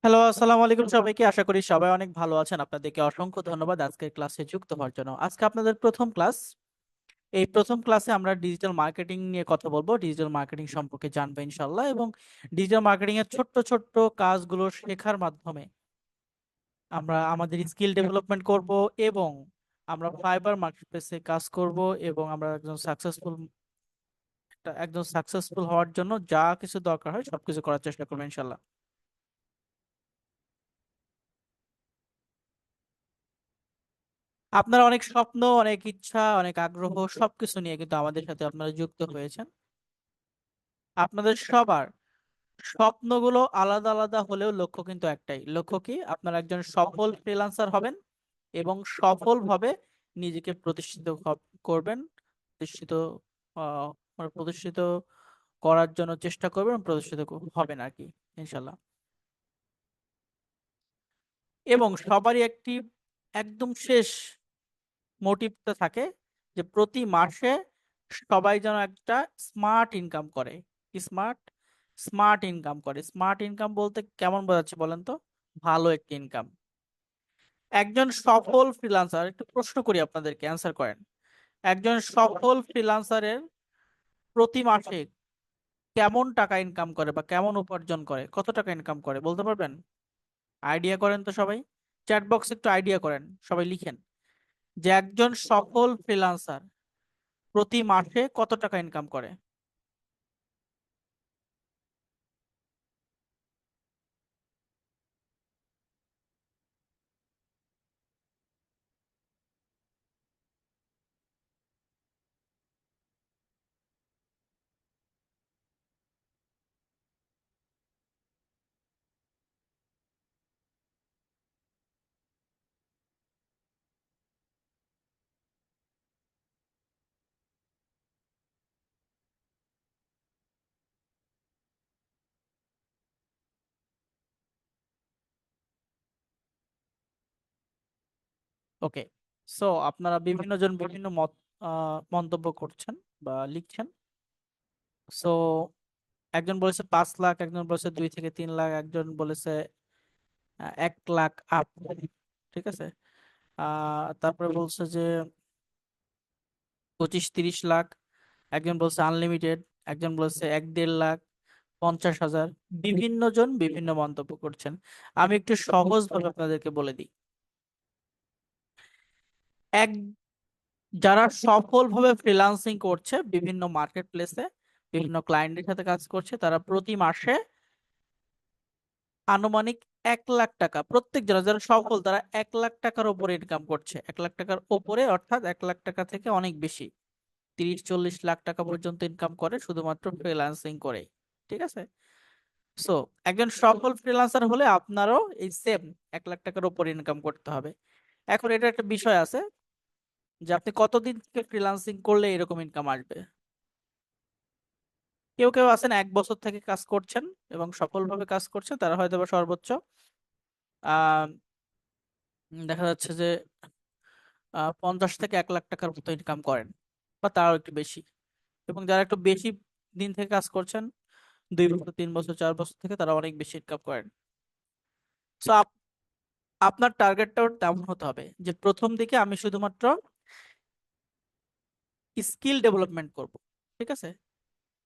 Hello, আসসালামু আলাইকুম সবাইকে। আশা করি সবাই অনেক ভালো আছেন। আপনাদেরকে অসংখ্য ধন্যবাদ আজকের ক্লাসে যুক্ত হওয়ার জন্য। আজকে আপনাদের প্রথম ক্লাস। এই প্রথম ক্লাসে আমরা ডিজিটাল মার্কেটিং নিয়ে কথা বলবো। ডিজিটাল মার্কেটিং সম্পর্কে জানবো ইনশাআল্লাহ, এবং ডিজিটাল মার্কেটিং এর ছোট্ট ছোট্ট কাজগুলো শেখার মাধ্যমে আমরা আমাদের স্কিল ডেভেলপমেন্ট করব, এবং আমরা ফাইবার মার্কেটপ্লেসে কাজ করব, এবং আমরা একজন সাকসেসফুল হওয়ার জন্য যা কিছু দরকার হয় সবকিছু করার চেষ্টা করবো ইনশাআল্লাহ। আপনার অনেক স্বপ্ন, অনেক ইচ্ছা, অনেক আগ্রহ সবকিছু নিয়ে কিন্তু আমাদের সাথে আপনারা যুক্ত হয়েছেন। আপনাদের সবার স্বপ্নগুলো আলাদা আলাদা হলেও লক্ষ্য কিন্তু একটাই। লক্ষ্য কি? আপনারা একজন সফল ফ্রিল্যান্সার হবেন এবং সফলভাবে নিজেকে করবেন। প্রতিষ্ঠিত প্রতিষ্ঠিত করার জন্য চেষ্টা করবেন, হবেন আর কি, ইনশাল্লাহ। এবং সবারই একটি একদম শেষ মোটিভটা থাকে যে প্রতি মাসে সবাই যেন একটা স্মার্ট ইনকাম করে। স্মার্ট স্মার্ট ইনকাম করে। স্মার্ট ইনকাম বলতে কেমন বোঝাচ্ছে বলেন তো? ভালো একটা ইনকাম। একজন সফল ফ্রিল্যান্সার, একটু প্রশ্ন করি আপনাদেরকে, অ্যান্সার করেন। একজন সফল ফ্রিল্যান্সারের প্রতি মাসে কেমন টাকা ইনকাম করে বা কেমন উপার্জন করে, কত টাকা ইনকাম করে বলতে পারবেন? আইডিয়া করেন তো সবাই। চ্যাট বক্সে একটু আইডিয়া করেন, সবাই লিখেন যে একজন সফল ফ্রিল্যান্সার প্রতি মাসে কত টাকা ইনকাম করে। ওকে, সো আপনারা বিভিন্ন জন বিভিন্ন মন্তব্য করছেন বা লিখছেন। সো একজন বলেছে 5 লাখ, একজন বলেছে 2 থেকে 3 লাখ, একজন বলেছে 1 লাখ আপ। ঠিক আছে। তারপরে বলছে যে 25-30 লাখ, একজন বলছে আনলিমিটেড, একজন বলছে 1-1.5 লাখ, 50,000। বিভিন্ন জন বিভিন্ন মন্তব্য করছেন। আমি একটু সহজ ভাবে আপনাদেরকে বলে দিই। এক যারা সফলভাবে ফ্রিল্যান্সিং করছে বিভিন্ন মার্কেট প্লেসে, বিভিন্ন ক্লায়েন্টের সাথে কাজ করছে, তারা প্রতি মাসে আনুমানিক 1 লাখ টাকা, প্রত্যেক যারা যারা সফল তারা 1 লাখ টাকার উপরে ইনকাম করছে। 1 লাখ টাকার উপরে অর্থাৎ 1 লাখ টাকা থেকে অনেক বেশি, 30-40 লাখ টাকা পর্যন্ত ইনকাম করে শুধুমাত্র ফ্রিল্যান্সিং করে। ঠিক আছে। সো একজন সফল ফ্রিল্যান্সার হলে আপনারও এই সেম 1 লাখ টাকার উপরে ইনকাম করতে হবে। এখন এটা একটা বিষয় আছে যে আপনি কতদিন থেকে ফ্রিল্যান্সিং করলে এরকম ইনকাম আসবে। কেউ কেউ আছেন 1 বছর থেকে কাজ করছেন এবং সফলভাবে কাজ করছেন, তারা হয়তো বা সর্বোচ্চ আহ দেখা যাচ্ছে যে 50 থেকে 1 লাখ টাকার মতো ইনকাম করেন, বা তারও একটু বেশি। এবং যারা একটু বেশি দিন থেকে কাজ করছেন, 2 বছর, 3 বছর, 4 বছর থেকে, তারা অনেক বেশি ইনকাম করেন। সো আপনার টার্গেটটাও তেমন হতে হবে যে প্রথম দিকে আমি শুধুমাত্র স্কিল ডেভেলপমেন্ট করব। ঠিক আছে।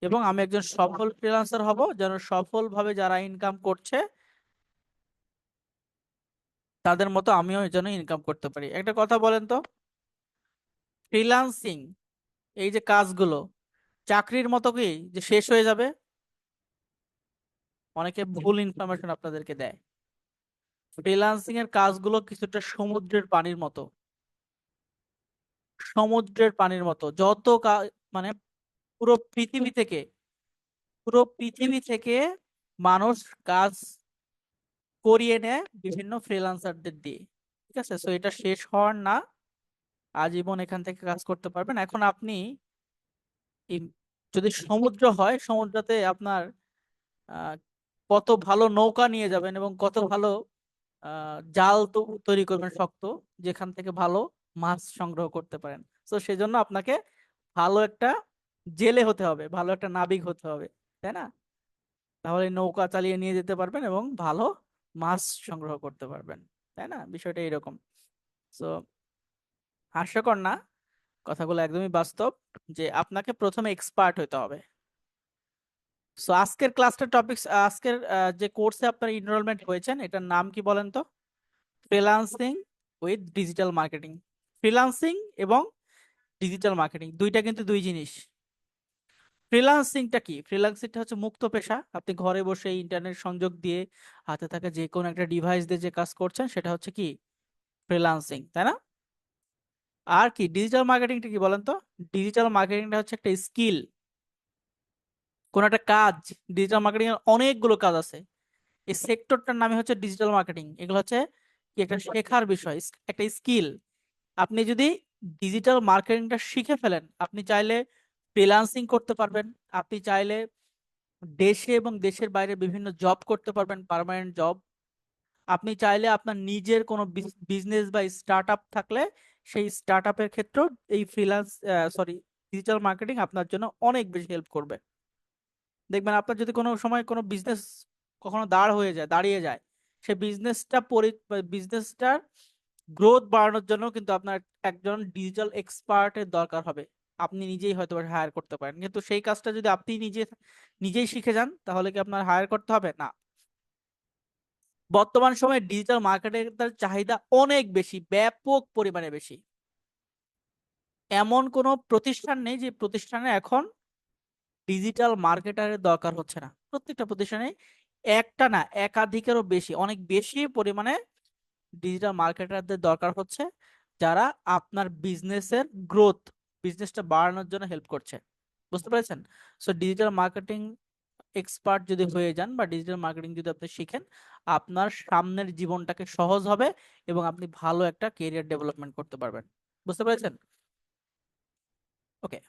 এবং আমি একজন সফল ফ্রিল্যান্সার হব, যেন সফলভাবে যারা ইনকাম করছে তাদের মতো আমিও যেন ইনকাম করতে পারি। একটা কথা বলেন তো, ফ্রিল্যান্সিং এই যে কাজগুলো চাকরির মতো কি যে শেষ হয়ে যাবে? অনেকে ভুল ইনফরমেশন আপনাদেরকে দেয়। ফ্রিল্যান্সিং এর কাজগুলো কিছুটা সমুদ্রের পানির মতো। সমুদ্রের পানির মতো যত মানে পুরো পৃথিবী থেকে, পুরো পৃথিবী থেকে মানুষ কাজ করিয়ে নেয় বিভিন্ন ফ্রিল্যান্সারদের দিয়ে। ঠিক আছে। সো এটা শেষ হওয়ার না, আজীবন এখান থেকে কাজ করতে পারবেন। এখন আপনি এই যদি সমুদ্র হয়, সমুদ্রতে আপনার আহ, কত ভালো নৌকা নিয়ে যাবেন এবং কত ভালো জাল তো তৈরি করবেন শক্ত, যেখান থেকে ভালো মাছ সংগ্রহ করতে পারেন। তো সেজন্য আপনাকে ভালো একটা জেলে হতে হবে, ভালো একটা নাবিক হতে হবে, তাই না? তাহলে নৌকা চালিয়ে নিয়ে যেতে পারবেন এবং ভালো মাছ সংগ্রহ করতে পারবেন, তাই না? বিষয়টা এরকম। সো হাস্যকর না, কথাগুলো একদমই বাস্তব, যে আপনাকে প্রথমে এক্সপার্ট হতে হবে। সো আজকের ক্লাসটা টপিক, আজকের যে কোর্সে আপনার এনরোলমেন্ট হয়েছেন, এটার নাম কি বলেন তো? Freelancing with digital marketing. Freelancing এবং ডিজিটাল মার্কেটিং দুইটা কিন্তু দুই জিনিস। ফ্রিল্যান্সিংটা কি? ফ্রিল্যান্সিংটা হচ্ছে মুক্ত পেশা, আপনি ঘরে বসে ইন্টারনেট সংযোগ দিয়ে হাতে থাকা যে কোনো একটা ডিভাইস দিয়ে যে কাজ করছেন সেটা হচ্ছে কি ফ্রিল্যান্সিং, তাই না? আর কি ডিজিটাল মার্কেটিংটা কি বলেন তো? ডিজিটাল মার্কেটিংটা হচ্ছে একটা স্কিল, কোন একটা কাজ। ডিজিটাল মার্কেটিং এর অনেকগুলো কাজ আছে, এই সেক্টরটার নামে হচ্ছে ডিজিটাল মার্কেটিং। এগুলো হচ্ছে কি একটা শেখার বিষয়, একটা স্কিল। আপনি যদি ডিজিটাল মার্কেটিংটা শিখে ফেলেন, আপনি চাইলে ফ্রিল্যান্সিং করতে পারবেন, আপনি চাইলে দেশে এবং দেশের বাইরে বিভিন্ন জব করতে পারবেন, পার্মানেন্ট জব। আপনি চাইলে আপনার নিজের কোনো বিজনেস বা স্টার্ট আপ থাকলে সেই স্টার্ট আপের ক্ষেত্রেও এই ডিজিটাল মার্কেটিং আপনার জন্য অনেক বেশি হেল্প করবে। দেখবেন আপনার যদি কোনো সময় কোনো বিজনেস কখনো দাঁড়িয়ে যায়, সেই বিজনেসটার গ্রোথ বাড়ানোর জন্য কিন্তু আপনার একজন ডিজিটাল এক্সপার্টের দরকার হবে। আপনি নিজেই হয়তো হায়ার করতে পারেন, কিন্তু সেই কাজটা যদি আপনি নিজেই শিখে যান, তাহলে কি আপনার হায়ার করতে হবে না? বর্তমান সময়ে ডিজিটাল মার্কেটের চাহিদা অনেক বেশি, ব্যাপক পরিমাণে বেশি। এমন কোনো প্রতিষ্ঠান নেই যে প্রতিষ্ঠানে এখন ডিজিটাল মার্কেটারের দরকার হচ্ছে না। প্রত্যেকটা প্রতিষ্ঠানে একটা না একাধিকেরও বেশি, অনেক বেশি পরিমাণে ডিজিটাল মার্কেটারদের দরকার হচ্ছে, যারা আপনার বিজনেসের গ্রোথ, বিজনেসটা বাড়ানোর জন্য হেল্প করছে। বুঝতে পেরেছেন? সো ডিজিটাল মার্কেটিং এক্সপার্ট যদি হয়ে যান বা ডিজিটাল মার্কেটিং যদি আপনি শিখেন, আপনার সামনের জীবনটাকে সহজ হবে এবং আপনি ভালো একটা কেরিয়ার ডেভেলপমেন্ট করতে পারবেন। বুঝতে পেরেছেন? ওকে।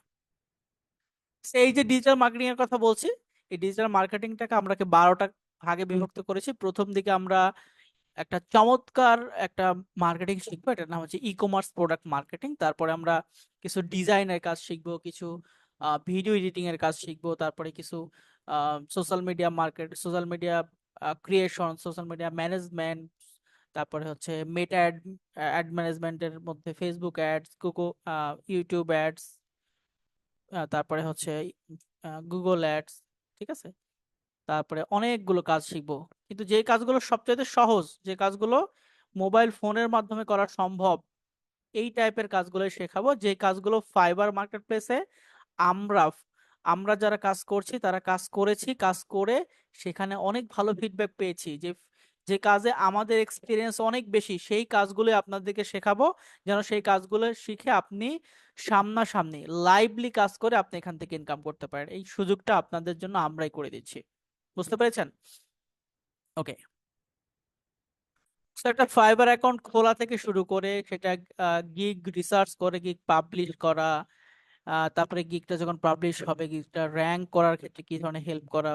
এই যে ডিজিটাল মার্কেটিং এর কথা বলছি, এই ডিজিটাল মার্কেটিংটাকে আমরা 12টা ভাগে বিভক্ত করেছি। প্রথম দিকে আমরা একটা চমৎকার একটা মার্কেটিং শিখবো, এটার নাম হচ্ছে ই কমার্স প্রোডাক্ট মার্কেটিং। তারপরে আমরা কিছু ডিজাইনের কাজ শিখবো, কিছু ভিডিও এডিটিং এর কাজ শিখবো, তারপরে কিছু social media creation, social media management, তারপরে হচ্ছে মেটা অ্যাড ম্যানেজমেন্টের মধ্যে ফেসবুক অ্যাডস, ইউটিউব অ্যাডস, তারপরে হচ্ছে গুগল অ্যাডস। ঠিক আছে? তারপরে অনেকগুলো কাজ শিখবো, কিন্তু যে কাজগুলো সবচেয়ে সহজ, যে কাজগুলো মোবাইল ফোনের মাধ্যমে করা সম্ভব, এই টাইপের কাজগুলো শেখাবো। যে কাজগুলো ফাইবার মার্কেট প্লেসে আমরা আমরা যারা কাজ করছি, তারা কাজ করে সেখানে অনেক ভালো ফিডব্যাক পেয়েছি, যে যে কাজে আমাদের এক্সপিরিয়েন্স অনেক বেশি, সেই কাজগুলো আপনাদেরকে শেখাবো, যেন সেই কাজগুলো শিখে আপনি সামনাসামনি লাইভলি কাজ করে আপনি এখান থেকে ইনকাম করতে পারেন। এই সুযোগটা আপনাদের জন্য আমরাই করে দিচ্ছি। বুঝতে পেরেছেন? ওকে। একটা ফাইবার অ্যাকাউন্ট খোলা থেকে শুরু করে সেটা গিগ রিসার্চ করে গিগ পাবলিশ করা, তারপরে গিগটা যখন পাবলিশ হবে গিগটা র্যাঙ্ক করার ক্ষেত্রে কি ধরনের হেল্প করা,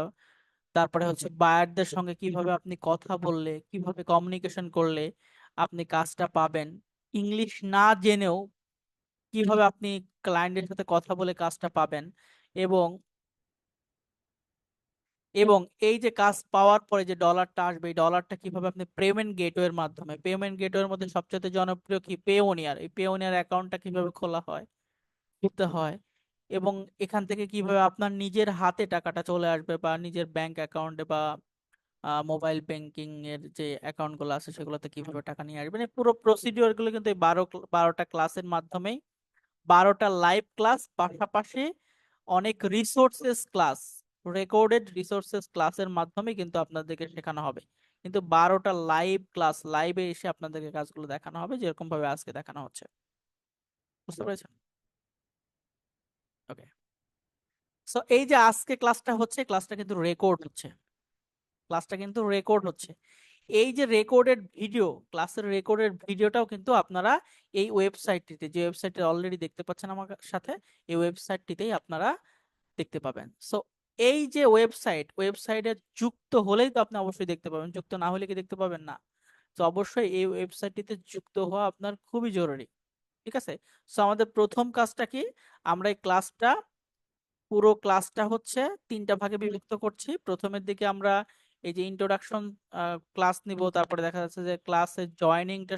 তারপরে হচ্ছে বায়ারদের সঙ্গে কিভাবে আপনি কথা বললে, কিভাবে কমিউনিকেশন করলে আপনি কাজটা পাবেন, ইংলিশ না জেনেও কিভাবে আপনি ক্লায়েন্টের সাথে কথা বলে কাজটা পাবেন, এবং এবং এই যে কাজ পাওয়ার পরে যে ডলারটা আসবে, এই ডলারটা কিভাবে আপনি পেমেন্ট গেটওয়ের মধ্যে সবচেয়ে জনপ্রিয় কি পেওনিয়ার, এই পেওনিয়ার অ্যাকাউন্টটা কিভাবে খোলা হয়, খুলতে হয়, এবং এখান থেকে কিভাবে আপনার নিজের হাতে টাকাটা চলে আসবে, বা নিজের ব্যাংক অ্যাকাউন্টে বা মোবাইল ব্যাংকিং এর যে অ্যাকাউন্ট গুলো আছে সেগুলোতে কিভাবে টাকা নিয়ে আসবেন, এই পুরো প্রসিডিওর গুলো কিন্তু এই 12টা ক্লাসের মাধ্যমেই, 12টা লাইভ ক্লাস, পাশাপাশি অনেক রিসোর্সেস ক্লাস, রেকর্ডেড রিসোর্সেস ক্লাসের মাধ্যমে কিন্তু আপনাদেরকে শেখানো হবে। কিন্তু 12টা লাইভ ক্লাস, লাইভে এসে আপনাদেরকে কাজগুলো দেখানো হবে, যেরকম ভাবে আজকে দেখানো হচ্ছে। বুঝতে পেরেছেন? ওকে। সো এই যে আজকে ক্লাসটা হচ্ছে, ক্লাসটা কিন্তু রেকর্ড হচ্ছে। এই যে রেকর্ডেড ভিডিও, ক্লাসের রেকর্ডেড ভিডিওটাও কিন্তু আপনারা এই ওয়েবসাইটটিতে, যে ওয়েবসাইটে অলরেডি দেখতে পাচ্ছেন আমার সাথে, এই ওয়েবসাইটটিতেই আপনারা দেখতে পাবেন। সো এই যে ওয়েবসাইটে যুক্ত হলেই তো আপনি অবশ্যই দেখতে পাবেন, যুক্ত না হলে কি দেখতে পাবেন না? তো অবশ্যই এই ওয়েবসাইটটিতে যুক্ত হওয়া আপনার খুবই জরুরি। ঠিক আছে? সো আমাদের প্রথম কাজটা কি, আমরা এই পুরো ক্লাসটা হচ্ছে 3টা ভাগে বিভক্ত করছি। প্রথমের দিকে আমরা এই যে ইন্ট্রোডাকশন ক্লাস নিব, তারপরে দেখা যাচ্ছে যে ক্লাসের জয়েনিংটা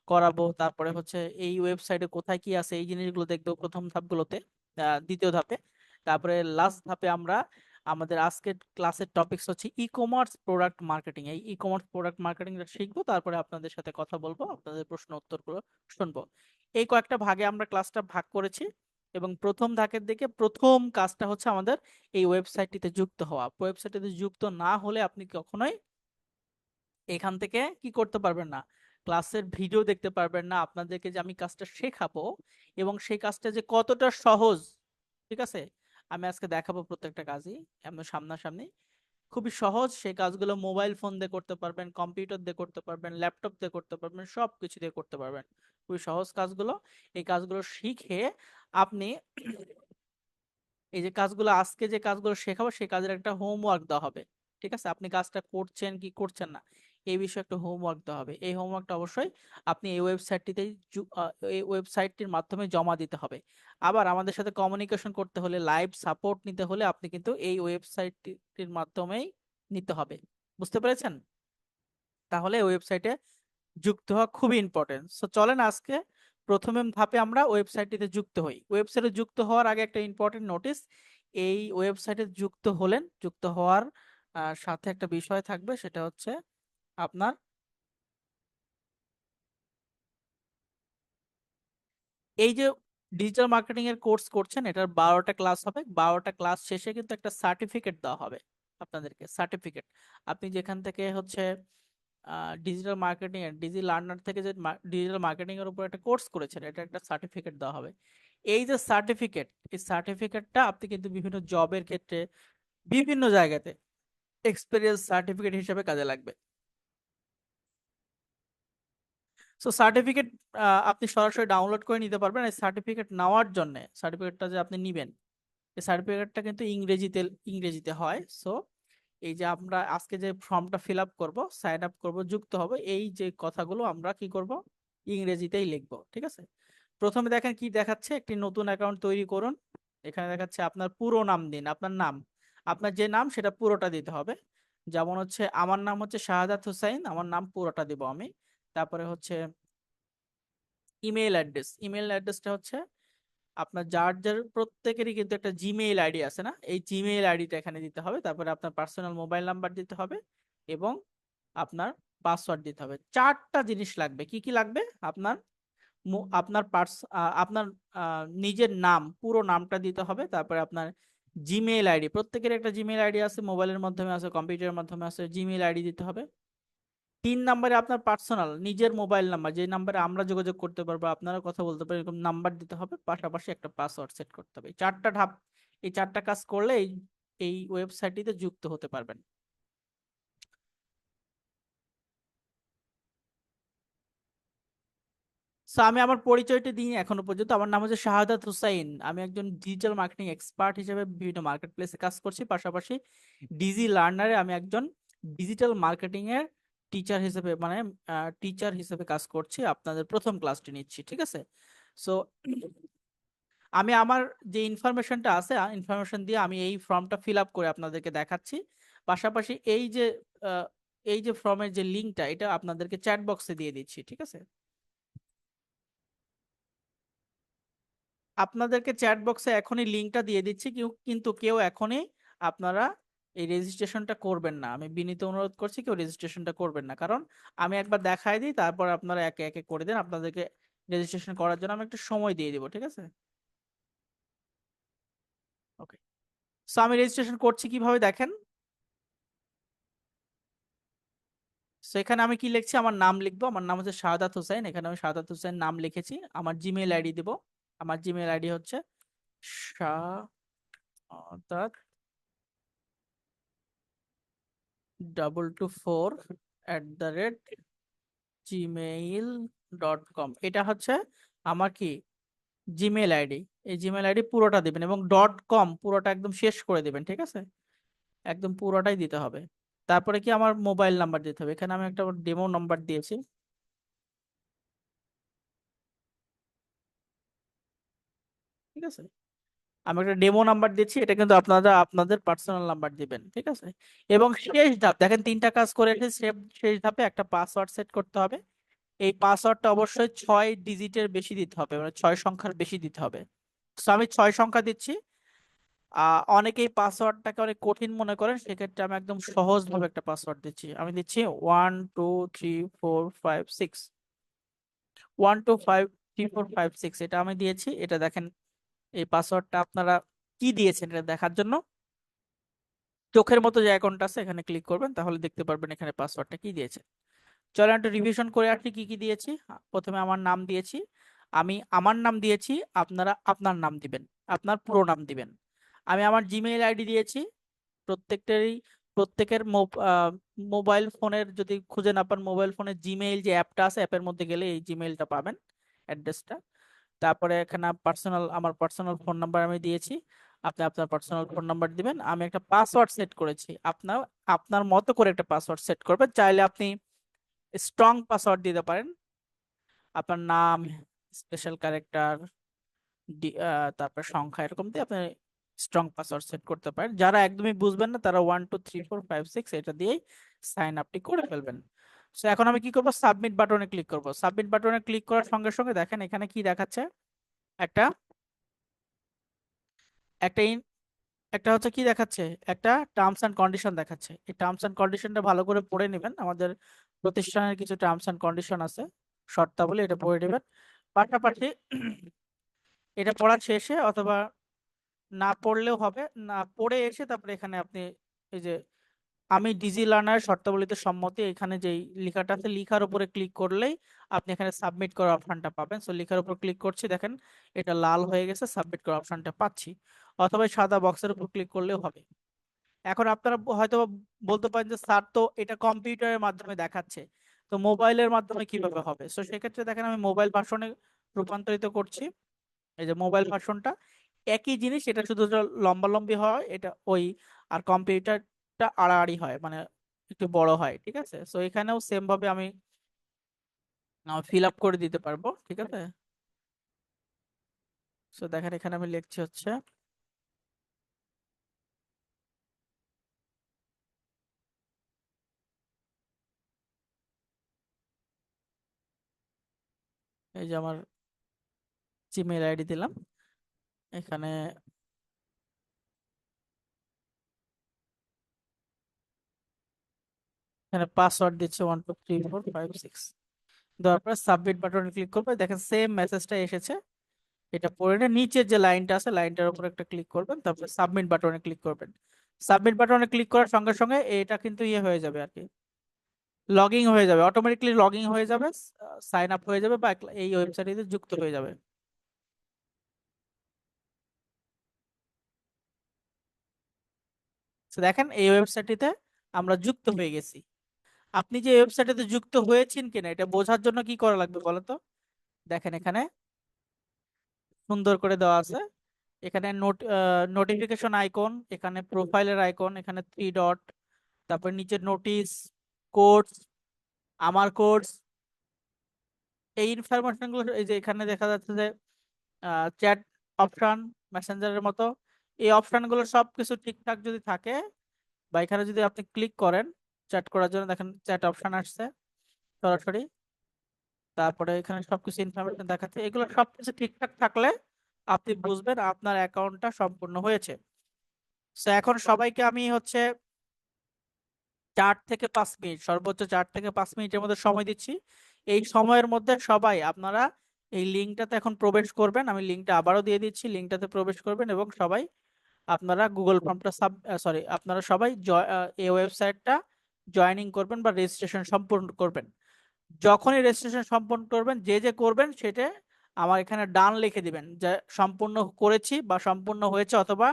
করাবো, তারপরে হচ্ছে এই ওয়েবসাইটে কোথায় কি আছে এই জিনিসগুলো দেখবো প্রথম ধাপগুলোতে, দ্বিতীয় ধাপে। তারপরে লাস্ট ধাপে আমরা আমাদের আজকের ক্লাসের টপিকস হচ্ছে ই কমার্স প্রোডাক্ট মার্কেটিং। এই ই কমার্স প্রোডাক্ট মার্কেটিংটা শিখবো, তারপরে আপনাদের সাথে কথা বলবো, আপনাদের প্রশ্ন উত্তরগুলো শুনবো। এই কয়েকটা ভাগে আমরা ক্লাসটা ভাগ করেছি, এবং প্রথম ধাপের দিকে প্রথম কাজটা হচ্ছে আমাদের এই ওয়েবসাইটটিতে যুক্ত হওয়া। ওয়েবসাইটটিতে যুক্ত না হলে আপনি কখনোই এখান থেকে কি করতে পারবেন না, ক্লাসের ভিডিও দেখতে পারবেন না, আপনাদেরকে যে আমি কাজটা শেখাবো এবং সেই কাজটা যে কতটা সহজ, ঠিক আছে, আমি আজকে দেখাবো প্রত্যেকটা কাজই আমরা সামনাসামনি। খুবই সহজ, সেই কাজগুলো মোবাইল ফোন দিয়ে করতে পারবেন, কম্পিউটার দিয়ে করতে পারবেন, ল্যাপটপ দিয়ে করতে পারবেন, সব কিছু দিয়ে করতে পারবেন। খুবই সহজ কাজগুলো। এই কাজগুলো শিখে আপনি এই যে কাজগুলো আজকে যে কাজগুলো শেখাবো সেই কাজের একটা হোমওয়ার্ক দেওয়া হবে, ঠিক আছে, আপনি কাজটা করছেন কি করছেন না এই বিষয়ে একটা হোমওয়ার্ক দেওয়া হবে। এই হোমওয়ার্কটা অবশ্যই আপনি এই ওয়েবসাইটটিতে এই ওয়েবসাইটটির মাধ্যমে জমা দিতে হবে। আবার আমাদের সাথে কমিউনিকেশন করতে হলে, লাইভ সাপোর্ট নিতে হলে আপনি কিন্তু এই ওয়েবসাইটটির মাধ্যমেই নিতে হবে। বুঝতে পেরেছেন? তাহলে ওয়েবসাইটে যুক্ত হওয়া খুবই ইম্পর্টেন্ট। সো চলেন আজকে প্রথম ধাপে আমরা ওয়েবসাইটটিতে যুক্ত হই। ওয়েবসাইটে যুক্ত হওয়ার আগে একটা ইম্পর্টেন্ট নোটিস, এই ওয়েবসাইটে যুক্ত হলেন, যুক্ত হওয়ার সাথে একটা বিষয় থাকবে, সেটা হচ্ছে আপনার এই যে ডিজিটাল মার্কেটিং এর কোর্স করছেন, এটার 12টা ক্লাস হবে। 12টা ক্লাস শেষে কিন্তু একটা সার্টিফিকেট দেওয়া হবে আপনাদেরকে। সার্টিফিকেট আপনি যেখান থেকে হচ্ছে ডিজিটাল মার্কেটিং এর ডিজি লার্নার থেকে যে ডিজিটাল মার্কেটিং এর উপর একটা কোর্স করেছেন, এটা একটা সার্টিফিকেট দেওয়া হবে। এই যে সার্টিফিকেট, এই সার্টিফিকেটটা আপনি কিন্তু বিভিন্ন জবের ক্ষেত্রে বিভিন্ন জায়গাতে এক্সপিরিয়েন্স সার্টিফিকেট হিসেবে কাজে লাগবে। সো সার্টিফিকেট আপনি সরাসরি ডাউনলোড করে নিতে পারবেন। এই সার্টিফিকেট নেওয়ার জন্য, সার্টিফিকেটটা যে আপনি নিবেন, এই সার্টিফিকেটটা কিন্তু ইংরেজিতে হয়। সো এই যে আমরা আজকে যে ফর্মটা ফিল আপ করবো, সাইন আপ করবো, যুক্ত হব, এই যে কথাগুলো আমরা কি করব, ইংরেজিতেই লিখবো, ঠিক আছে। প্রথমে দেখেন কি দেখাচ্ছে, একটি নতুন অ্যাকাউন্ট তৈরি করুন। এখানে দেখাচ্ছে আপনার পুরো নাম দিন, আপনার নাম, আপনার যে নাম সেটা পুরোটা দিতে হবে। যেমন হচ্ছে আমার নাম হচ্ছে শাহাদাত হুসাইন, আমার নাম পুরোটা দিব আমি। তারপরে হচ্ছে ইমেল অ্যাড্রেসটা হচ্ছে আপনার যার যার প্রত্যেকেরই কিন্তু একটা জিমেইল আইডি আছে না, এই জিমেইল আইডিটা এখানে দিতে হবে। তারপরে আপনার পার্সোনাল মোবাইল নাম্বার দিতে হবে এবং আপনার পাসওয়ার্ড দিতে হবে। চারটা জিনিস লাগবে। কি কি লাগবে? আপনার আপনার আপনার নিজের নাম, পুরো নামটা দিতে হবে। তারপরে আপনার জিমেইল আইডি, প্রত্যেকের একটা জিমেইল আইডি আছে, মোবাইলের মাধ্যমে আছে, কম্পিউটারের মাধ্যমে আছে, জিমেইল আইডি দিতে হবে। 3 নম্বরে আপনার পার্সোনাল নিজের মোবাইল নাম্বার, যে নাম্বারে আমরা যোগাযোগ করতে পারবো, আপনারা কথা বলতে পারেন, এরকম নাম্বার দিতে হবে। পাশাপাশি একটা পাসওয়ার্ড সেট করতে হবে। এই চারটা ধাপ, এই চারটা কাজ করলে এই ওয়েবসাইটটিতে যুক্ত হতে পারবেন। সো আমি আমার পরিচয়টা দিই এখনো পর্যন্ত। আমার নাম হচ্ছে শাহাদাত হুসাইন। আমি একজন ডিজিটাল মার্কেটিং এক্সপার্ট হিসেবে বিভিন্ন মার্কেট প্লেসে কাজ করছি। পাশাপাশি ডিজি লার্নারে আমি একজন ডিজিটাল মার্কেটিং এর টিচার হিসেবে, মানে টিচার হিসেবে কাজ করছি। আপনাদের প্রথম ক্লাসটি নিচ্ছি, ঠিক আছে। সো আমি আমার যে ইনফরমেশনটা আছে, ইনফরমেশন দিয়ে আমি এই ফর্মটা ফিল আপ করে আপনাদেরকে দেখাচ্ছি। পাশাপাশি আহ, এই যে ফর্মের যে লিঙ্কটা, এটা আপনাদেরকে চ্যাট বক্সে দিয়ে দিচ্ছি, ঠিক আছে। আপনাদেরকে চ্যাট বক্সে এখনই লিঙ্কটা দিয়ে দিচ্ছি, কিন্তু কেউ এখনই আপনারা এই রেজিস্ট্রেশনটা করবেন না। আমি বিনীত অনুরোধ করছি, কেউ রেজিস্ট্রেশনটা করবেন না, কারণ আমি একবার দেখাই দিই, তারপর আপনারা একে একে করে দেন। আপনাদেরকে রেজিস্ট্রেশন করার জন্য আমি একটু সময় দিয়ে দিব, ঠিক আছে। ওকে। সো আমি রেজিস্ট্রেশন করছি, কিভাবে দেখেন। সো এখানে আমি কি লিখছি, আমার নাম লিখবো। আমার নাম হচ্ছে শাহাদাত হোসেন। এখানে আমি শাহাদাত হোসেন নাম লিখেছি। আমার জিমেইল আইডি দিব। আমার জিমেইল আইডি হচ্ছে শাহাদাত 224@gmail.com। এটা হচ্ছে আমার কি জিমেইল আইডি। এই জিমেইল আইডি পুরোটা দিবেন এবং .com পুরোটা একদম শেষ করে দিবেন, ঠিক আছে। একদম পুরোটাই দিতে হবে। তারপরে কি আমার মোবাইল নাম্বার দিতে হবে। এখানে আমি একটা ডেমো নাম্বার দিয়েছি, ঠিক আছে। আমি একটা ডেমো নাম্বার দিচ্ছি, এটা কিন্তু আপনারা আপনাদের পার্সোনাল নাম্বার দিবেন, ঠিক আছে? এবং শেষ ধাপ দেখেন, তিনটা কাজ করে এসেছে। শেষ ধাপে একটা পাসওয়ার্ড সেট করতে হবে। এই পাসওয়ার্ডটা অবশ্যই 6 ডিজিটের বেশি দিতে হবে, মানে 6 সংখ্যার বেশি দিতে হবে। তো আমি 6 সংখ্যা দিচ্ছি। অনেকেই পাসওয়ার্ডটাকে অনেক কঠিন মনে করেন, সেক্ষেত্রে আমি একদম সহজ ভাবে একটা পাসওয়ার্ড দিচ্ছি। আমি দিচ্ছি 123456। 123456 এটা আমি দিয়েছি। এটা দেখেন, এই পাসওয়ার্ডটা আপনারা কি দিয়েছেন এটা দেখার জন্য চোখের মতো যে আইকনটা আছে এখানে ক্লিক করবেন, তাহলে দেখতে পারবেন এখানে পাসওয়ার্ডটা কি দিয়েছে। চলেন একটু রিভিশন করে আসি কি কি দিয়েছি। প্রথমে আমার নাম দিয়েছি। আমি আমার নাম দিয়েছি, আপনারা আপনার নাম দিবেন, আপনার পুরো নাম দিবেন। আমি আমার জিমেইল আইডি দিয়েছি। প্রত্যেকটারই প্রত্যেকের মোবাইল ফোনের, যদি খুঁজে না পান মোবাইল ফোনের জিমেইল যে অ্যাপটা আছে, অ্যাপের মধ্যে গেলে এই জিমেইলটা পাবেন, অ্যাড্রেসটা। তারপরে এখানে আমার পার্সোনাল ফোন নাম্বার আমি দিয়েছি। আপনি আপনার পার্সোনাল ফোন নাম্বার দিবেন। আমি একটা পাসওয়ার্ড সেট করেছি, আপনার আপনার মতো করে একটা পাসওয়ার্ড সেট করবেন। চাইলে আপনি স্ট্রং পাসওয়ার্ড দিতে পারেন, আপনার নাম, স্পেশাল ক্যারেক্টার, তারপর সংখ্যা, এরকম দিয়ে আপনি স্ট্রং পাসওয়ার্ড সেট করতে পারেন। যারা একদমই বুঝবেন না তারা 123456 এটা দিয়েই সাইন আপটি করে ফেলবেন। সো এখন আমি কি করবো, সাবমিট বাটনে ক্লিক করব। সাবমিট বাটনে ক্লিক করার সঙ্গে সঙ্গে দেখেন এখানে কি দেখাচ্ছে, একটা একটা একটা হচ্ছে কি দেখাচ্ছে, একটা টার্মস অ্যান্ড কন্ডিশন দেখাচ্ছে। এই টার্মস অ্যান্ড কন্ডিশনটা ভালো করে পড়ে নেবেন। আমাদের প্রতিষ্ঠানের কিছু টার্মস অ্যান্ড কন্ডিশন আছে, শর্তাবলী, এটা পড়ে নেবেন। পাশাপাশি এটা পড়ার শেষে অথবা না পড়লেও হবে, না পড়ে এসে তারপরে এখানে আপনি এই যে আমি ডিজি লার্নার শর্তাবলীতে সম্মতি, এখানে যেই লেখাটা আছে লিখার উপরে ক্লিক করলেই আপনি এখানে সাবমিট করার অপশনটা পাবেন। সো লিখার উপর ক্লিক করছি, দেখেন এটা লাল হয়ে গেছে, সাবমিট করার অপশনটা পাচ্ছি। অথবা এই সাদা বক্সের উপর ক্লিক করলেও হবে। এখন আপনারা হয়তো বলতে পারেন যে স্যার তো এটা কম্পিউটারের মাধ্যমে দেখাচ্ছে, তো মোবাইলের মাধ্যমে কিভাবে হবে? সো সেক্ষেত্রে দেখেন আমি মোবাইল ভার্সনে রূপান্তরিত করছি। এই যে মোবাইল ভার্সনটা একই জিনিস, এটা শুধু যে লম্বা লম্বি হয় এটা ওই, আর কম্পিউটারটা আড়াআড়ি হয়, মানে একটু বড় হয়, ঠিক আছে? সো এখানেও সেম ভাবে আমি ফিল আপ করে দিতে পারবো, ঠিক আছে? সো দেখেন এখানে আমি লিখছি হচ্ছে, এই যে আমার জিমেইল আইডি দিলাম এখানে। এখানে পাসওয়ার্ড দিচ্ছে 123456, দেওয়ার পর সাবমিট বাটনে ক্লিক করবে, দেখেন সেম মেসেজটা এসেছে। এটা পড়ে নিয়ে নিচের যে লাইনটা আছে লাইনটার উপর একটা ক্লিক করবেন, তারপরে সাবমিট বাটনে ক্লিক করবেন। সাবমিট বাটনে ক্লিক করার সঙ্গে সঙ্গে এটা কিন্তু ইয়ে হয়ে যাবে আর কি, লগইন হয়ে যাবে, অটোমেটিকলি লগইন হয়ে যাবে, সাইন আপ হয়ে যাবে, বা এই ওয়েবসাইটে যুক্ত হয়ে যাবে। তো দেখেন এই ওয়েবসাইটটিতে আমরা যুক্ত হয়ে গেছি। আপনি যে ওয়েবসাইটে যুক্ত হয়েছেন কিনা এটা বোঝার জন্য কি করা লাগবে বলেন তো? দেখেন এখানে সুন্দর করে দেওয়া আছে, এখানে নোটিফিকেশন আইকন, এখানে প্রোফাইলের আইকন, এখানে 3 ডট, তারপর নিচে নোটিস, কোডস, আমার কোডস, এই ইনফরমেশন গুলো। এই যে এখানে দেখা যাচ্ছে যে চ্যাট অপশন, মেসেঞ্জারের মতো, এই অপশন গুলো সবকিছু ঠিকঠাক যদি থাকে, বা এখানে যদি আপনি ক্লিক করেন চ্যাট করার জন্য, দেখেন চ্যাট অপশন আসছে সরাসরি। তারপরে এখানে সবকিছু ইনফরমেশন দেখাচ্ছে, এগুলো সবকিছু ঠিকঠাক থাকলে আপনি বুঝবেন আপনার অ্যাকাউন্টটা সম্পূর্ণ হয়েছে। তো এখন সবাইকে আমি হচ্ছে 4 থেকে 5 মিনিট, সর্বোচ্চ 4 থেকে 5 মিনিটের মধ্যে সময় দিচ্ছি। এই সময়ের মধ্যে সবাই আপনারা এই লিঙ্কটাতে এখন প্রবেশ করবেন। আমি লিঙ্কটা আবারও দিয়ে দিচ্ছি, লিঙ্কটাতে প্রবেশ করবেন এবং সবাই আপনারা গুগল ফর্মটা সরি, আপনারা সবাই এই ওয়েবসাইটটা জয়েনিং করবেন বা রেজিস্ট্রেশন সম্পূর্ণ করবেন। যখনই রেজিস্ট্রেশন সম্পূর্ণ করবেন, যে যে করবেন সেটা আমার এখানে ডান লিখে দিবেন, যে সম্পূর্ণ করেছি বা সম্পূর্ণ হয়েছে, অথবা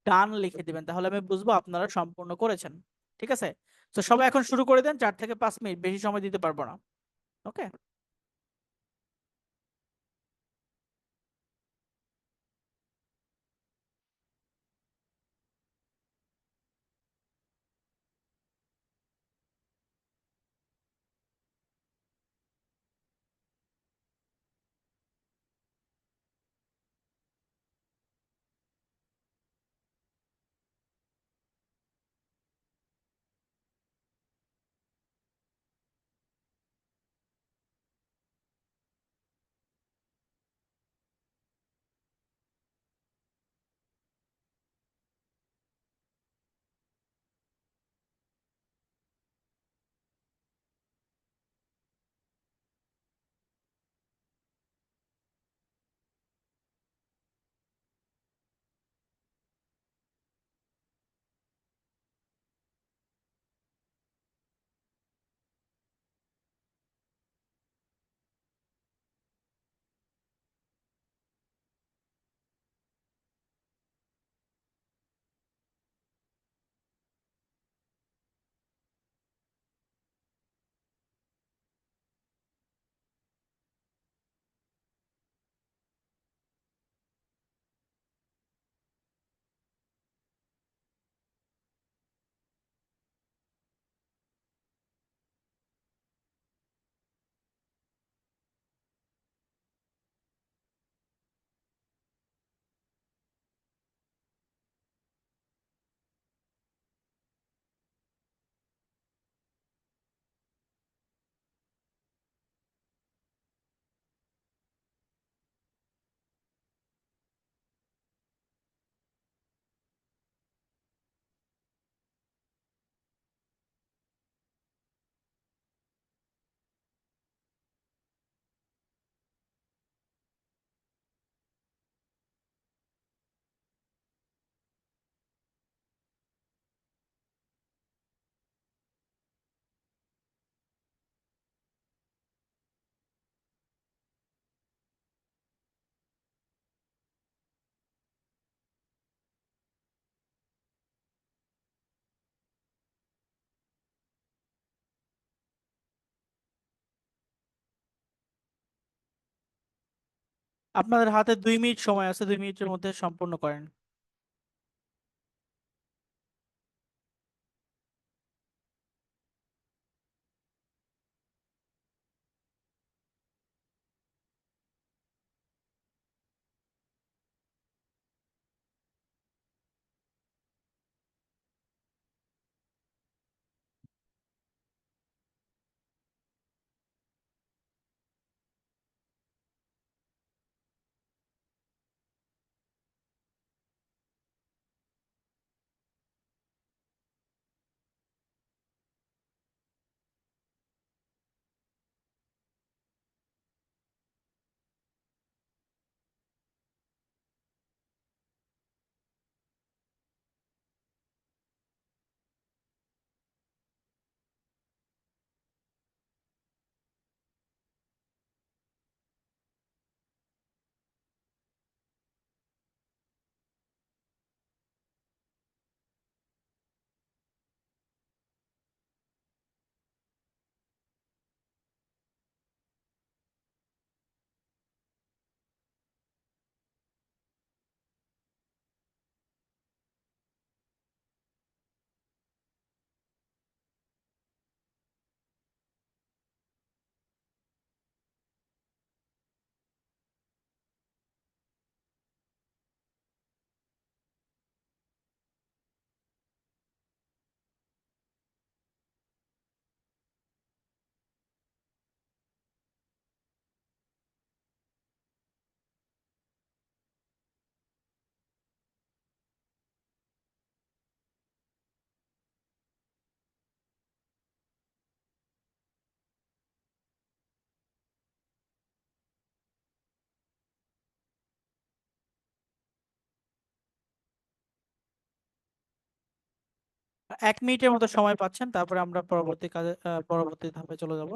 ডান লিখে দিবেন, তাহলে আমি বুঝবো আপনারা সম্পূর্ণ করেছেন। ঠিক আছে? তো সবাই এখন শুরু করে দেন, 4 থেকে 5 মিনিট, বেশি সময় দিতে পারবো না। ওকে। আপনাদের হাতে 2 মিনিট সময় আছে, 2 মিনিটের মধ্যে সম্পূর্ণ করেন। 1 মিনিটের মতো সময় পাচ্ছেন, তারপরে আমরা পরবর্তী কাজে পরবর্তী ধাপে চলে যাব।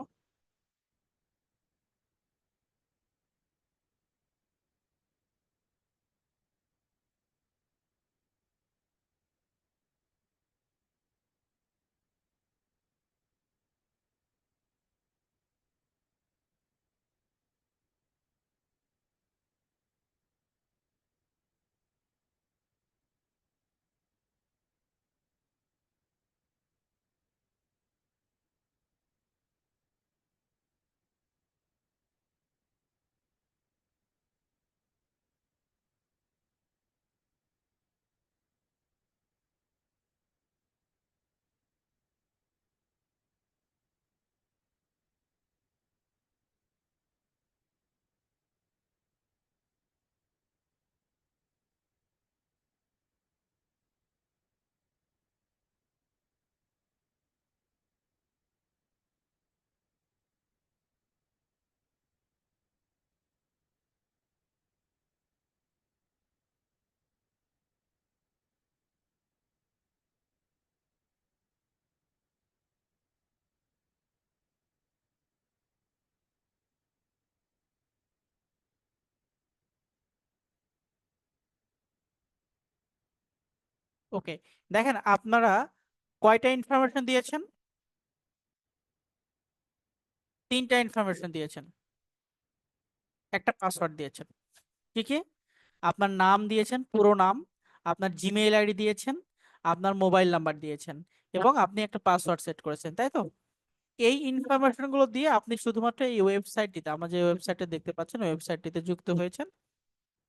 ওকে, দেখেন আপনারা কয়টা ইনফরমেশন দিয়েছেন? 3টা ইনফরমেশন দিয়েছেন, একটা পাসওয়ার্ড দিয়েছেন। কি কি? আপনার নাম দিয়েছেন, পুরো নাম, আপনার জিমেইল আইডি দিয়েছেন, আপনার মোবাইল নাম্বার দিয়েছেন, এবং আপনি একটা পাসওয়ার্ড সেট করেছেন, তাই তো? এই ইনফরমেশন গুলো দিয়ে আপনি শুধুমাত্র এই ওয়েবসাইটটিতে, আমরা যে ওয়েবসাইটে দেখতে পাচ্ছেন, ওয়েবসাইটটিতে যুক্ত হয়েছেন,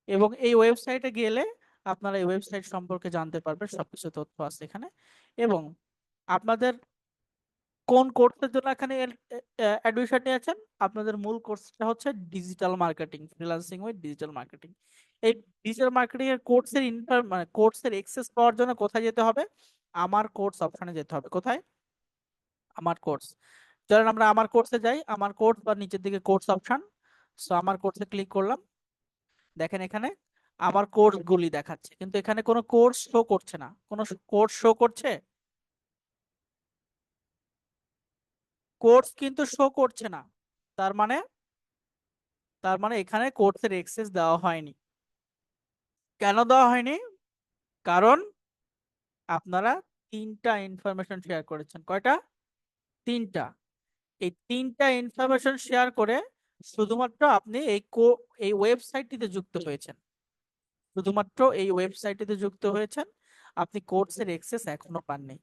এবং এই ওয়েবসাইটে গেলে আপনারা এই ওয়েবসাইট সম্পর্কে জানতে পারবেন, সবকিছু তথ্য আছে এখানে। এবং আপনাদের কোন কোর্সের জন্য এখানে অ্যাডমিশন নিয়েছেন? আপনাদের মূল কোর্সটা হচ্ছে digital marketing, freelancing with digital marketing. এই ডিজিটাল মার্কেটিং এর কোর্সের মানে কোর্সের এক্সেস পাওয়ার জন্য কোথায় যেতে হবে? আমার কোর্স অপশনে যেতে হবে। কোথায়? আমার কোর্স। চলেন আমরা আমার কোর্সে যাই। আমার কোর্স বা নিচের দিকে কোর্স অপশন, সো আমার কোর্সে ক্লিক করলাম। দেখেন এখানে আমার কোর্স গুলি দেখাচ্ছে, কিন্তু এখানে কোনো কোর্স শো করছে না। কোনো কোর্স শো করছে? কোর্স কিন্তু শো করছে না। তার মানে, এখানে কোর্সের এক্সেস দেওয়া হয়নি। কেন দেওয়া হয়নি? কারণ আপনারা 3টা ইনফরমেশন শেয়ার করেছেন। কয়টা? 3টা। এই 3টা ইনফরমেশন শেয়ার করে শুধুমাত্র আপনি এই ওয়েবসাইটটিতে যুক্ত হয়েছেন, শুধুমাত্র এই ওয়েবসাইটটিতে যুক্ত হয়েছেন, আপনি কোর্সের এক্সেস এখনো পাননি।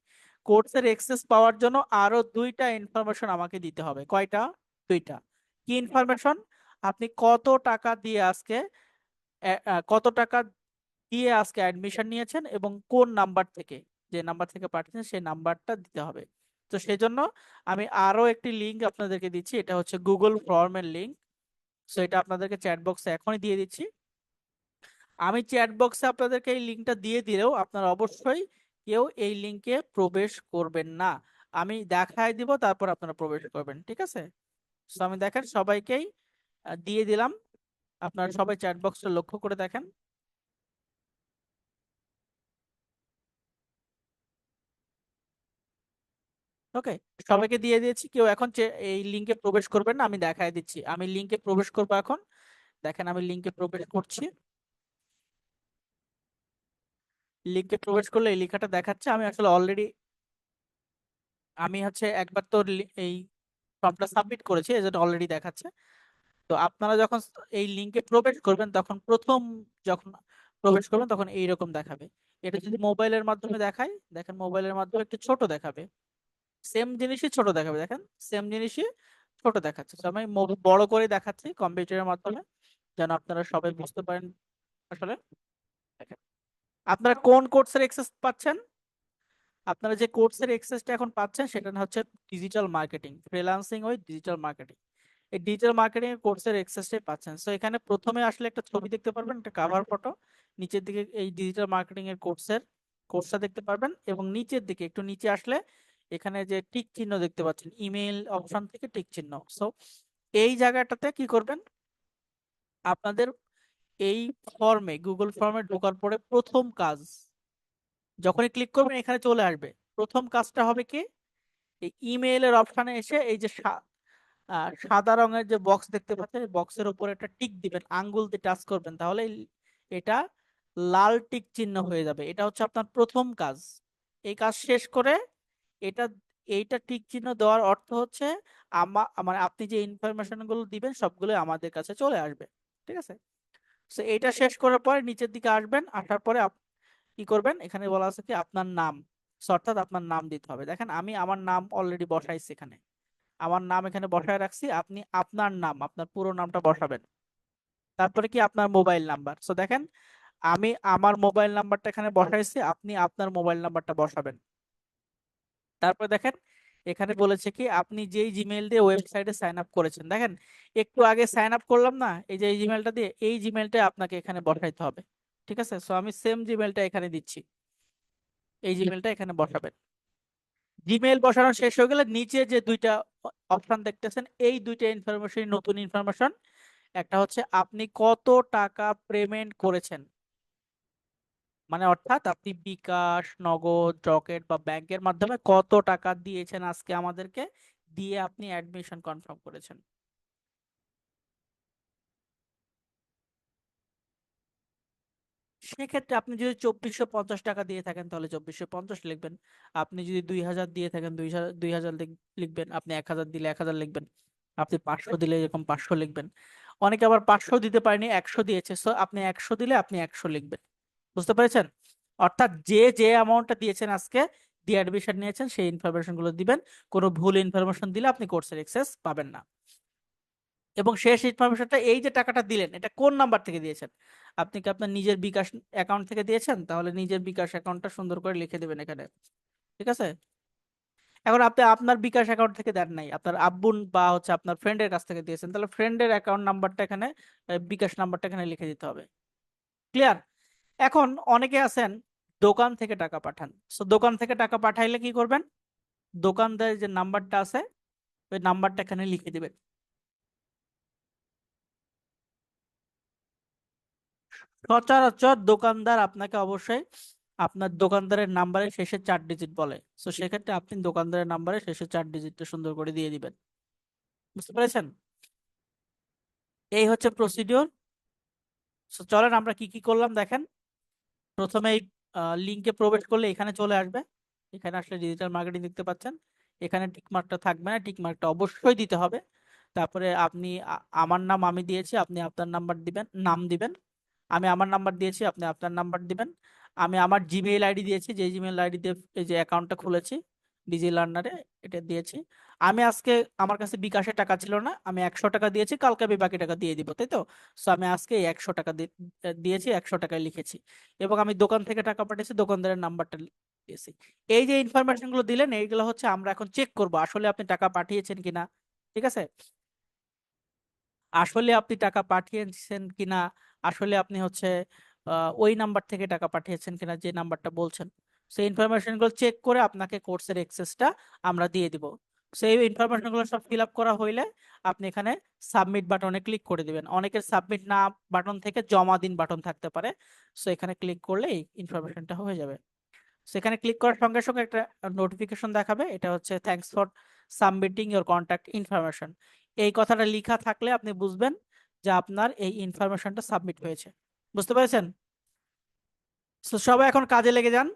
কোর্সের এক্সেস পাওয়ার জন্য আরো দুইটা ইনফরমেশন আমাকে দিতে হবে। কয়টা? দুইটা। কি ইনফরমেশন? আপনি কত টাকা দিয়ে আজকে কত টাকা দিয়ে আজকে অ্যাডমিশন নিয়েছেন এবং কোন নাম্বার থেকে, যে নাম্বার থেকে পাঠিয়েছেন সেই নাম্বারটা দিতে হবে। তো সেজন্য আমি আরো একটি লিংক আপনাদেরকে দিচ্ছি, এটা হচ্ছে গুগল ফর্মের লিংক। সো এটা আপনাদেরকে চ্যাট বক্সে এখনই দিয়ে দিচ্ছি। আমি চ্যাট বক্সে আপনাদেরকে এই লিঙ্কটা দিয়ে দিলেও আপনারা অবশ্যই কেউ এই লিঙ্কে প্রবেশ করবেন না। আমি দেখাই দিব, তারপর আপনারা প্রবেশ করবেন, ঠিক আছে? তো আমি দেখেন সবাইকেই দিয়ে দিলাম, আপনারা সবাই চ্যাট বক্সটা লক্ষ্য করে দেখেন। ওকে, সবাইকে দিয়ে দিয়েছি, কেউ এখন এই লিঙ্কে প্রবেশ করবেন না, আমি দেখাই দিচ্ছি। আমি লিঙ্কে প্রবেশ করবো এখন। দেখেন আমি লিঙ্কে প্রবেশ করছি। লিঙ্কে প্রবেশ করলে এই লেখাটা দেখাচ্ছে। আমি আসলে অলরেডি আমি হচ্ছে একবার তো এই ফর্মটা সাবমিট করেছি, এজন্য অলরেডি দেখাচ্ছে। তো আপনারা যখন এই লিংকে প্রবেশ করবেন, তখন যখন প্রবেশ করবেন তখন এইরকম দেখাবে। এটা যদি মোবাইলের মাধ্যমে দেখাই, দেখেন মোবাইলের মাধ্যমে একটু ছোট দেখাবে, সেম জিনিসই ছোট দেখাবে, দেখেন সেম জিনিসই ছোট দেখাচ্ছে। তো আমি বড় করে দেখাচ্ছি কম্পিউটারের মাধ্যমে, যেন আপনারা সবাই বুঝতে পারেন। আসলে দেখেন, আপনারা কোন কোর্সের এক্সেস পাচ্ছেন? আপনারা যে কোর্সের এক্সেসটা এখন পাচ্ছেন সেটা হচ্ছে digital marketing, freelancing with digital marketing. এই ডিজিটাল মার্কেটিং এর কোর্সের এক্সেসটাই পাচ্ছেন। সো এখানে প্রথমে আসলে একটা ছবি দেখতে পারবেন, একটা কাভার ফটো। নিচের দিকে এই ডিজিটাল মার্কেটিং এর কোর্সটা দেখতে পারবেন, এবং নিচের দিকে একটু নিচে আসলে এখানে যে টিক চিহ্ন দেখতে পাচ্ছেন, ইমেল অপশন থেকে টিক চিহ্ন। সো এই জায়গাটাতে কি করবেন? আপনাদের এই ফর্মে, গুগল ফর্মে ঢোকার পরে প্রথম কাজ, যখনই ক্লিক করবেন এখানে চলে আসবে, প্রথম কাজটা হবে কি? এই ইমেইলের অপশনে এসে এই যে সাদা রঙের যে বক্স দেখতে পাচ্ছেন, বক্সের উপর একটা টিক দিবেন, আঙ্গুল দিয়ে টাচ করবেন, তাহলে এটা লাল টিক চিহ্ন হয়ে যাবে। এটা হচ্ছে আপনার প্রথম কাজ। এই কাজ শেষ করে এটা এইটা টিক চিহ্ন দেওয়ার অর্থ হচ্ছে মানে আপনি যে ইনফরমেশন গুলো দিবেন সবগুলো আমাদের কাছে চলে আসবে, ঠিক আছে? তো এটা শেষ করার পরে নিচের দিকে আসবেন, আসার পরে কি করবেন? এখানে বলা আছে কি আপনার নাম। অর্থাৎ আপনার নাম দিতে হবে। দেখেন আমি আমার নাম অলরেডি বসাইছি এখানে, আমার নাম এখানে বসায় রাখছি। আপনি আপনার নাম, আপনার পুরো নামটা বসাবেন। তারপরে কি আপনার মোবাইল নাম্বার। সো দেখেন আমি আমার মোবাইল নাম্বারটা এখানে বসাইছি, আপনি আপনার মোবাইল নাম্বারটা বসাবেন। তারপরে দেখেন এখানে বলেছে কি আপনি যেই জিমেইল দিয়ে ওয়েবসাইটে সাইন আপ করেছেন, দেখেন একটু আগে সাইন আপ করলাম না, এই যে এই জিমেইলটা দিয়ে, এই জিমেইলটা আপনাকে এখানে বসাইতে হবে, ঠিক আছে? সো আমি সেম জিমেইলটা এখানে দিচ্ছি, এই জিমেইলটা এখানে বসাবেন। জিমেইল বসানো শেষ হয়ে গেলে নিচে যে দুইটা অপশন দেখতেছেন, এই দুইটা ইনফরমেশন, নতুন ইনফরমেশন। একটা হচ্ছে আপনি কত টাকা পেমেন্ট করেছেন, মানে অর্থাৎ আপনি বিকাশ, নগদ, রকেট বা ব্যাংকের মাধ্যমে কত টাকা দিয়েছেন আজকে আমাদেরকে, দিয়ে আপনি অ্যাডমিশন কনফার্ম করেছেন। সেক্ষেত্রে আপনি যদি 2450 টাকা দিয়ে থাকেন তাহলে 2450 লিখবেন। আপনি যদি 2000 দিয়ে থাকেন 2000 লিখবেন। আপনি 1000 দিলে 1000 লিখবেন। আপনি 500 দিলে এরকম 500 লিখবেন। অনেকে আবার 500 দিতে পারেনি, 100 দিয়েছে, সো আপনি 100 দিলে আপনি 100 লিখবেন। বুঝতে পেরেছেন? অর্থাৎ যে যে অ্যামাউন্টটা দিয়েছেন আজকে, দিয়ে অ্যাডমিশন নিয়েছেন, সেই ইনফরমেশন গুলো দিবেন। কোনো ভুল ইনফরমেশন দিলে আপনি কোর্সের অ্যাক্সেস পাবেন না। এবং শেষ ইনফরমেশনটা, এই যে টাকাটা দিলেন এটা কোন নাম্বার থেকে দিয়েছেন? আপনি কি আপনার নিজের বিকাশ অ্যাকাউন্ট থেকে দিয়েছেন? তাহলে নিজের বিকাশ অ্যাকাউন্টটা সুন্দর করে লিখে দেবেন এখানে, ঠিক আছে? এখন আপনি আপনার বিকাশ অ্যাকাউন্ট থেকে দেন নাই, আপনার আব্বুন বা হচ্ছে আপনার ফ্রেন্ডের কাছ থেকে দিয়েছেন, তাহলে ফ্রেন্ডের অ্যাকাউন্ট নাম্বারটা এখানে, বিকাশ নাম্বারটা এখানে লিখে দিতে হবে। ক্লিয়ার? এখন অনেকে আছেন দোকান থেকে টাকা পাঠান। সো দোকান থেকে টাকা পাঠাইলে কি করবেন? দোকানদারের যে নাম্বারটা আছে ওই নাম্বারটা এখানে লিখে দিবেন। সচরাচর দোকানদার আপনাকে অবশ্যই আপনার দোকানদারের নাম্বারের শেষে 4 ডিজিট বলে। তো সেক্ষেত্রে আপনি দোকানদারের নাম্বারের শেষে 4 ডিজিটটা সুন্দর করে দিয়ে দিবেন। বুঝতে পেরেছেন? এই হচ্ছে প্রসিডিওর। চলেন আমরা কি কি করলাম দেখেন। প্রথমে এই লিঙ্কে প্রবেশ করলে এখানে চলে আসবে, এখানে আসলে ডিজিটাল মার্কেটিং দেখতে পাচ্ছেন। এখানে টিক মার্কটা থাকবে না, টিক মার্কটা অবশ্যই দিতে হবে। তারপরে আপনি আমার নাম আমি দিয়েছি, আপনি আপনার নাম দিবেন। আমি আমার নাম্বার দিয়েছি, আপনি আপনার নাম্বার দিবেন। আমি আমার জিমেইল আইডি দিয়েছি, যে জিমেইল আইডি দিয়ে এই যে অ্যাকাউন্টটা খুলেছি ডিজি লার্নারে, এটা দিয়েছি। আমি আজকে, আমার কাছে বিকাশে টাকা ছিল না, আমি 100 টাকা দিয়েছি, কালকে আমি বাকি টাকা দিয়ে দিব, তাই তো? সো আমি আজকে এই 100 টাকা দিয়েছি, 100 টাকায় লিখেছি। এবং আমি দোকান থেকে টাকা পাঠিয়েছি, দোকানদারের নাম্বারটা দিয়েছি। এই যে ইনফরমেশন গুলো দিলেন, এইগুলো হচ্ছে আমরা এখন চেক করব আসলে আপনি টাকা পাঠিয়েছেন কিনা। ঠিক আছে? আসলে আপনি টাকা পাঠিয়েছেন কিনা, আসলে আপনি হচ্ছে ওই নাম্বার থেকে টাকা পাঠিয়েছেন কিনা যে নাম্বারটা বলছেন, সেই ইনফরমেশন গুলো চেক করে আপনাকে কোর্সের অ্যাক্সেসটা আমরা দিয়ে দিব। সেই ইনফরমেশন গুলো সব ফিল আপ করা হইলে আপনি এখানে সাবমিট বাটনে ক্লিক করে দিবেন। অনেকের সাবমিট না বাটন থেকে জমা দিন বাটন থাকতে পারে। সো এখানে ক্লিক করলে এই ইনফরমেশনটা হয়ে যাবে। সেখানে ক্লিক করার সঙ্গে সঙ্গে একটা নোটিফিকেশন দেখাবে, এটা হচ্ছে thanks for submitting your contact information. এই কথাটা লেখা থাকলে আপনি বুঝবেন যে আপনার এই ইনফরমেশনটা সাবমিট হয়েছে। বুঝতে পেরেছেন? So, সবাই এখন কাজে লেগে যান।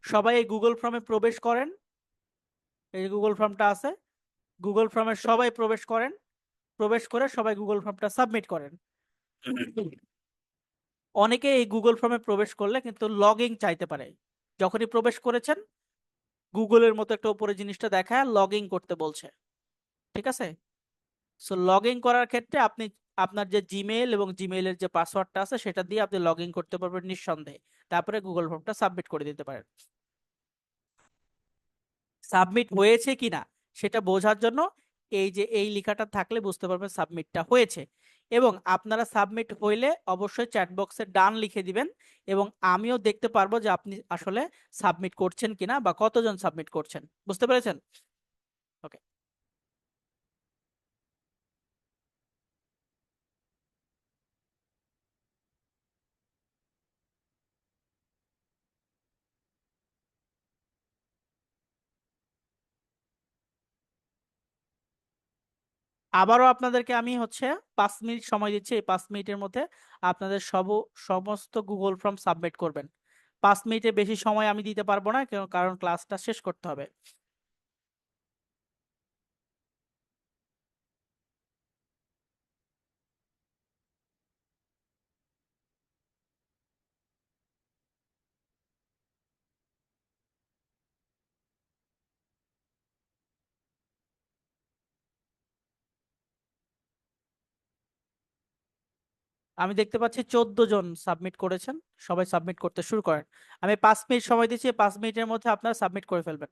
সবাই এই গুগল ফর্মে প্রবেশ করেন। এই গুগল ফর্মটা আছে, গুগল ফর্মে সবাই প্রবেশ করেন। প্রবেশ করে সবাই গুগল ফর্মটা সাবমিট করেন। অনেকে এই গুগল ফর্মে প্রবেশ করলে কিন্তু লগ ইন চাইতে পারে। যখনই প্রবেশ করেছেন, গুগলের মতো একটা উপরে জিনিসটা দেখায় লগ ইন করতে বলছে। ঠিক আছে? সো লগ ইন করার ক্ষেত্রে আপনি আপনার যে জিমেইল এবং জিমেইলের যে পাসওয়ার্ডটা আছে সেটা দিয়ে আপনি লগ ইন করতে পারবেন নিঃসন্দেহে। তারপরে গুগল ফর্মটা সাবমিট করে দিতে পারেন। সাবমিট হয়েছে কিনা সেটা বোঝার জন্য এই যে এই লেখাটা থাকলে বুঝতে পারবেন সাবমিটটা হয়েছে। এবং আপনারা সাবমিট হইলে অবশ্যই চ্যাট বক্সে ডান লিখে দিবেন, এবং আমিও দেখতে পারবো যে আপনি আসলে সাবমিট করছেন কিনা বা কতজন সাবমিট করছেন। বুঝতে পেরেছেন? ওকে। আবারও আপনাদেরকে আমি হচ্ছে 5 মিনিট সময় দিচ্ছি। এই 5 মিনিটের মধ্যে আপনাদের সমস্ত গুগল ফর্ম সাবমিট করবেন। 5 মিনিটের বেশি সময় আমি দিতে পারবো না, কারণ ক্লাসটা শেষ করতে হবে। আমি দেখতে পাচ্ছি 14 জন সাবমিট করেছেন। সবাই সাবমিট করতে শুরু করেন। আমি 5 মিনিট সময় দিচ্ছি, 5 মিনিটের মধ্যে আপনারা সাবমিট করে ফেলবেন।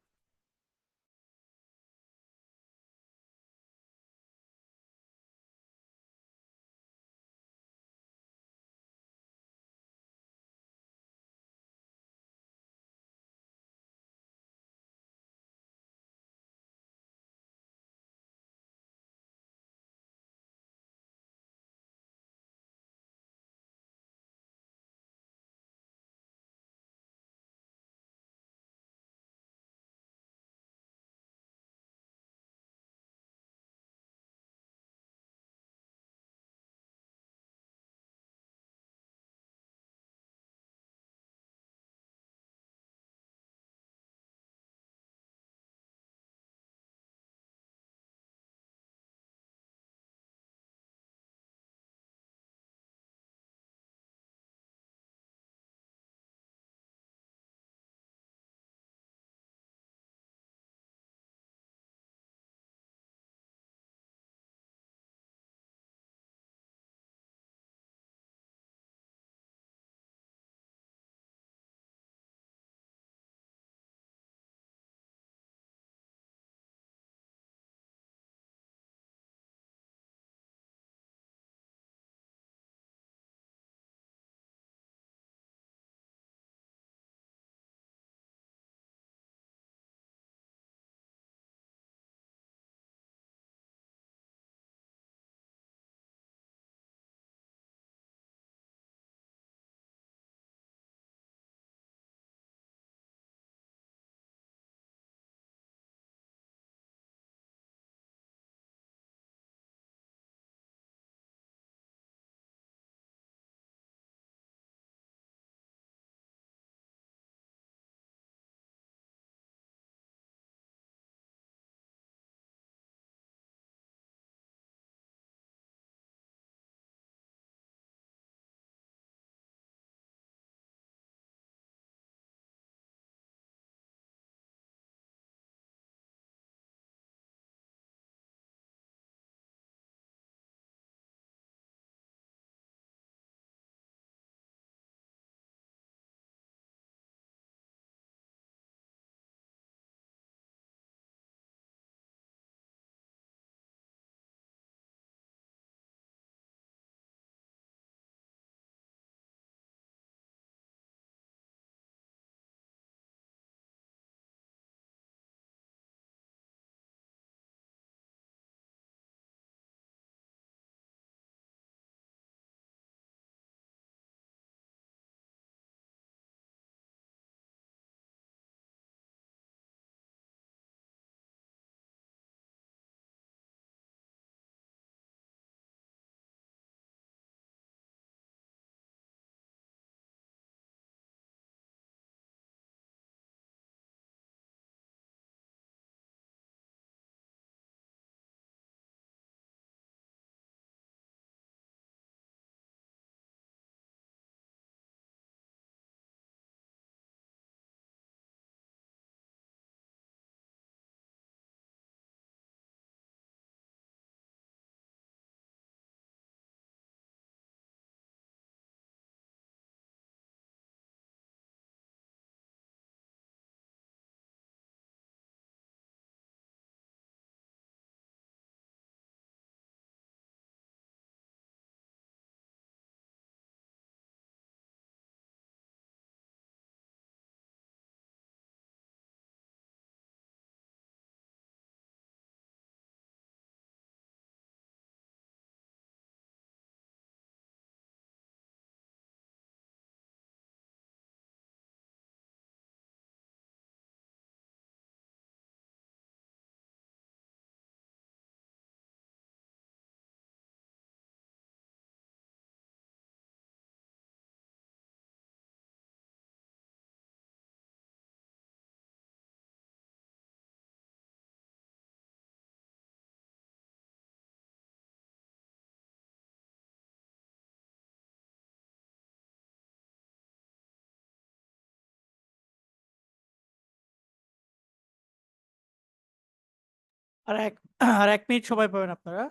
আর এক আর 1 মিনিট সময় পাবেন আপনারা।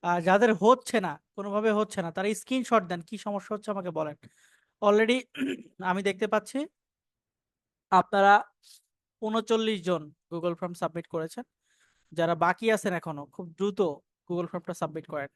আর যাদের হচ্ছে না, কোনোভাবে হচ্ছে না, তারা স্ক্রিনশট দেন কি সমস্যা হচ্ছে আমাকে বলেন। অলরেডি আমি দেখতে পাচ্ছি আপনারা 39 জন গুগল ফর্ম সাবমিট করেছেন। যারা বাকি আছেন এখনো খুব দ্রুত গুগল ফর্মটা সাবমিট করেন।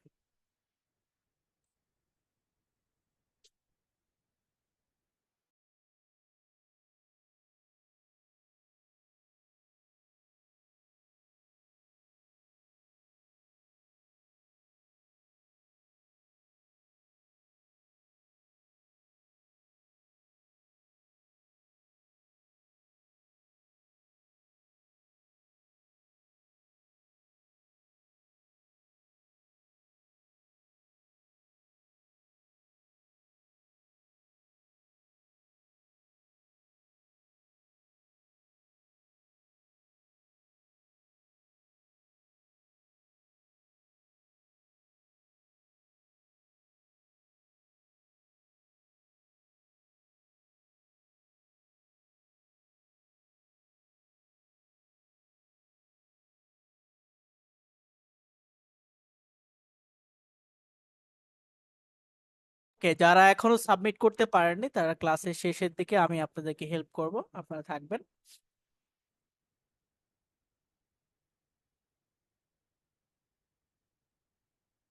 ওকে, যারা এখনো সাবমিট করতে পারেননি তারা ক্লাসের শেষের দিকে আমি আপনাদেরকে হেল্প করব, আপনারা থাকবেন।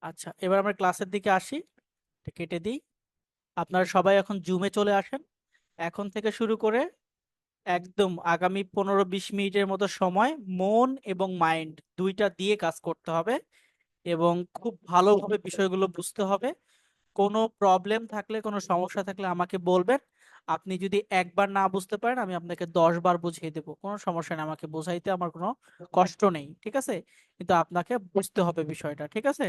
আচ্ছা, এবার আমরা ক্লাসের দিকে আসি, এটা কেটে দিই। আপনারা সবাই এখন জুমে চলে আসেন। এখন থেকে শুরু করে একদম আগামী 15-20 মিনিটের মতো সময় মন এবং মাইন্ড দুইটা দিয়ে কাজ করতে হবে এবং খুব ভালোভাবে বিষয়গুলো বুঝতে হবে। কোনো প্রবলেম থাকলে, কোনো সমস্যা থাকলে আমাকে বলবেন। আপনি যদি একবার না বুঝতে পারেন আমি আপনাকে 10বার বুঝিয়ে দেবো, কোনো সমস্যা নেই, আমাকে বোঝাইতে আমার কোনো কষ্ট নেই, ঠিক আছে? কিন্তু আপনাকে বুঝতে হবে বিষয়টা, ঠিক আছে?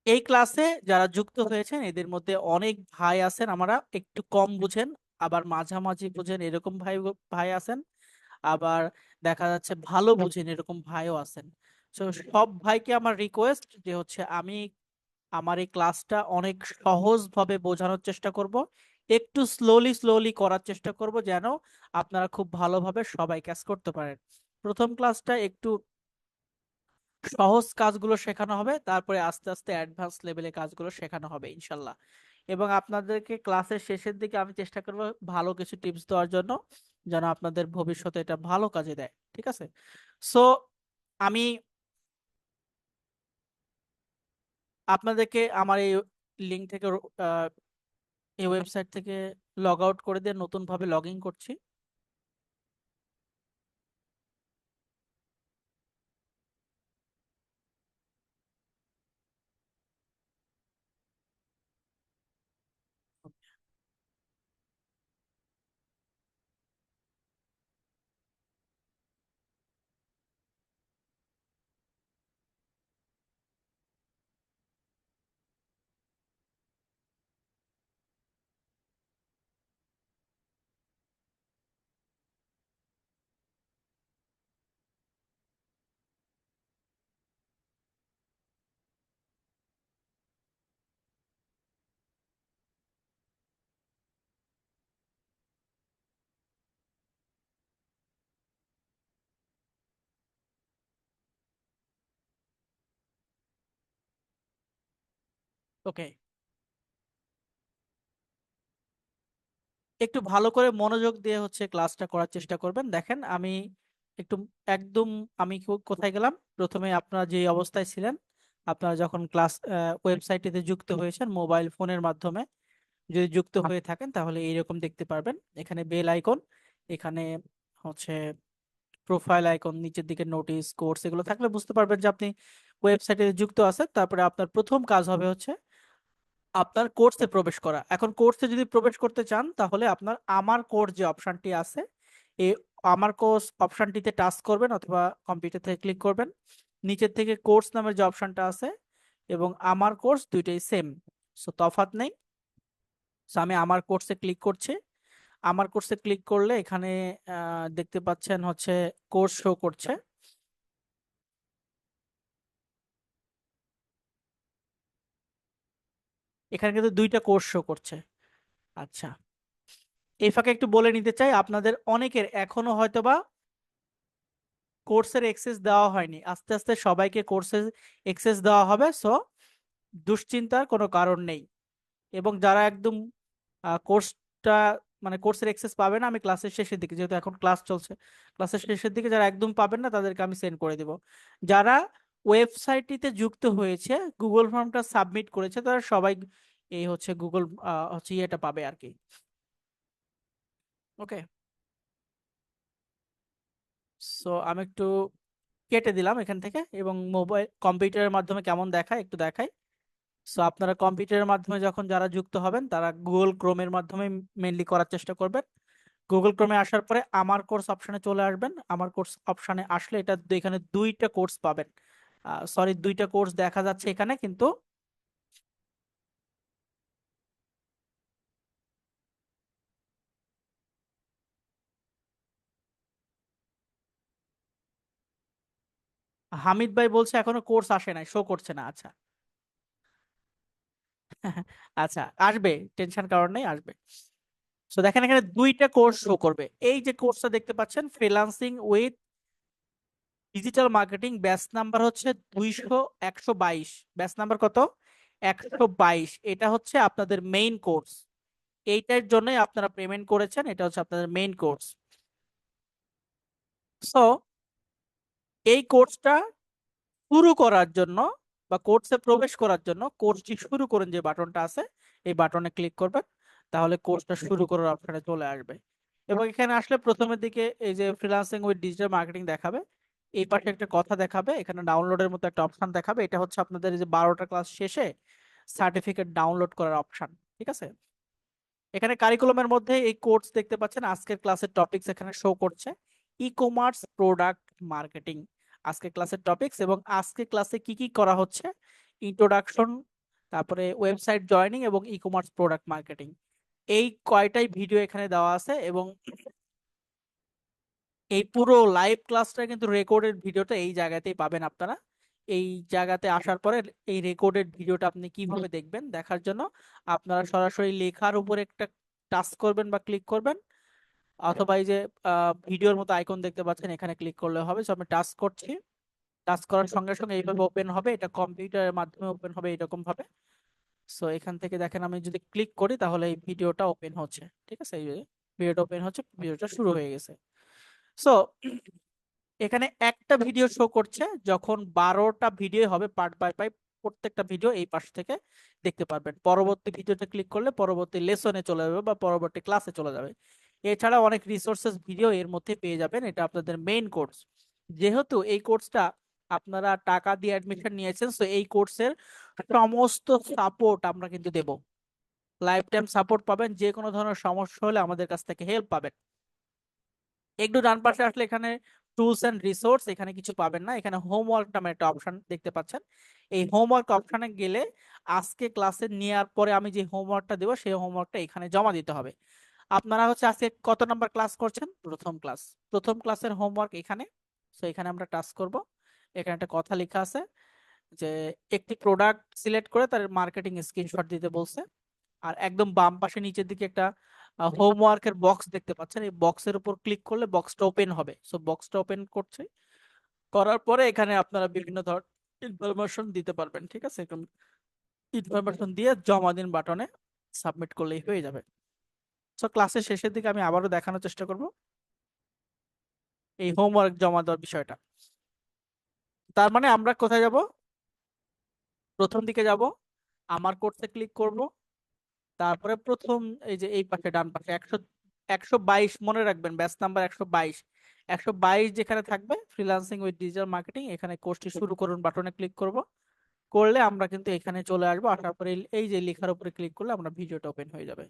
এই ক্লাসে যারা যুক্ত হয়েছেন এদের মধ্যে অনেক ভাই আছেন আমরা একটু কম বুঝেন, আবার মাঝামাঝি বুঝেন এরকম ভাই ভাই আছেন, আবার দেখা যাচ্ছে ভালো বুঝেন এরকম ভাইও আছেন। তো সব ভাইকে আমার রিকোয়েস্ট যে হচ্ছে আমি আমার এই ক্লাসটা অনেক সহজভাবে বোঝানোর চেষ্টা করব, একটু স্লোলি স্লোলি করার চেষ্টা করব যেন আপনারা খুব ভালোভাবে সবাই কাজ করতে পারেন। প্রথম ক্লাসটা একটু সহজ কাজগুলো শেখানো হবে, তারপরে আস্তে আস্তে অ্যাডভান্স লেভেলে কাজগুলো শেখানো হবে ইনশাল্লাহ। এবং আপনাদেরকে ক্লাসের শেষের দিকে আমি চেষ্টা করব ভালো কিছু টিপস দেওয়ার জন্য, যেন আপনাদের ভবিষ্যতে এটা ভালো কাজে দেয়, ঠিক আছে? সো আমি আপনাদেরকে আমার এই লিঙ্ক থেকে আহ, এই ওয়েবসাইট থেকে লগ আউট করে দিয়ে নতুন ভাবে লগ ইন করছি। ওকে, একটু ভালো করে মনোযোগ দিয়ে হচ্ছে ক্লাসটা করার চেষ্টা করবেন। দেখেন আমি একটু একদম আমি কোথায় গেলাম, প্রথমে আপনারা যে অবস্থায় ছিলেন, আপনারা যখন ক্লাস ওয়েবসাইটটিতে যুক্ত হয়েছেন মোবাইল ফোনের মাধ্যমে যদি যুক্ত হয়ে থাকেন তাহলে এইরকম দেখতে পারবেন। এখানে বেল আইকন, এখানে হচ্ছে প্রোফাইল আইকন, নিচের দিকে নোটিস কোর্স এগুলো থাকলে বুঝতে পারবেন যে আপনি ওয়েবসাইটে যুক্ত আছেন। তারপরে আপনার প্রথম কাজ হবে হচ্ছে আপনার কোর্সে প্রবেশ করা। এখন কোর্সে যদি প্রবেশ করতে চান তাহলে আপনার আমার কোর্স যে অপশনটি আছে, এই আমার কোর্স অপশনটিতে টাচ করবেন অথবা কম্পিউটার থেকে ক্লিক করবেন। নিচের থেকে কোর্স নামের যে অপশনটা আছে এবং আমার কোর্স দুইটাই সেম, সো তফাৎ নেই। সো আমি আমার কোর্সে ক্লিক করছি। আমার কোর্সে ক্লিক করলে এখানে দেখতে পাচ্ছেন হচ্ছে কোর্স শো করছে। এখানে কিন্তু দুইটা কোর্স শো করছে। আচ্ছা, এই ফাঁকে একটু বলে নিতে চাই, আপনাদের অনেকের এখনো হয়তোবা কোর্সের এক্সেস দেওয়া হয়নি, আস্তে আস্তে সবাইকে কোর্সের এক্সেস দেওয়া হবে। সো দুশ্চিন্তার কোনো কারণ নেই। এবং যারা একদম কোর্সটা মানে কোর্সের অ্যাক্সেস পাবে না, আমি ক্লাসের শেষের দিকে, যেহেতু এখন ক্লাস চলছে, ক্লাসের শেষের দিকে যারা একদম পাবেন না তাদেরকে আমি সেন্ড করে দিব। যারা ওয়েবসাইটটিতে যুক্ত হয়েছে, গুগল ফর্মটা সাবমিট করেছে, তারা সবাই এই হচ্ছে গুগল হচ্ছে ইয়েটা পাবে আর কি। ওকে, সো আমি একটু কেটে দিলাম এখান থেকে, এবং মোবাইল কম্পিউটারের মাধ্যমে কেমন দেখায় একটু দেখাই। সো আপনারা কম্পিউটারের মাধ্যমে যখন যারা যুক্ত হবেন তারা গুগল ক্রোমের মাধ্যমে মেনলি করার চেষ্টা করবেন। গুগল ক্রোমে আসার পরে আমার কোর্স অপশনে চলে আসবেন। আমার কোর্স অপশনে আসলে এটা এখানে দুইটা কোর্স পাবেন। সরি, দুইটা কোর্স দেখা যাচ্ছে এখানে, কিন্তু হামিদ ভাই বলছে এখনো কোর্স আসে নাই, শো করছে না। আচ্ছা আচ্ছা, আসবে, টেনশন কারণ নেই, আসবে। তো দেখেন এখানে দুইটা কোর্স শো করবে। এই যে কোর্সটা দেখতে পাচ্ছেন, freelancing with digital marketing, batch number হচ্ছে 122। ব্যাচ নাম্বার কত? 122। এটা হচ্ছে আপনাদের মেইন কোর্স। এইটার জন্যই আপনারা পেমেন্ট করেছেন, এটা হচ্ছে আপনাদের মেইন কোর্স। সো এই কোর্সটা শুরু করার জন্য বা কোর্সে প্রবেশ করার জন্য, কোর্সটি শুরু করেন যে বাটনটা আছে, এই বাটনে ক্লিক করবেন, তাহলে কোর্সটা শুরু করার অপশনে চলে আসবে। এবং এখানে আসলে প্রথমের দিকে এই যে ফ্রিল্যান্সিং উইথ ডিজিটাল মার্কেটিং দেখাবে, এই পাশে একটা কথা দেখাবে, এখানে ডাউনলোডের মতো একটা অপশন দেখাবে। এটা হচ্ছে আপনাদের এই যে 12টা ক্লাস শেষে সার্টিফিকেট ডাউনলোড করার অপশন। ঠিক আছে, এখানে কারিকুলামের মধ্যে এই কোর্স দেখতে পাচ্ছেন, আজকের ক্লাসের টপিকস এখানে শো করছে, ই কমার্স প্রোডাক্ট মার্কেটিং আজকের ক্লাসের টপিকস। এবং আজকে ক্লাসে কি কি করা হচ্ছে, ইন্ট্রোডাকশন, তারপরে ওয়েবসাইট জয়নিং এবং ই কমার্স প্রোডাক্ট মার্কেটিং, এই কয়টাই ভিডিও এখানে দেওয়া আছে। এবং এই পুরো লাইভ ক্লাসটা কিন্তু রেকর্ডেড ভিডিওটা এই জায়গাতেই পাবেন আপনারা। এই জায়গাতে আসার পরে এই রেকর্ডেড ভিডিওটা আপনি কিভাবে দেখবেন, দেখার জন্য আপনারা সরাসরি লেখার উপর একটা টাচ করবেন বা ক্লিক করবেন, অথবা এই যে ভিডিওর মতো আইকন দেখতে পাচ্ছেন, এখানে ক্লিক করলে হবে। সো আমি টাচ করছি, টাচ করার সঙ্গে সঙ্গে এইভাবে ওপেন হবে, এটা কম্পিউটারের মাধ্যমে ওপেন হবে এরকম ভাবে। সো এখান থেকে দেখেন আমি যদি ক্লিক করি তাহলে এই ভিডিওটা ওপেন হচ্ছে। ঠিক আছে, এই যে ভিডিওটা ওপেন হচ্ছে, ভিডিওটা শুরু হয়ে গেছে। সো এখানে একটা ভিডিও শো করছে, যখন 12টা ভিডিও হবে পার্ট বাই পার্ট, প্রত্যেকটা ভিডিও এই পাশ থেকে দেখতে পারবেন। পরবর্তী ভিডিওতে ক্লিক করলে পরবর্তী লেসনে চলে যাবে বা পরবর্তী ক্লাসে চলে যাবে। এছাড়া অনেক রিসোর্সেস ভিডিও এর মধ্যে পেয়ে যাবেন। এটা আপনাদের মেইন কোর্স। যেহেতু এই কোর্সটা আপনারা টাকা দিয়ে অ্যাডমিশন নিয়েছেন, তো এই কোর্সের সমস্ত সাপোর্ট আমরা কিন্তু দেব। লাইফ টাইম সাপোর্ট পাবেন, যে কোনো ধরনের সমস্যা হলে আমাদের কাছ থেকে হেল্প পাবেন। একটু ডান পাশে আসলে এখানে টুলস এন্ড রিসোর্স, এখানে কিছু পাবেন না, এখানে হোমওয়ার্ক নামে একটা অপশন দেখতে পাচ্ছেন। এই হোমওয়ার্ক অপশনে গেলে আজকে ক্লাসে নেওয়ার পরে আমি যে হোমওয়ার্কটা দেবো সেই হোমওয়ার্কটা এখানে জমা দিতে হবে। আপনারা হচ্ছে আজকে কত নাম্বার ক্লাস করছেন? প্রথম ক্লাস। প্রথম ক্লাসের হোমওয়ার্ক এখানে। সো এখানে আমরা টাচ করব, এখানে একটা কথা লেখা আছে যে একটি প্রোডাক্ট সিলেক্ট করে তার মার্কেটিং স্ক্রিনশট দিতে বলছে। আর একদম বাম পাশে নিচের দিকে একটা হোমওয়ার্কের বক্স দেখতে পাচ্ছেন, এই বক্সের উপর ক্লিক করলে বক্সটা ওপেন হবে। সো বক্সটা ওপেন করছে, করার পরে এখানে আপনারা বিভিন্ন ধরনের ইনফরমেশন দিতে পারবেন। ঠিক আছে, এরকম ইনফরমেশন দিয়ে জমা দিন বাটনে সাবমিট করলেই হয়ে যাবে। সো ক্লাসের শেষের দিকে আমি আবারও দেখানোর চেষ্টা করব এই হোমওয়ার্ক জমা দেওয়ার বিষয়টা। তার মানে আমরা কোথায় যাব? প্রথম দিকে যাব, আমার কোর্সে ক্লিক করব, তারপরে প্রথম এই যে এই পাশে ডান পাশে 122 মনে রাখবেন, ব্যাচ নাম্বার 122। 122 যেখানে থাকবে ফ্রিল্যান্সিং উইথ ডিজিটাল মার্কেটিং, এখানে কোর্সটি শুরু করুন বাটনে ক্লিক করব। করলে আমরা কিন্তু এখানে চলে আসবো, আসার পরে এই যে লেখার উপরে ক্লিক করলে আমরা ভিডিওটা ওপেন হয়ে যাবে।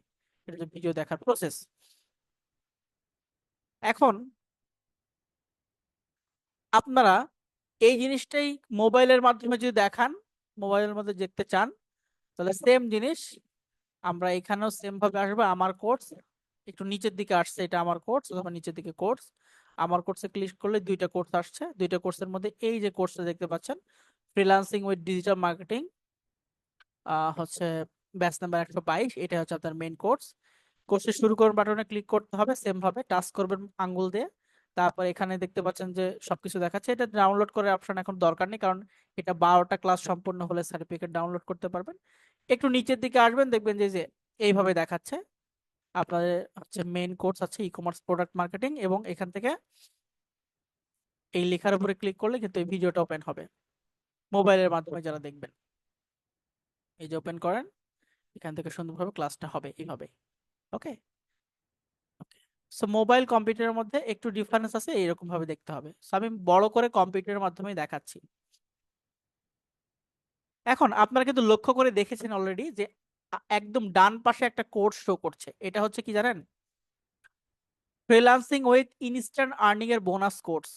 এটা হচ্ছে ভিডিও দেখার প্রসেস। এখন আপনারা এই জিনিসটাই মোবাইলের মাধ্যমে যদি দেখান, মোবাইলের মধ্যে দেখতে চান, তাহলে সেম জিনিস আমরা এখানেও সেম ভাবে আসবো। আমার কোর্স একটু নিচের দিকে আসছে, এটা আমার কোর্স, অথবা নিচের দিকে কোর্স। আমার কোর্সে ক্লিক করলে দুইটা কোর্স আসছে, দুইটা কোর্সের মধ্যে এই যে কোর্সটা দেখতে পাচ্ছেন, ফ্রিল্যান্সিং উইথ ডিজিটাল মার্কেটিং হচ্ছে ব্যাচ নাম্বার 122, এটা হচ্ছে আপনার মেইন কোর্স। কোর্সে শুরু করুন বাটনে ক্লিক করতে হবে, সেম ভাবে টাচ করবেন আঙ্গুল দিয়ে। তারপর এখানে দেখতে পাচ্ছেন যে সবকিছু দেখাচ্ছে। এটা ডাউনলোড করার অপশন এখন দরকার নেই, কারণ এটা 12টা ক্লাস সম্পূর্ণ হলে সার্টিফিকেট ডাউনলোড করতে পারবেন। একটু নিচের দিকে আসবেন, দেখবেন যে এইভাবে দেখাচ্ছে আপনাদের হচ্ছে মেইন কোর্স আছে ই কমার্স প্রোডাক্ট মার্কেটিং, এবং এখান থেকে এই লেখার উপরে ক্লিক করলে কিন্তু এই ভিডিওটা ওপেন হবে মোবাইলের মাধ্যমে যারা দেখবেন। এই যে ওপেন করেন, এখান থেকে সুন্দরভাবে ক্লাসটা হবে এইভাবে। ওকে, সো মোবাইল কম্পিউটারের মধ্যে একটু ডিফারেন্স আছে, এইরকম ভাবে দেখতে হবে। সো আমি বড় করে কম্পিউটারের মাধ্যমেই দেখাচ্ছি। এখন আপনারা কিন্তু লক্ষ্য করে দেখেছেন অলরেডি যে একদম ডান পাশে একটা কোড শো করছে। এটা হচ্ছে কি জানেন? ফ্রিল্যান্সিং উইথ ইনস্ট্যান্ট আর্নিং এর bonus course.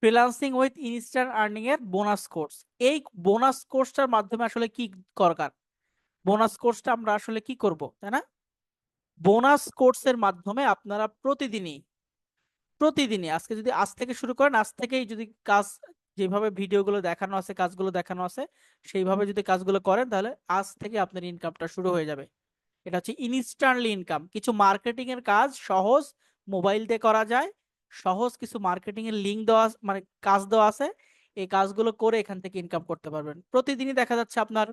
Freelancing with instant earning এর বোনাস কোর্স। এই বোনাস কোর্সটার মাধ্যমে আসলে কি দরকার? বোনাস কোর্সটা আমরা আসলে কি করব, তাই না? বোনাস কোর্সের মাধ্যমে আপনারা প্রতিদিনই প্রতিদিনই আজকে যদি আজ থেকে শুরু করেন, আজ থেকেই যদি কাজ, যেভাবে ভিডিওগুলো দেখানো আছে, কাজগুলো দেখানো আছে, সেইভাবে যদি কাজগুলো করেন, তাহলে আজ থেকে আপনার ইনকামটা শুরু হয়ে যাবে। এটা হচ্ছে ইনস্ট্যান্টলি ইনকাম। কিছু মার্কেটিং এর কাজ সহজ, মোবাইল দিয়ে করা যায়। সহজ কিছু মার্কেটিং এর লিঙ্ক দেওয়া মানে কাজ দেওয়া আছে। এই কাজগুলো করে এখান থেকে ইনকাম করতে পারবেন। প্রতিদিনই দেখা যাচ্ছে আপনার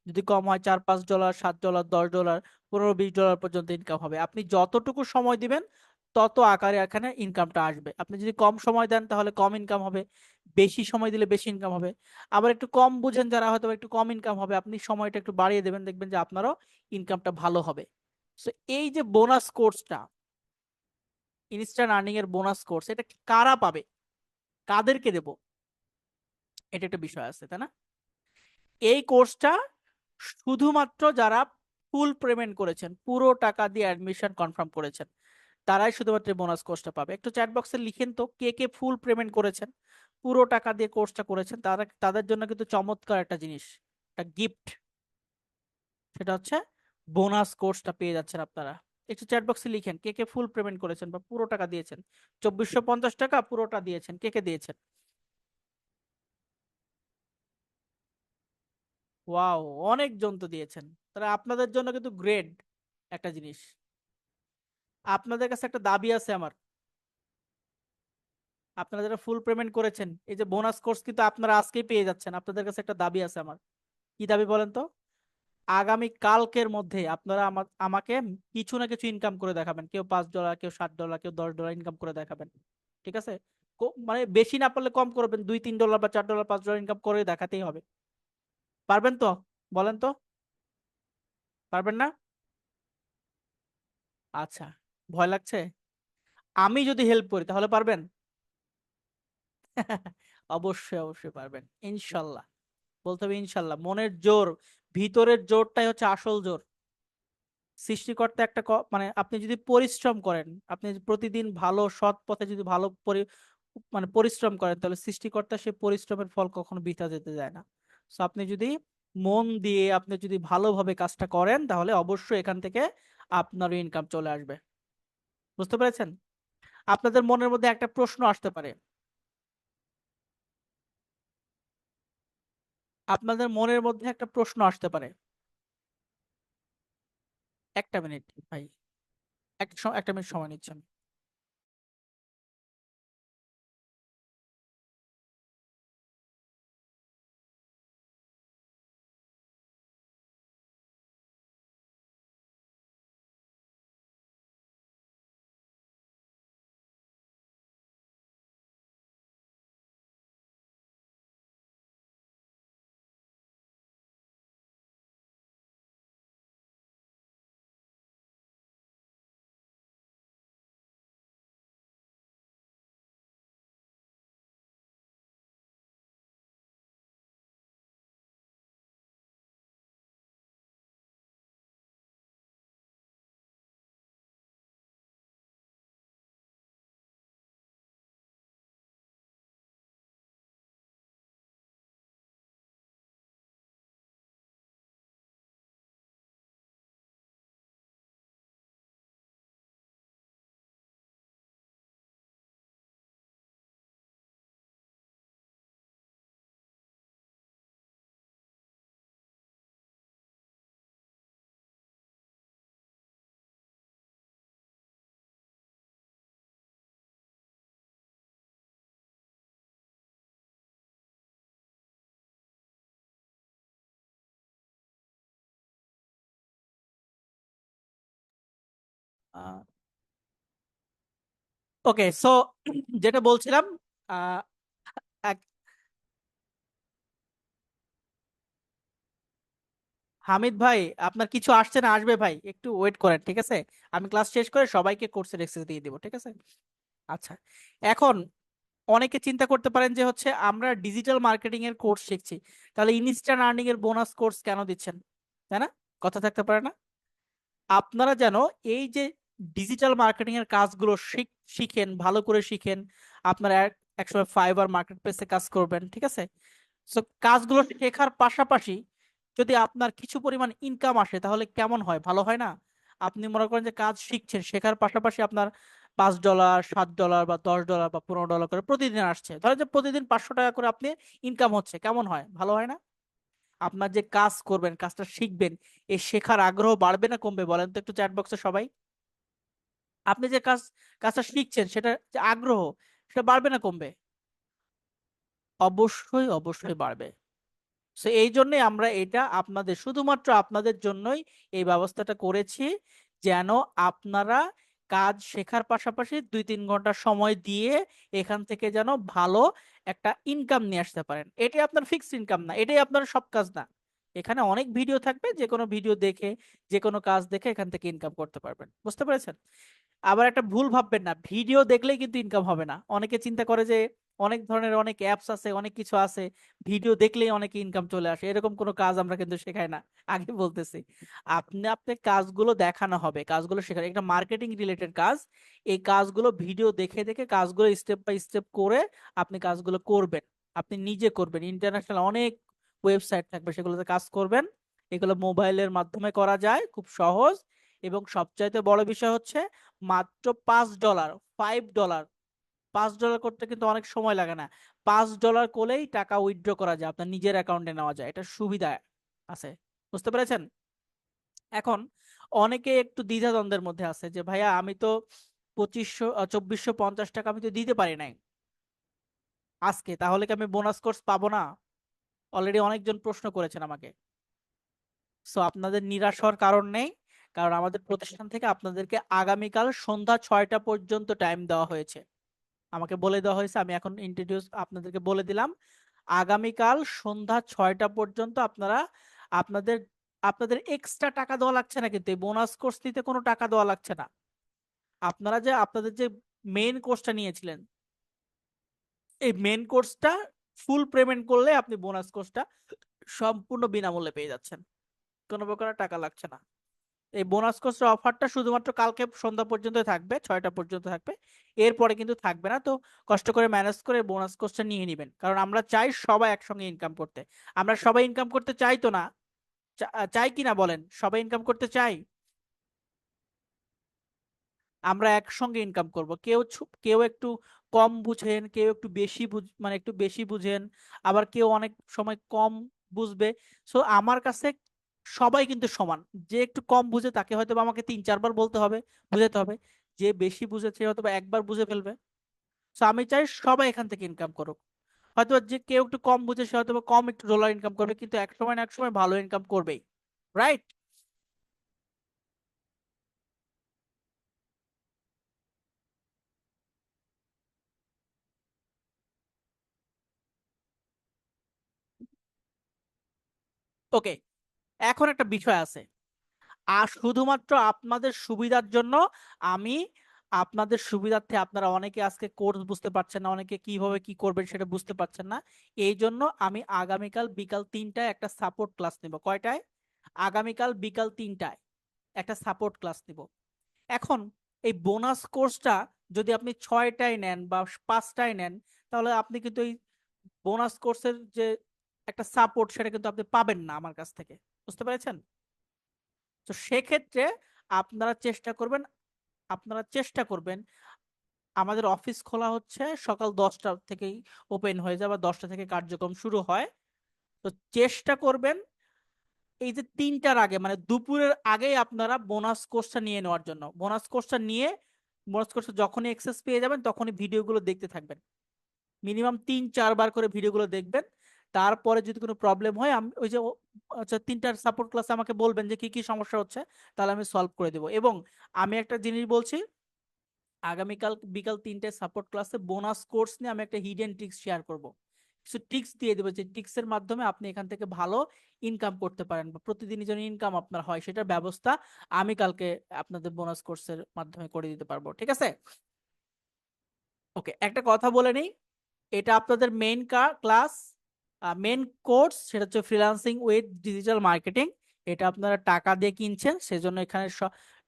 যদি কম হয় $4-5, $7, $10, $15-20 পর্যন্ত ইনকাম হবে। আপনি যতটুকু সময় দিবেন তত আকারে এখানে ইনকামটা আসবে। আপনি যদি কম সময় দেন তাহলে কম ইনকাম হবে, বেশি সময় দিলে বেশি ইনকাম হবে। আবার একটু কম বুঝেন যারা, হয়তো একটু কম ইনকাম হবে, আপনি সময়টা একটু বাড়িয়ে দেবেন, দেখবেন যে আপনারও ইনকামটা ভালো হবে। সো এই যে বোনাস কোর্সটা, ইনস্ট্যান্ট আর্নিং এর বোনাস কোর্স, এটা কারা পাবে, কাদেরকে দেব, এটা একটা বিষয় আছে, তাই না? এই কোর্সটা শুধুমাত্র যারা ফুল পেমেন্ট করেছেন, পুরো টাকা দিয়ে অ্যাডমিশন কনফার্ম করেছেন, তারাই শুধুমাত্র বোনাস কোর্সটা পাবে। একটু চ্যাট বক্সে লিখেন তো কে কে ফুল পেমেন্ট করেছেন, পুরো টাকা দিয়ে কোর্সটা করেছেন, তারা, তাদের জন্য কিন্তু চমৎকার একটা জিনিস, একটা গিফট। সেটা হচ্ছে বোনাস কোর্সটা পেয়ে যাচ্ছেন আপনারা। একটু চ্যাট বক্সে লিখেন কে কে ফুল পেমেন্ট করেছেন বা পুরো টাকা দিয়েছেন। 2450 টাকা পুরোটা দিয়েছেন, কে কে দিয়েছেন? ওয়াও, অনেকজন তো দিয়েছেন। তাহলে আপনাদের জন্য কিন্তু গ্রেড একটা জিনিস। আপনাদের কাছে একটা দাবি আছে আমার, আপনারা যারা ফুল পেমেন্ট করেছেন, এই যে বোনাস কোর্স কিন্তু আপনারা আজকেই পেয়ে যাচ্ছেন। আপনাদের কাছে একটা দাবি আছে আমার। কি দাবি বলেন তো? আগামী কালকের মধ্যে আপনারা আমাকে কিছু না কিছু ইনকাম করে দেখাবেন। কেউ $5, কেউ $7, কেউ $10 ইনকাম করে দেখাবেন। ঠিক আছে? মানে বেশি না পারলে কম করবেন, $2-3 বা $4 $5 ইনকাম করে দেখাতেই হবে। পারবেন তো? বলেন তো, পারবেন না? আচ্ছা, ভয় লাগছে? আমি যদি হেল্প করি তাহলে পারবেন? অবশ্যই অবশ্যই পারবেন, ইনশাল্লাহ। বলতে হবে ইনশাল্লাহ, মনের জোর, ভিতরের জোরটাই হচ্ছে আসল জোর। সৃষ্টিকর্তা একটা মানে আপনি যদি পরিশ্রম করেন, আপনি যদি প্রতিদিন ভালো সৎ পথে যদি ভালো মানে পরিশ্রম করেন, তাহলে সৃষ্টিকর্তা সেই পরিশ্রমের ফল কখনো বৃথা যেতে যায় না। তো আপনি যদি মন দিয়ে, আপনি যদি ভালোভাবে কাজটা করেন, তাহলে অবশ্যই এখান থেকে আপনারও ইনকাম চলে আসবে। বুঝতে পেরেছেন? আপনাদের মনের মধ্যে একটা প্রশ্ন আসতে পারে, আপনাদের মনের মধ্যে একটা প্রশ্ন আসতে পারে। একটা মিনিট ভাই, একটা মিনিট সময় নিচ্ছেন। ওকে, সো যেটা বলছিলাম, আহ, এক- হামিদ ভাই, আপনার কিছু আসছে না, আসবে ভাই, একটু ওয়েট করেন, ঠিক আছে? আমি ক্লাস শেষ করে সবাইকে কোর্সের অ্যাক্সেস দিয়ে দিব, ঠিক আছে? আচ্ছা, এখন অনেকে চিন্তা করতে পারেন যে হচ্ছে আমরা ডিজিটাল মার্কেটিং এর কোর্স শিখছি, তাহলে ইনস্ট্যান্ট আর্নিং এর বোনাস কোর্স কেন দিচ্ছেন, তাই না? কথা থাকতে পারে না? আপনারা যেন এই যে ডিজিটাল মার্কেটিং এর কাজগুলো শিখেন, ভালো করে শিখেন। আপনারা একসময় ফাইবার মার্কেট প্লেসে কাজ করবেন, ঠিক আছে? সো কাজগুলো শেখার পাশাপাশি যদি আপনার কিছু পরিমাণ ইনকাম আসে তাহলে কেমন হয়, ভালো হয় না? আপনি মনে করেন যে কাজ শিখছেন, শেখার পাশাপাশি আপনার $5, $7 বা $10 বা $15 করে প্রতিদিন আসছে, ধরেন যে প্রতিদিন $500 করে আপনি ইনকাম হচ্ছে, কেমন হয়, ভালো হয় না? আপনার যে কাজ করবেন, কাজটা শিখবেন, এই শেখার আগ্রহ বাড়বে না কমবে বলেন তো একটু চ্যাট বক্সে সবাই। আপনি যে কাজটা শিখছেন সেটা যে আগ্রহ, সেটা বাড়বে না কমবে? অবশ্যই অবশ্যই বাড়বে। সো এই জন্যই আমরা এটা আপনাদের, শুধুমাত্র আপনাদের জন্যই এই ব্যবস্থাটা করেছি, যেন আপনারা কাজ শেখার পাশাপাশি 2-3 ঘন্টা সময় দিয়ে এখান থেকে যেন ভালো একটা ইনকাম নিয়ে আসতে পারেন। এটাই আপনার ফিক্সড ইনকাম না, এটাই আপনার সব কাজ না। এখানে অনেক ভিডিও থাকবে, যে কোনো ভিডিও দেখে, যে কোনো কাজ দেখে এখান থেকে ইনকাম করতে পারবেন, বুঝতে পেরেছেন? আবার একটা ভুল ভাববেন না, ভিডিও দেখলেই কিন্তু ইনকাম হবে না। অনেকে চিন্তা করে যে অনেক ধরনের অনেক অ্যাপস আছে, অনেক কিছু আছে, ভিডিও দেখলেই অনেকে ইনকাম চলে আসে, এরকম কোনো কাজ আমরা কিন্তু শেখাই না। আগে বলতেছি, আপনি কাজগুলো দেখানো হবে, কাজগুলো শেখানো, একটা মার্কেটিং রিলেটেড কাজ। এই কাজগুলো ভিডিও দেখে দেখে কাজগুলো স্টেপ বাই স্টেপ করে আপনি কাজগুলো করবেন। আপনি নিজে করবেন, ইন্টারন্যাশনাল অনেক ওয়েবসাইট থাকবে, সেগুলোতে কাজ করবেন। এগুলো মোবাইলের মাধ্যমে করা যায়, খুব সহজ। এবং সবচাইতে বড় বিষয় হচ্ছে মাত্র $5, $5, $5 করতে কিন্তু অনেক সময় লাগে না। $5 করলেই টাকা উইথড্র করা যায়, আপনার নিজের অ্যাকাউন্টে নেওয়া যায়, এটা সুবিধা আছে, বুঝতে পেরেছেন? এখন অনেকে একটু দ্বিধাদ্বন্দ্বের মধ্যে আছে যে ভাইয়া আমি তো 2450 টাকা আমি তো দিতে পারি নাই আজকে, তাহলে কি আমি বোনাস কোর্স পাবো না? অলরেডি অনেকজন প্রশ্ন করেছেন আমাকে। সো আপনাদের নিরাশ হওয়ার কারণ নেই, কারণ আমাদের প্রতিষ্ঠান থেকে আপনাদেরকে আগামীকাল সন্ধ্যা 6টা পর্যন্ত টাইম দেওয়া হয়েছে। আমাকে বলে দেওয়া হয়েছে, আমি এখন ইন্ট্রোডিউস আপনাদেরকে বলে দিলাম। আগামীকাল সন্ধ্যা 6টা পর্যন্ত আপনারা আপনাদের আপনাদের এক্সট্রা টাকা দেওয়া লাগছে না, কিন্তু এই বোনাস কোর্স নিতে কোনো টাকা দেওয়া লাগছে না। আপনারা যে আপনাদের যে মেইন কোর্সটা নিয়েছিলেন, এই মেইন কোর্সটা ফুল পেমেন্ট করলে আপনি বোনাস কোর্সটা সম্পূর্ণ বিনামূল্যে পেয়ে যাচ্ছেন, কোনো প্রকার টাকা লাগছে না। এই বোনাস কোর্সের অফারটা শুধুমাত্র কালকে সন্ধ্যা পর্যন্ত থাকবে, 6টা পর্যন্ত থাকবে, এরপরে কিন্তু থাকবে না। তো কষ্ট করে ম্যানেজ করে বোনাস কোর্সটা নিয়ে নেবেন, কারণ আমরা চাই সবাই একসঙ্গে ইনকাম করতে। আমরা সবাই ইনকাম করতে চাই তো না? চাই কি না বলেন, সবাই ইনকাম করতে চাই। আমরা একসঙ্গে ইনকাম করব। কেউ একটু কম বুঝেন, কেউ একটু বেশি মানে একটু বেশি বুঝেন, আবার কেউ অনেক সময় কম বুঝবে। সো আমার কাছে সবাই কিন্তু সমান। যে একটু কম বুঝে তাকে হয়তো বা আমাকে 3-4 বার বলতে হবে, বুঝাতে হবে। যে বেশি বুঝেছে হয়তো বা একবার বুঝে ফেলবে। সো আমি চাই সবাই এখান থেকে ইনকাম করুক। হয়তো যে কেউ একটু কম বুঝে সে হয়তো বা কম একটু ডলার ইনকাম করবে, কিন্তু এক সময় না এক সময় ভালো ইনকাম করবেই, রাইট? ওকে, এখন একটা বিষয় আছে। আর শুধুমাত্র আপনাদের সুবিধার জন্য আমি, আপনাদের সুবিধার্থে, আপনারা অনেকে আজকে কোর্স বুঝতে পারছেন না, অনেকে কিভাবে কি করবেন সেটা বুঝতে পারছেন না, এই জন্য আমি আগামীকাল বিকাল 3টায় একটা সাপোর্ট ক্লাস নিব। কয়টায়? আগামীকাল বিকাল 3টায় একটা সাপোর্ট ক্লাস নিব। এখন এই বোনাস কোর্সটা যদি আপনি 6টায় নেন বা 5টায় নেন, তাহলে আপনি কিন্তু এই বোনাস কোর্সের যে একটা সাপোর্ট সেটা কিন্তু আপনি পাবেন না আমার কাছ থেকে, বুঝতে পেরেছেন? তো সেক্ষেত্রে আপনারা চেষ্টা করবেন, আপনারা চেষ্টা করবেন, আমাদের অফিস খোলা হচ্ছে সকাল 10টা থেকেই, ওপেন হয়ে যায় বা 10টা থেকে কার্যক্রম শুরু হয়। তো চেষ্টা করবেন এই যে 3টার আগে, মানে দুপুরের আগেই আপনারা বোনাস কোর্সটা নিয়ে নেওয়ার জন্য। বোনাস কোর্সটা নিয়ে, বোনাস কোর্সটা যখনই অ্যাক্সেস পেয়ে যাবেন তখনই ভিডিওগুলো দেখতে থাকবেন। মিনিমাম 3-4 বার করে ভিডিওগুলো দেখবেন। তারপরে যদি কোনো প্রবলেম হয় আমি ওই যে আচ্ছা 3টার সাপোর্ট ক্লাসে আমাকে বলবেন যে কি কি সমস্যা হচ্ছে, তাহলে আমি সলভ করে দেবো। এবং আমি একটা জিনিস বলছি, আগামীকাল বিকাল 3টায় সাপোর্ট ক্লাসে বোনাস কোর্স নিয়ে আমি একটা হিডেন ট্রিক্স শেয়ার করব। কিছু ট্রিক্স দিয়ে দেবো, যে ট্রিক্সের মাধ্যমে আপনি এখান থেকে ভালো ইনকাম করতে পারেন, বা প্রতিদিনই যেন ইনকাম আপনার হয় সেটার ব্যবস্থা আমি কালকে আপনাদের বোনাস কোর্সের মাধ্যমে করে দিতে পারবো। ঠিক আছে? ওকে, একটা কথা বলে নিই, এটা আপনাদের মেইন ক্লাস, মেইন কোর্স, সেটা হচ্ছে ফ্রিল্যান্সিং উইথ ডিজিটাল মার্কেটিং। এটা আপনারা টাকা দিয়ে কিনছেন, সেজন্য এখানে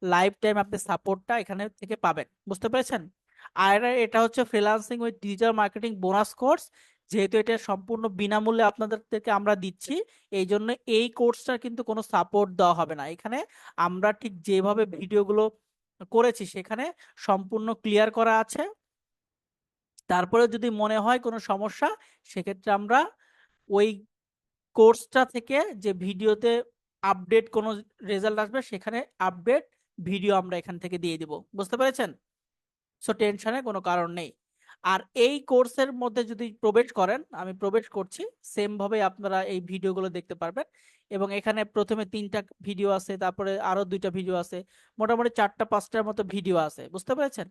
লাইফ টাইম আপনি সাপোর্টটা এখানে থেকে পাবেন। বুঝতে পেরেছেন? আর এটা হচ্ছে freelancing with digital marketing bonus course. যেহেতু এটা সম্পূর্ণ বিনামূল্যে আপনাদেরকে আমরা দিচ্ছি, এই জন্য এই কোর্সটা কিন্তু কোনো সাপোর্ট দেওয়া হবে না। এখানে আমরা ঠিক যেভাবে ভিডিওগুলো করেছি সেখানে সম্পূর্ণ ক্লিয়ার করা আছে। তারপরে যদি মনে হয় কোনো সমস্যা, সেক্ষেত্রে আমরা ওই কোর্সটা থেকে যে ভিডিওতে আপডেট কোনো রেজাল্ট আসবে, সেখানে আপডেট ভিডিও আমরা এখান থেকে দিয়ে দিব। বুঝতে পেরেছেন? সো টেনশনের কোনো কারণ নেই। আর এই কোর্সের মধ্যে যদি প্রবেশ করেন, আমি প্রবেশ করছি, সেম ভাবে আপনারা এই ভিডিওগুলো দেখতে পারবেন। এবং এখানে প্রথমে 3টা ভিডিও আছে, তারপরে আরো 2টা ভিডিও আছে, মোটামুটি 4টা 5টার মতো ভিডিও আছে। বুঝতে পেরেছেন?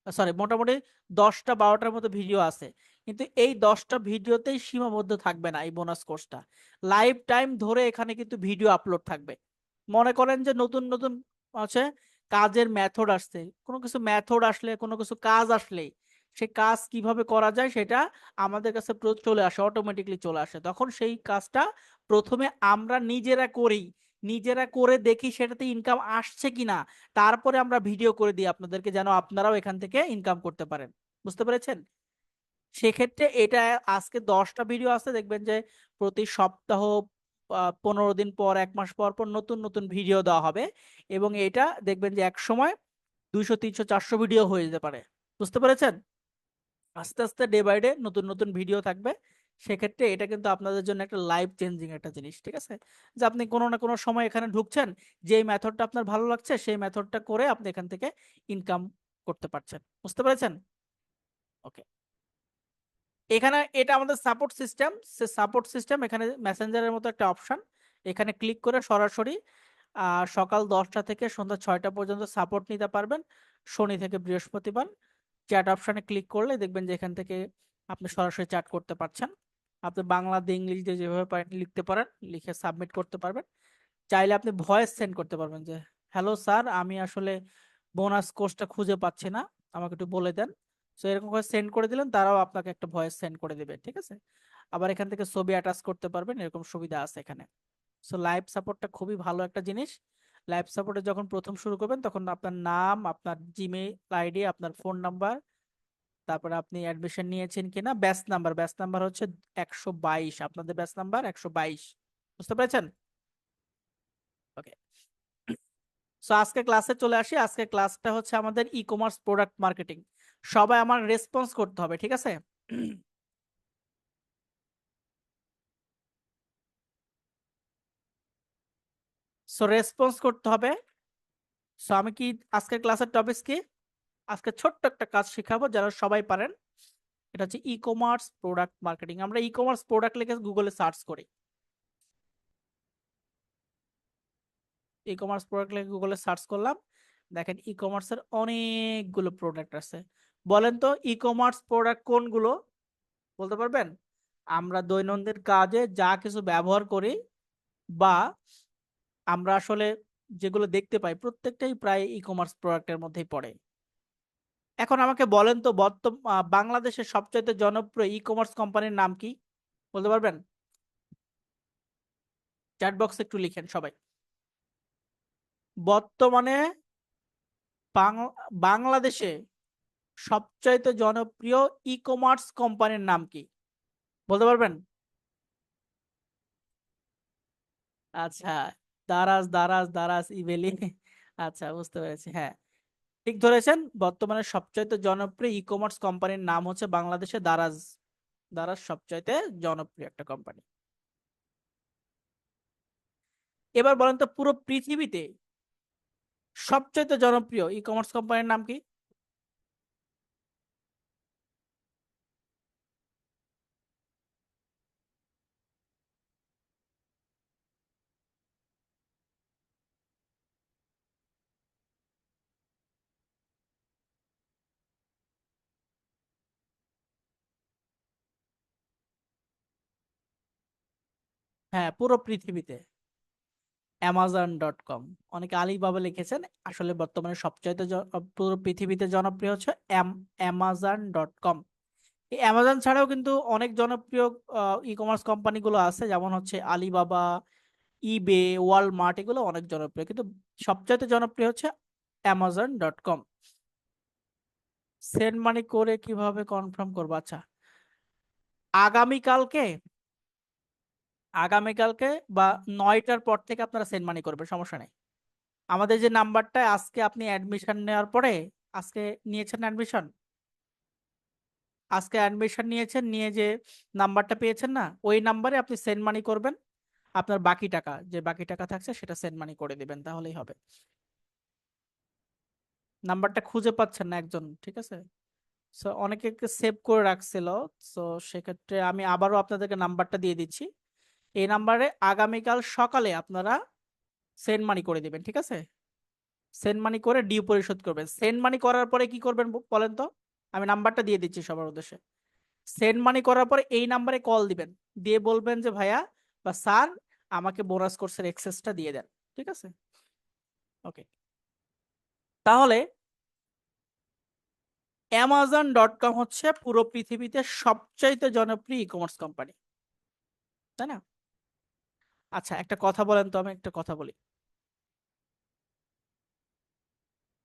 সরি, মোটামুটি 10টা 12টার মতো ভিডিও আছে। কিন্তু এই 10টা ভিডিওতেই সীমাবদ্ধ থাকবে না এই বোনাস কোর্সটা, লাইফ টাইম ধরে এখানে কিন্তু ভিডিও আপলোড থাকবে। মনে করেন যে নতুন নতুন আছে কাজের মেথড আসছে, কোনো কিছু মেথড আসলে, কোনো কিছু কাজ আসলেই সে কাজ কিভাবে করা যায় সেটা আমাদের কাছে চলে আসে, অটোমেটিকলি চলে আসে। তখন সেই কাজটা প্রথমে আমরা নিজেরা করি, নিজেরা করে দেখি সেটাতে ইনকাম আসছে কিনা, তারপরে আমরা ভিডিও করে দিই আপনাদেরকে, যেন আপনারাও এখান থেকে ইনকাম করতে পারেন। বুঝতে পেরেছেন? সেক্ষেত্রে এটা আজকে 10টা ভিডিও আছে, দেখবেন যে প্রতি সপ্তাহ 15 দিন পর, 1 মাস পর পর নতুন নতুন ভিডিও দেওয়া হবে। এবং এটা দেখবেন যে এক সময় 200 300 400 ভিডিও হয়ে যেতে পারে। বুঝতে পেরেছেন? আস্তে আস্তে ডে বাই ডে নতুন নতুন ভিডিও থাকবে। সেক্ষেত্রে এটা কিন্তু আপনাদের জন্য একটা লাইফ চেঞ্জিং একটা জিনিস। ঠিক আছে? যে আপনি কোনো না কোনো সময় এখানে ঢুকছেন, যেই মেথডটা আপনার ভালো লাগছে সেই মেথডটা করে আপনি এখান থেকে ইনকাম করতে পারছেন। বুঝতে পেরেছেন? ওকে, এখানে এটা আমাদের সাপোর্ট সিস্টেম। সে সাপোর্ট সিস্টেম, এখানে মেসেঞ্জারের মতো একটা অপশন, এখানে ক্লিক করে সরাসরি সকাল 10টা থেকে সন্ধ্যা 6টা পর্যন্ত সাপোর্ট নিতে পারবেন, শনি থেকে বৃহস্পতিবার। চ্যাট অপশনে ক্লিক করলে দেখবেন যে এখান থেকে আপনি সরাসরি চ্যাট করতে পারছেন। আপনি বাংলা দিয়ে ইংলিশ দিয়ে যেভাবে পারেন লিখতে পারেন, লিখে সাবমিট করতে পারবেন। চাইলে আপনি ভয়েস সেন্ড করতে পারবেন যে হ্যালো স্যার, আমি আসলে বোনাস কোর্সটা খুঁজে পাচ্ছি না, আমাকে একটু বলে দেন। সো এরকম করে সেন্ড করে দিলেন, তারাও আপনাকে একটা ভয়েস সেন্ড করে দিবে। ঠিক আছে? আবার এখান থেকে ছবি অ্যাটাচ করতে পারবেন, এরকম সুবিধা আছে এখানে। সো লাইভ সাপোর্টটা খুবই ভালো একটা জিনিস। লাইভ সাপোর্টে যখন প্রথম শুরু করবেন, তখন আপনার নাম, আপনার জিমেইল আইডি, আপনার ফোন নাম্বার, তারপরে আপনি অ্যাডমিশন নিয়েছেন কিনা, ব্যাচ নাম্বার, ব্যাচ নাম্বার হচ্ছে 122, আপনাদের ব্যাচ নাম্বার 122। বুঝতে পেরেছেন? ওকে, সো আজকে ক্লাসে চলে আসি। আজকে ক্লাসটা হচ্ছে আমাদের ই কমার্স প্রোডাক্ট মার্কেটিং। সবাই আমার রেসপন্স করতে হবে। ঠিক আছে? সো রেসপন্স করতে হবে। সো আমি কি, আজকের ক্লাসের টপিক কি? আজকে ছোট্ট একটা কাজ শেখাবো যারা সবাই পারেন। এটা হচ্ছে ই কমার্স প্রোডাক্ট মার্কেটিং। আমরা ই কমার্স প্রোডাক্ট লিখে গুগলে সার্চ করি, ই কমার্স প্রোডাক্ট লিখে গুগলে সার্চ করলাম, দেখেন ই কমার্সের অনেকগুলো প্রোডাক্ট আছে। বলেন তো ই কমার্স প্রোডাক্ট কোনগুলো বলতে পারবেন? আমরা দৈনন্দিন কাজে যা কিছু ব্যবহার করি, বা আমরা আসলে যেগুলো দেখতে পাই, প্রত্যেকটাই প্রায় ই কমার্স প্রোডাক্টের মধ্যেই পড়ে। এখন আমাকে বলেন তো, বাংলাদেশের সবচেয়ে জনপ্রিয় ই কমার্স কোম্পানির নাম কি বলতে পারবেন? চ্যাট বক্সে একটু লিখেন সবাই। বর্তমানে বাংলাদেশে সবচাইতে জনপ্রিয় ই কমার্স কোম্পানির নাম কি বলতে পারবেন? আচ্ছা, দারাজ দারাজ দারাজ ইবেলি। আচ্ছা, বুঝতে পেরেছি। হ্যাঁ, ঠিক ধরেছেন। বর্তমানে সবচাইতে জনপ্রিয় ই কমার্স কোম্পানির নাম হচ্ছে বাংলাদেশে দারাজ। দারাজ সবচাইতে জনপ্রিয় একটা কোম্পানি। এবার বলেন তো পুরো পৃথিবীতে সবচাইতে জনপ্রিয় ই কমার্স কোম্পানির নাম কি? হ্যাঁ, পুরো পৃথিবীতে Amazon.com। অনেকে আলিবাবা লিখেছেন, আসলে বর্তমানে সবচাইতে পুরো পৃথিবীতে জনপ্রিয় হচ্ছে Amazon.com। এই অ্যামাজন ছাড়াও কিন্তু অনেক জনপ্রিয় ই কমার্স কোম্পানিগুলো আছে, যেমন হচ্ছে আলিবাবা, ইবে, ওয়ালমার্ট, এগুলো অনেক জনপ্রিয়, কিন্তু সবচাইতে জনপ্রিয় হচ্ছে Amazon.com। সেন্ড মানি করে কিভাবে কনফার্ম করবো? আচ্ছা, আগামীকালকে আগামীকালকে বা 9টার পর থেকে আপনারা সেন্ড মানি করবেন, সমস্যা নেই। আমাদের যে নাম্বারটা, আজকে আপনি অ্যাডমিশন নেওয়ার পরে, আজকে নিয়েছেন অ্যাডমিশন, আজকে অ্যাডমিশন নিয়েছেন, নিয়ে যে নাম্বারটা পেয়েছেন না, ওই নাম্বারে আপনি সেন্ড মানি করবেন। আপনার বাকি টাকা, যে বাকি টাকা থাকছে সেটা সেন্ড মানি করে দিবেন, তাহলেই হবে। নাম্বারটা খুঁজে পাচ্ছেন না একজন, ঠিক আছে? সো অনেকে সেভ করে রাখছিল। সো সেক্ষেত্রে আমি আবারও আপনাদেরকে নাম্বারটা দিয়ে দিচ্ছি। এই নাম্বারে আগামীকাল সকালে আপনারা সেন্ড মানি করে দিবেন, ঠিক আছে? সেন্ড মানি করে ডিউ পরিশোধ করবেন। সেন্ড মানি করার পরে কি করবেন বলেন তো? আমি নাম্বারটা দিয়ে দিচ্ছি সবার উদ্দেশ্যে। সেন্ড মানি করার পরে এই নাম্বারে কল দিবেন, দিয়ে বলবেন যে ভাইয়া বা স্যার, আমাকে বোনাস কোর্সের এক্সেসটা দিয়ে দেন, ঠিক আছে? ওকে। তাহলে Amazon.com হচ্ছে পুরো পৃথিবীতে সবচাইতে জনপ্রিয় ই কমার্স কোম্পানি, তাই না? আচ্ছা, একটা কথা বলেন তো, আমি একটা কথা বলি।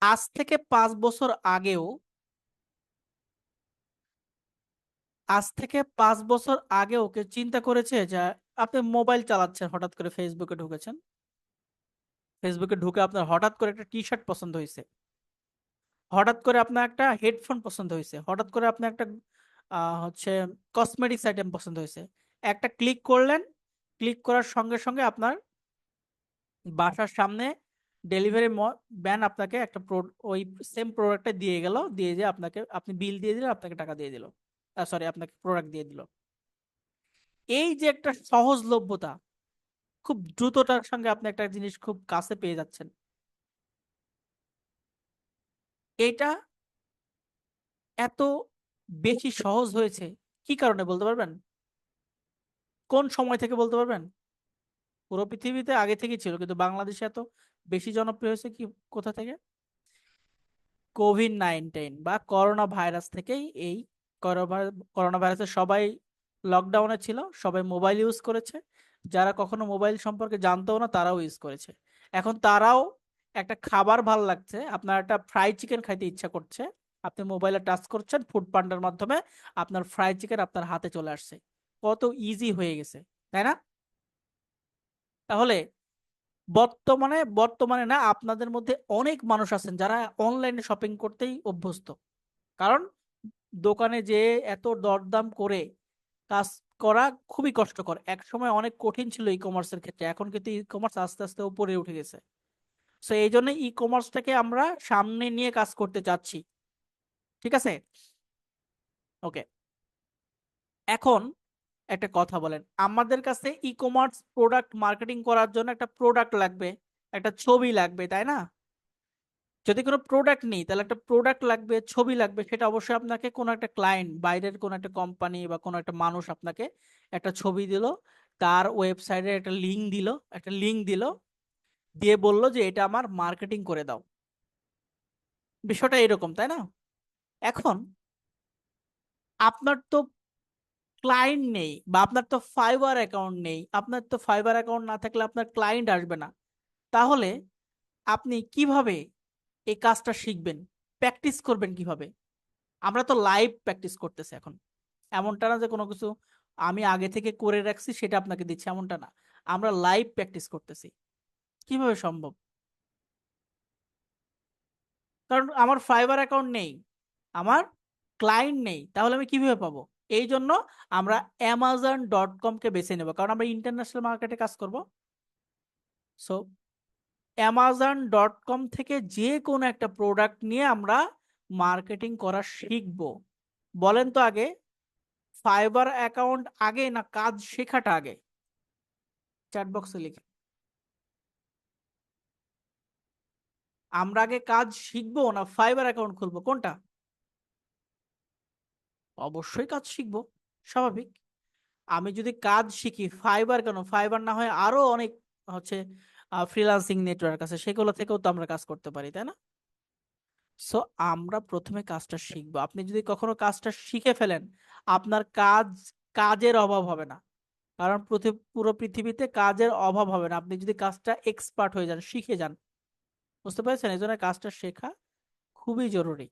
আজ থেকে 5 বছর আগেও, কেউ চিন্তা করেছে যে আপনি মোবাইল চালাচ্ছেন, হঠাৎ করে ফেসবুকে ঢুকেছেন, ফেসবুকে ঢুকে আপনার হঠাৎ করে একটা টি শার্ট পছন্দ হয়েছে, হঠাৎ করে আপনার একটা হেডফোন পছন্দ হয়েছে, হঠাৎ করে আপনার একটা হচ্ছে কসমেটিক্স আইটেম পছন্দ হয়েছে, একটা ক্লিক করলেন, ক্লিক করার সঙ্গে সঙ্গে আপনার বাসার সামনে ডেলিভারি ম্যান আপনাকে একটা ওই সেম প্রোডাক্টটা দিয়ে গেল, দিয়ে যে আপনাকে, আপনি বিল দিয়ে দিলেন, আপনাকে টাকা দিয়ে দিল, সরি, আপনাকে প্রোডাক্ট দিয়ে দিল। এই যে একটা সহজলভ্যতা, খুব দ্রুততার সঙ্গে আপনি একটা জিনিস খুব কাছে পেয়ে যাচ্ছেন, এটা এত বেশি সহজ হয়েছে কি কারণে বলতে পারবেন? কোন সময় থেকে বলতে পারবেন? পুরো পৃথিবীতে আগে থেকেই ছিল, কিন্তু বাংলাদেশে এত বেশি জনপ্রিয় হয়েছে কি, কোথা থেকে? কোভিড-19 বা করোনা ভাইরাস থেকেই। এই করোনা ভাইরাসে সবাই লকডাউনে ছিল, সবাই মোবাইল ইউজ করেছে, যারা কখনো মোবাইল সম্পর্কে জানতো না তারাও ইউজ করেছে। এখন তারাও, একটা খাবার ভাল লাগছে, আপনার একটা ফ্রাই চিকেন খাইতে ইচ্ছা করছে, আপনি মোবাইলে টাচ করছেন, ফুড পান্ডার মাধ্যমে আপনার ফ্রাই চিকেন আপনার হাতে চলে আসছে। কত ইজি হয়ে গেছে, তাই না? তাহলে বর্তমানে না, আপনাদের মধ্যে অনেক মানুষ আছেন যারা অনলাইনে শপিং করতেই অভ্যস্ত। কারণ দোকানে যে এত দরদাম করে কাজ করা খুবই কষ্টকর, এক সময় অনেক কঠিন ছিল ই কমার্সের ক্ষেত্রে, এখন কিন্তু ই কমার্স আস্তে আস্তে উপরে উঠে গেছে। সো এই জন্য ই কমার্সটাকে আমরা সামনে নিয়ে কাজ করতে চাচ্ছি, ঠিক আছে? ওকে। এখন একটা কথা বলেন, আমাদের কাছে ই কমার্স প্রোডাক্ট মার্কেটিং করার জন্য একটা প্রোডাক্ট লাগবে, একটা ছবি লাগবে, তাই না? যদি কোনো প্রোডাক্ট নেই, তাহলে একটা প্রোডাক্ট লাগবে, ছবি লাগবে, সেটা অবশ্যই আপনাকে কোনো একটা ক্লায়েন্ট, বাইরের কোনো একটা কোম্পানি বা কোনো একটা মানুষ আপনাকে একটা ছবি দিল, তার ওয়েবসাইটে একটা লিঙ্ক দিল, দিয়ে বলল যে এটা আমার মার্কেটিং করে দাও। বিষয়টা এরকম, তাই না? এখন আপনার তো ক্লায়েন্ট নেই, বা আপনার তো ফাইবার অ্যাকাউন্ট নেই, আপনার তো ফাইবার অ্যাকাউন্ট না থাকলে আপনার ক্লায়েন্ট আসবে না। তাহলে আপনি কিভাবে এই কাজটা শিখবেন, প্র্যাকটিস করবেন কিভাবে? আমরা তো লাইভ প্র্যাকটিস করতেছি এখন, এমনটা না যে কোনো কিছু আমি আগে থেকে করে রাখছি সেটা আপনাকে দিচ্ছি, এমনটা না। আমরা লাইভ প্র্যাকটিস করতেছি। কিভাবে সম্ভব? কারণ আমার ফাইবার অ্যাকাউন্ট নেই, আমার ক্লায়েন্ট নেই, তাহলে আমি কিভাবে পাবো? এই জন্য আমরা Amazon.com কে বেছে নেব, কারণ আমরা ইন্টারন্যাশনাল মার্কেটে কাজ করব। সো Amazon.com থেকে যে কোনো একটা প্রোডাক্ট নিয়ে আমরা মার্কেটিং করা শিখবো। বলেন তো আগে, ফাইবার অ্যাকাউন্ট আগে না কাজ শেখাটা আগে? চ্যাট বক্সে লিখে। আমরা আগে কাজ শিখবো না ফাইবার অ্যাকাউন্ট খুলবো, কোনটা? অবশ্যই কাজ শিখবো, স্বাভাবিক। আমি যদি কাজ শিখি, ফাইবার কেন, ফাইবার না হয় আরো অনেক হচ্ছে ফ্রিল্যান্সিং নেটওয়ার্ক আছে, সেগুলো থেকেও তো আমরা কাজ করতে পারি, তাই না? সো আমরা প্রথমে কাজটা শিখবো। আপনি যদি কখনো কাজটা শিখে ফেলেন, আপনার কাজের অভাব হবে না। কারণ পুরো পৃথিবীতে কাজের অভাব হবে না আপনি যদি কাজটা এক্সপার্ট হয়ে যান, শিখে যান। বুঝতে পেরেছেন? এই জন্য কাজটা শেখা খুবই জরুরি,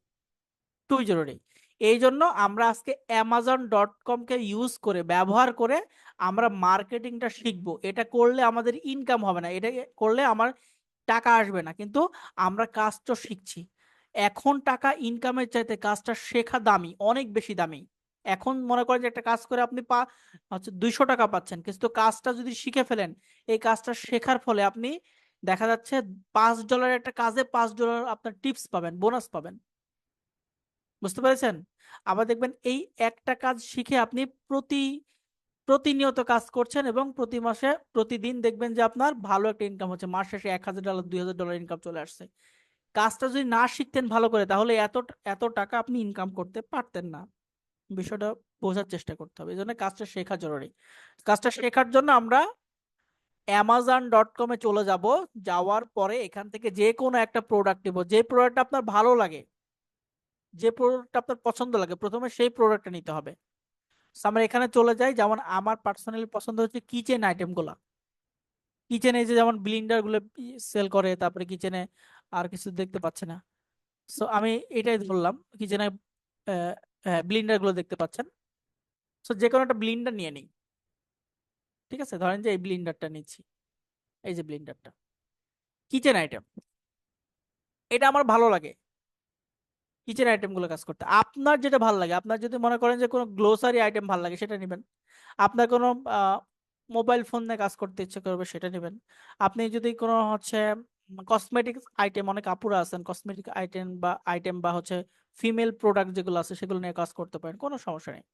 খুবই জরুরি। এই জন্য আমরা আজকে Amazon.com কে ইউজ করে, ব্যবহার করে আমরা মার্কেটিংটা শিখবো। এটা করলে আমাদের ইনকাম হবে না, এটা করলে আমার টাকা আসবে না, কিন্তু আমরা কাজটা শিখছি। এখন টাকা ইনকামের চাইতে কাজটা শেখা দামি, অনেক বেশি দামি। এখন মনে করেন যে একটা কাজ করে আপনি 200 টাকা পাচ্ছেন, কিন্তু কাজটা যদি শিখে ফেলেন, এই কাজটা শেখার ফলে আপনি দেখা যাচ্ছে $5 একটা কাজে $5 আপনার টিপস পাবেন, বোনাস পাবেন। বুঝতে পেরেছেন? আবার দেখবেন এই একটা কাজ শিখে আপনি প্রতি প্রতিনিয়ত কাজ করছেন এবং প্রতি মাসে প্রতিদিন দেখবেন যে আপনার ভালো একটা ইনকাম হচ্ছে, মাস শেষে $1000 $2000 ইনকাম চলে আসছে। কাজটা যদি না শিখতেন ভালো করে, তাহলে এত এত টাকা আপনি ইনকাম করতে পারতেন না। বিষয়টা বোঝার চেষ্টা করতে হবে, এই জন্য কাজটা শেখা জরুরি। কাজটা শেখার জন্য আমরা Amazon.com-এ চলে যাব। যাওয়ার পরে এখান থেকে যে কোনো একটা প্রোডাক্ট নিব, যে প্রোডাক্ট আপনার ভালো লাগে, যে প্রোডাক্ট আপনার পছন্দ লাগে, প্রথমে সেই প্রোডাক্টটা নিতে হবে। So, আমরা এখানে চলে যাই। যেমন আমার পার্সোনালি পছন্দ হচ্ছে কিচেন আইটেম গুলা। কিচেনে যে যেমন ব্লিন্ডার গুলো সেল করে, তারপরে কিচেনে আর কিছু দেখতে পাচ্ছে না। সো আমি এটাই ধরলাম, কিচেনে ব্লিন্ডার গুলো দেখতে পাচ্ছেন। সো যে কোনো একটা ব্লিন্ডার নিয়ে নিই। ঠিক আছে, ধরেন যে এই ব্লিন্ডারটা নিচ্ছি, এই যে ব্লিন্ডারটা কিচেন আইটেম, এটা আমার ভালো লাগে কিচেন আইটেম গুলো কাজ করতে। আপনার যেটা ভালো লাগে, আপনার যদি মনে করেন যে কোনো গ্লোসারি আইটেম ভালো লাগে, সেটা নেবেন। আপনার কোনো মোবাইল ফোন নিয়ে কাজ করতে ইচ্ছে করবে, সেটা নেবেন। আপনি যদি কোনো হচ্ছে কসমেটিক্স আইটেম, অনেক আপুরা আছেন কসমেটিক আইটেম বা হচ্ছে ফিমেল প্রোডাক্ট যেগুলো আছে সেগুলো নিয়ে কাজ করতে পারেন, কোনো সমস্যা নেই।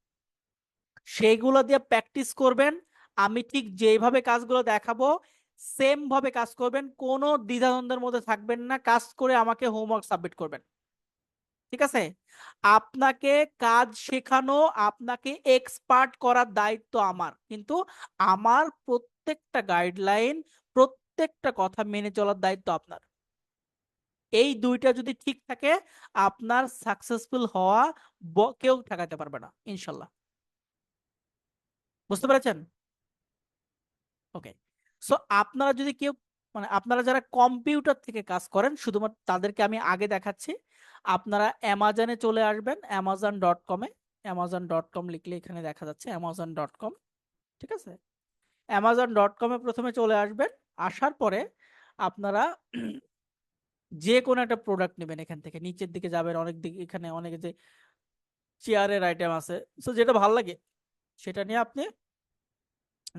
সেইগুলো দিয়ে প্র্যাকটিস করবেন। আমি ঠিক যেভাবে কাজগুলো দেখাবো সেম ভাবে কাজ করবেন, কোনো দ্বিধাদ্বন্দ্বের মধ্যে থাকবেন না। কাজ করে আমাকে হোমওয়ার্ক সাবমিট করবেন। ঠিক আছে? আপনাকে কাজ শেখানো, আপনাকে এক্সপার্ট করার দায়িত্ব আমার, কিন্তু আমার প্রত্যেকটা গাইডলাইন, প্রত্যেকটা কথা মেনে চলার দায়িত্ব আপনার। এই দুইটা যদি ঠিক থাকে, আপনার সাকসেসফুল হওয়া কেউ ঠেকাতে পারবে না ইনশাল্লাহ। বুঝতে পেরেছেন? ওকে। সো আপনারা যদি কেউ, মানে আপনারা যারা কম্পিউটার থেকে কাজ করেন, শুধুমাত্র তাদেরকে আমি আগে দেখাচ্ছি। আপনারা অ্যামাজনে চলে আসবেন, Amazon.com-এ। Amazon.com লিখলে এখানে দেখা যাচ্ছে Amazon.com। ঠিক আছে? Amazon.com-এ প্রথমে চলে আসবেন। আসার পরে আপনারা যে কোনো একটা প্রোডাক্ট নেবেন, এখান থেকে নিচের দিকে যাবেন, অনেক দিকে এখানে অনেক যে চেয়ারের আইটেম আছে, সো যেটা ভালো লাগে সেটা নিয়ে আপনি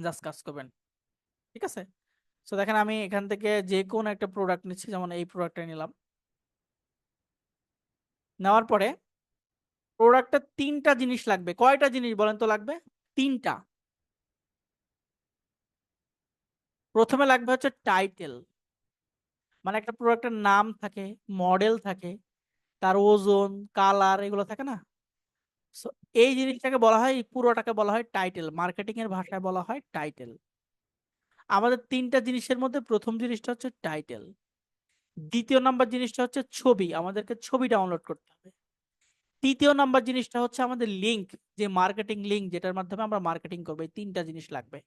জাস্ট কাজ করবেন। ঠিক আছে? সো দেখেন আমি এখান থেকে যে কোনো একটা প্রোডাক্ট নিচ্ছি, যেমন এই প্রোডাক্টটা নিলাম। নেওয়ার পরে প্রোডাক্টটা তিনটা জিনিস লাগবে। কয়টা জিনিস বলেন তো লাগবে? তিনটা। প্রথমে লাগবে হচ্ছে টাইটেল, মানে একটা প্রোডাক্টের নাম থাকে, মডেল থাকে, তার ওজন, কালার, এগুলো থাকে না? সো এই জিনিসটাকে বলা হয়, এই পুরোটাকে বলা হয় টাইটেল, মার্কেটিং এর ভাষায় বলা হয় টাইটেল। আমাদের তিনটা জিনিসের মধ্যে প্রথম জিনিসটা হচ্ছে টাইটেল। দ্বিতীয় নাম্বার জিনিসটা হচ্ছে ছবি, আমাদেরকে ছবি ডাউনলোড করতে হবে। তৃতীয় নাম্বার জিনিসটা হচ্ছে আমাদের লিংক, যে মার্কেটিং লিংক, যেটার মাধ্যমে আমরা মার্কেটিং করবো। এই তিনটা জিনিস লাগবে।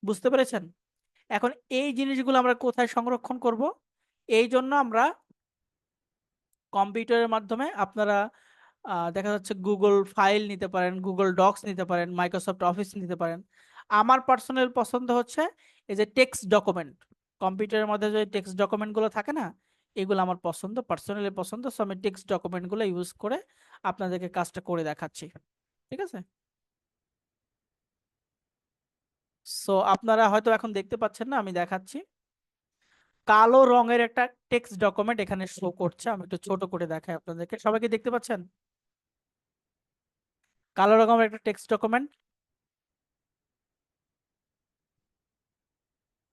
বুঝতে পেরেছেন? এখন এই জিনিসগুলো আমরা কোথায় সংরক্ষণ করব? এই জন্য আমরা কম্পিউটারের মাধ্যমে, আপনারা দেখা যাচ্ছে গুগল ফাইল নিতে পারেন, গুগল ডক্স নিতে পারেন, মাইক্রোসফট অফিস নিতে পারেন। আমার পার্সোনাল পছন্দ হচ্ছে এই যে টেক্সট ডকুমেন্ট। কম্পিউটারের মধ্যে যে টেক্সট ডকুমেন্ট গুলো থাকে না, এগুলো আমার পছন্দ, পার্সোনালি পছন্দ। সো আমি টেক্সট ডকুমেন্ট গুলো ইউজ করে আপনাদেরকে কাজটা করে দেখাচ্ছি। ঠিক আছে? সো আপনারা হয়তো এখন দেখতে পাচ্ছেন না, আমি দেখাচ্ছি। কালো রঙের একটা টেক্সট ডকুমেন্ট এখানে শো করছে, আমি একটু ছোট করে দেখাই আপনাদেরকে। সবাইকে দেখতে পাচ্ছেন? কালো রঙের একটা টেক্সট ডকুমেন্ট।